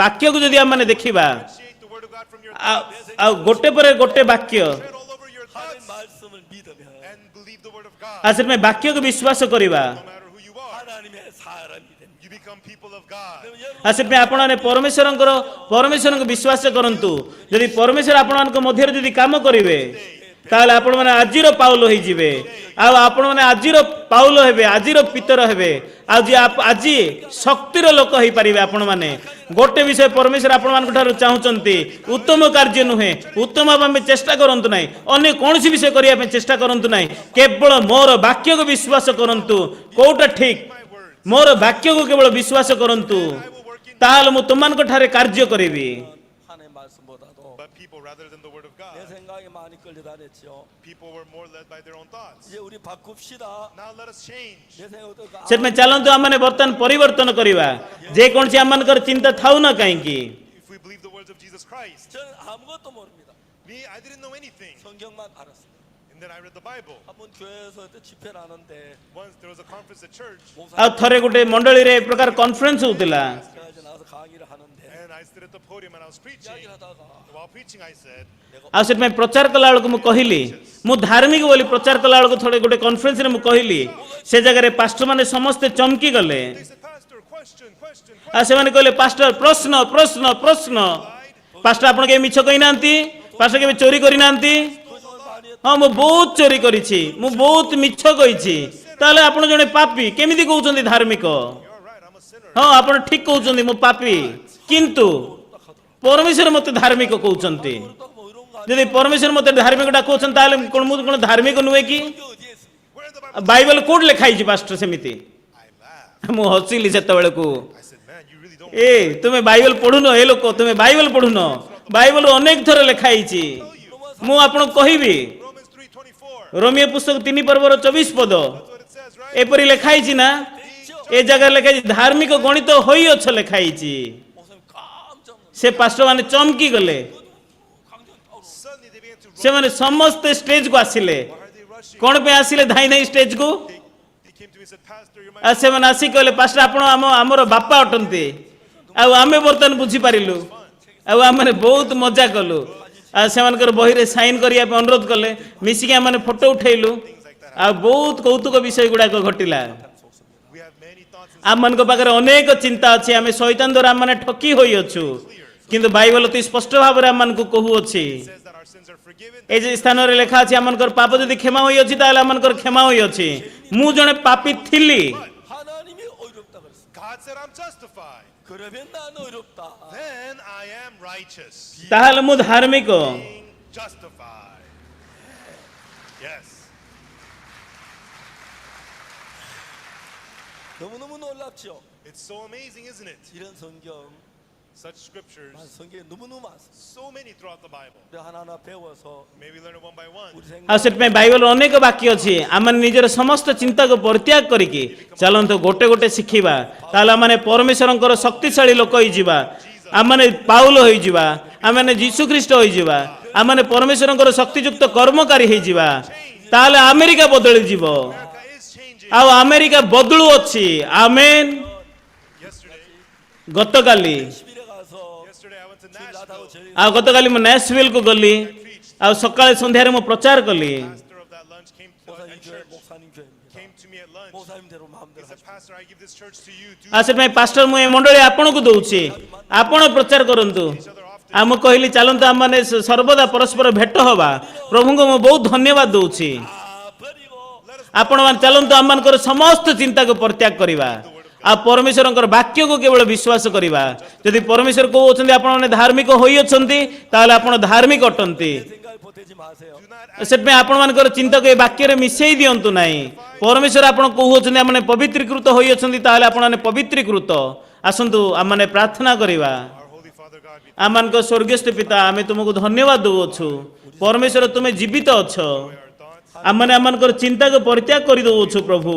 ବାକ୍ୟକୁ ଯଦି ଆମମାନେ ଦେଖିବା appreciate the word of God from your ଆଉ ଗୋଟେ ପରେ ଗୋଟେ ବାକ୍ୟ Tread all over your 하나님 thoughts 말씀을 믿으면 and believe the word of God. ଆଉ ସେଥିପାଇଁ ବାକ୍ୟକୁ ବିଶ୍ୱାସ କରିବା No matter who you are, 하나님의 사람이 됩니다. you become people of God. 그러면 여러분 ଆଉ ସେଥିପାଇଁ ଆପଣମାନେ ପରମେଶ୍ୱରଙ୍କୁ ବିଶ୍ୱାସ କରନ୍ତୁ। ଯଦି ପରମେଶ୍ୱର ଆପଣମାନଙ୍କ ମଧ୍ୟରେ ଯଦି କାମ କରିବେ ତାହେଲେ ଆପଣମାନେ ଆଜିର ପାଉଲ ହେଇଯିବେ। ଆଉ ଆପଣମାନେ ଆଜିର ପାଉଲ ହେବେ, ଆଜିର ପିତର ହେବେ। ଆଉ ଆଜି ଶକ୍ତିର ଲୋକ ହେଇପାରିବେ ଆପଣମାନେ। ଗୋଟେ ବିଷୟ ପରମେଶ୍ୱର ଆପଣମାନଙ୍କ ଠାରୁ ଚାହୁଁଛନ୍ତି, ଉତ୍ତମ କାର୍ଯ୍ୟ ନୁହେଁ, ଉତ୍ତମ ହେବା ପାଇଁ ଚେଷ୍ଟା କରନ୍ତୁ ନାହିଁ, ଅନ୍ୟ କୌଣସି ବିଷୟ କରିବା ପାଇଁ ଚେଷ୍ଟା କରନ୍ତୁ ନାହିଁ, କେବଳ ମୋର ବାକ୍ୟକୁ ବିଶ୍ୱାସ କରନ୍ତୁ। କୋଉଟା ଠିକ୍, ମୋର ବାକ୍ୟକୁ କେବଳ ବିଶ୍ୱାସ କରନ୍ତୁ, ତାହେଲେ ମୁଁ ତୁମମାନଙ୍କ ଠାରେ କାର୍ଯ୍ୟ କରିବି। 하나님 말씀보다도 But people, rather than the word of 내 God, 생각에 많이 끌려다녔죠. people were more led by their own thoughts. 이제 우리 바꿉시다. Now let us change. 내 생각도 ସେଥିପାଇଁ ଚାଲନ୍ତୁ ଆମମାନେ ବର୍ତ୍ତମାନ ପରିବର୍ତ୍ତନ କରିବା। ଯେକୌଣସି ଆମମାନଙ୍କର ଚିନ୍ତା ଥାଉ ନା କାହିଁକି, If we believe the words of Jesus Christ, 저는 아무것도 모릅니다. I didn't know anything. 성경만 알았습니다. And then I read the Bible. 한번 교회에서 그때 집회를 하는데 Once there was a conference at church, ଆଉ ଥରେ ଗୋଟେ ମଣ୍ଡଳୀରେ ଏ ପ୍ରକାର କନଫରେନ୍ସ ହଉଥିଲା। 제가 이제 나와서 강의를 하는데 and I stood at the podium and I was preaching. 이야기를 하다가 While preaching, I said, ଆଉ ସେଥିପାଇଁ ପ୍ରଚାର କଲା ବେଳକୁ ମୁଁ କହିଲି, ମୁଁ ଧାର୍ମିକ ବୋଲି ପ୍ରଚାର କଲା ବେଳକୁ ଥରେ ଗୋଟେ କନଫରେନ୍ସରେ ମୁଁ କହିଲି, ସେ ଜାଗାରେ ପାଷ୍ଟରମାନେ ସମସ୍ତେ ଚମକି ଗଲେ। they said, Pastor, question. ଆଉ ସେମାନେ କହିଲେ, ପାଷ୍ଟର ପ୍ରଶ୍ନ ପ୍ରଶ୍ନ ପ୍ରଶ୍ନ। ପାଷ୍ଟର ଆପଣ କେବେ ମିଛ କହିନାହାନ୍ତି, ପାଷ୍ଟର କେବେ ଚୋରି କରିନାହାନ୍ତି? 거짓말 많이 했다. ହଁ ମୁଁ ବହୁତ ଚୋରି କରିଛି, ମୁଁ ବହୁତ ମିଛ କହିଛି। ତାହେଲେ ଆପଣ ଜଣେ ପାପୀ କେମିତି କହୁଛନ୍ତି ଧାର୍ମିକ? You're right, I'm a sinner. ହଁ ଆପଣ ଠିକ କହୁଛନ୍ତି, ମୁଁ ପାପୀ, କିନ୍ତୁ ପରମେଶ୍ୱର ମୋତେ ଧାର୍ମିକ କହୁଛନ୍ତି। 또 뭐 이런 거 ଯଦି ପରମେଶ୍ୱର ମୋତେ ଧାର୍ମିକଟା କହୁଛନ୍ତି, ତାହେଲେ ମୁଁ କ'ଣ ଧାର୍ମିକ ନୁହେଁ କି? 아니야. 어디에 있습니까? Where in the Bible? Bible କୋଉଠି ଲେଖା ହେଇଛି ପାଷ୍ଟର ସେମିତି? I laughed. ମୁଁ ହସିଲି ସେତେବେଳକୁ। I said, man, you really don't. ଏ ତୁମେ ବାଇବଲ ପଢୁନ, ଏ ଲୋକ ତୁମେ ବାଇବଲ ପଢୁନ, ବାଇବଲ ଅନେକ ଥର ଲେଖା ହେଇଛି। ମୁଁ ଆପଣଙ୍କୁ କହିବି, Romans 3:24. ରୋମିଓ ପୁସ୍ତକ 3 ପର୍ବର 24 ପଦ That's what it says, right? ଏପରି ଲେଖା ହେଇଛି ନା? ଏ ଜାଗାରେ ଲେଖା ହେଇଛି, ଧାର୍ମିକ ଗଣିତ ହୋଇଅଛ ଲେଖା ହେଇଛି। 목사님 깜짝 놀랐어요. ସେ ପାଷ୍ଟର ମାନେ ଚମକି ଗଲେ। 강경 따로 Suddenly they began to run. ସେମାନେ ସମସ୍ତେ ଷ୍ଟେଜକୁ ଆସିଲେ। Why are they rushing? କ'ଣ ପାଇଁ ଆସିଲେ ଧାଇଁ ଧାଇଁ ଷ୍ଟେଜକୁ? They came to me and said, Pastor, you're my ଆଉ ସେମାନେ ଆସିକି କହିଲେ, ପାଷ୍ଟର ଆପଣ ଆମର ବାପା ଅଟନ୍ତି। ଆଉ ଆମେ ବର୍ତ୍ତମାନ ବୁଝିପାରିଲୁ, ଆଉ ଆମେ ବହୁତ ମଜା କଲୁ। ଆଉ ସେମାନଙ୍କର ବହିରେ ସାଇନ୍ କରିବା ପାଇଁ ଅନୁରୋଧ କଲେ, ମିଶିକି ଆମେ ଫଟୋ ଉଠେଇଲୁ। ଆଉ ବହୁତ କୌତୁକ ବିଷୟ ଗୁଡ଼ାକ ଘଟିଲା। We have many thoughts and ଆମମାନଙ୍କ ପାଖରେ ଅନେକ ଚିନ୍ତା ଅଛି, ଆମେ ଶୈତାନ ଦ୍ୱାରା ଆମମାନେ ଠକି ହୋଇଅଛୁ, କିନ୍ତୁ ବାଇବଲ ଅତି ସ୍ପଷ୍ଟ ଭାବରେ ଆମମାନଙ୍କୁ କହୁଅଛି, says that our sins are forgiven. ଏ ଯେ ସ୍ଥାନରେ ଲେଖା ଅଛି, ଆମଙ୍କର ପାପ ଯଦି କ୍ଷମା ହୋଇଅଛି ତାହେଲେ ଆମଙ୍କର କ୍ଷମା ହୋଇଅଛି। ମୁଁ ଜଣେ ପାପୀ ଥିଲି, 하나님이 어렵다 그랬어요. God said I'm justified. 그러면 난 어렵다. Then I am righteous. ତାହେଲେ ମୁଁ ଧାର୍ମିକ। Being justified. Yes. 너무너무 놀랍죠. It's so amazing, isn't it? 이런 성경, Such scriptures, 성경에 너무너무 많습니다. so many throughout the Bible. 우리 하나하나 배워서 May we learn it one by one. 우리 ଆଉ 생각 ସେଥିପାଇଁ ବାଇବଲର ଅନେକ ବାକ୍ୟ ଅଛି, ଆମେ ନିଜର ସମସ୍ତ ଚିନ୍ତାକୁ ପରିତ୍ୟାଗ କରିକି ଚାଲନ୍ତୁ ଗୋଟେ ଗୋଟେ ଶିଖିବା। ତାହେଲେ ଆମେ ପରମେଶ୍ୱରଙ୍କର ଶକ୍ତିଶାଳୀ ଲୋକ ହେଇଯିବା, ଆମେ ପାଉଲ ହେଇଯିବା, ଆମେ ଯୀଶୁ ଖ୍ରୀଷ୍ଟ ହେଇଯିବା, ଆମେ ପରମେଶ୍ୱରଙ୍କର ଶକ୍ତିଯୁକ୍ତ କର୍ମକାରୀ ହେଇଯିବା। ତାହେଲେ ଆମେରିକା ବଦଳିଯିବ, America is changing. ଆଉ ଆମେରିକା ବଦଳୁଅଛି। ଆମେନ୍। Yesterday ଗତକାଲି 집에 가서 I went to 나다고 Nashville. 저희 ଆଉ ଗତକାଲି ମୁଁ ନ୍ୟାସଭିଲକୁ ଗଲି, ଆଉ ସକାଳେ ସନ୍ଧ୍ୟାରେ ମୁଁ ପ୍ରଚାର କଲି। Pastor of that lunch came to 목사님 at 교회 church. 목사님 교회입니다. Came to me at lunch. 목사님대로 He 마음대로 said, 하시고 Pastor, I give this church to you. Do ଆଉ ସେଥିପାଇଁ ପାଷ୍ଟର ମୁଁ ଏ ମଣ୍ଡଳୀ ଆପଣଙ୍କୁ ଦଉଛି, ଆପଣ ପ୍ରଚାର କରନ୍ତୁ। each other often. ଆଉ ମୁଁ କହିଲି ଚାଲନ୍ତୁ ଆମମାନେ ସର୍ବଦା ପରସ୍ପର ଭେଟ ହବା। ପ୍ରଭୁଙ୍କୁ ମୁଁ ବହୁତ ଧନ୍ୟବାଦ ଦଉଛି। 버리고 ଆପଣମାନେ ଚାଲନ୍ତୁ ଆମମାନଙ୍କର ସମସ୍ତ ଚିନ୍ତାକୁ ପରିତ୍ୟାଗ କରିବା, ଆଉ ପରମେଶ୍ୱରଙ୍କର ବାକ୍ୟକୁ କେବଳ ବିଶ୍ୱାସ କରିବା। ଯଦି ପରମେଶ୍ୱର କହୁଛନ୍ତି ଆପଣମାନେ ଧାର୍ମିକ ହୋଇଅଛନ୍ତି, ତାହେଲେ ଆପଣ ଧାର୍ମିକ ଅଟନ୍ତି। 생각을 보태지 마세요. Do not ସେଥିପାଇଁ ଆପଣମାନଙ୍କର ଚିନ୍ତାକୁ ଏ ବାକ୍ୟରେ ମିଶେଇ ଦିଅନ୍ତୁ ନାହିଁ। ପରମେଶ୍ୱର ଆପଣ କହୁଅଛନ୍ତି ଆମମାନେ ପବିତ୍ରୀକୃତ ହୋଇଅଛନ୍ତି, ତାହେଲେ ଆପଣମାନେ ପବିତ୍ରୀକୃତ। ଆସନ୍ତୁ ଆମମାନେ ପ୍ରାର୍ଥନା କରିବା। our Holy Father God, we ଆମମାନଙ୍କ ସ୍ୱର୍ଗସ୍ଥ ପିତା, ଆମେ ତୁମକୁ ଧନ୍ୟବାଦ ଦେଉଅଛୁ। ପରମେଶ୍ୱର ତୁମେ ଜୀବିତ ଅଛ। our thoughts. ଆମମାନେ ଆମମାନଙ୍କର ଚିନ୍ତାକୁ ପରିତ୍ୟାଗ କରିଦେଉଛୁ ପ୍ରଭୁ।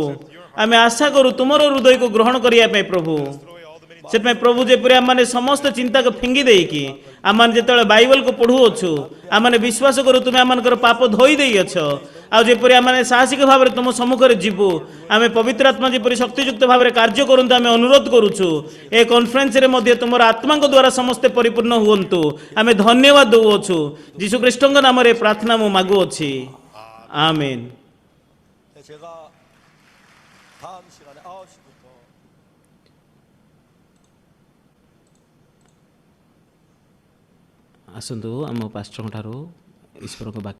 ଆମେ ଆଶା କରୁ ତୁମର ହୃଦୟକୁ ଗ୍ରହଣ କରିବା ପାଇଁ ପ୍ରଭୁ। Throw away all the many से प्रभु जेपरि आम मैंने समस्त चिंता को फिंगी देकी आम मैंने जो बाइबल को पढ़ुअछु आम मैंने विश्वास करू तुम आम पाप धोई दे अछ आउपरि आम मैंने साहसिक भाव में तुम सम्मुखें जीवु आम पवित्र आत्मा जपरि शक्तियुक्त भाव में कार्य करूँ आम अनुरोध करुचु ए कॉन्फ्रेंस रे मध्य तुम आत्मा द्वारा समस्ते परिपूर्ण हुंतु आम धन्यवाद दौछु जीशु ख्रीष्ट नाम रे प्रार्थना मु मागुअछि आमीन 네, 제가 다음 시간에 9시부터 आसतु आम पास्टर ठारू ईश्वर को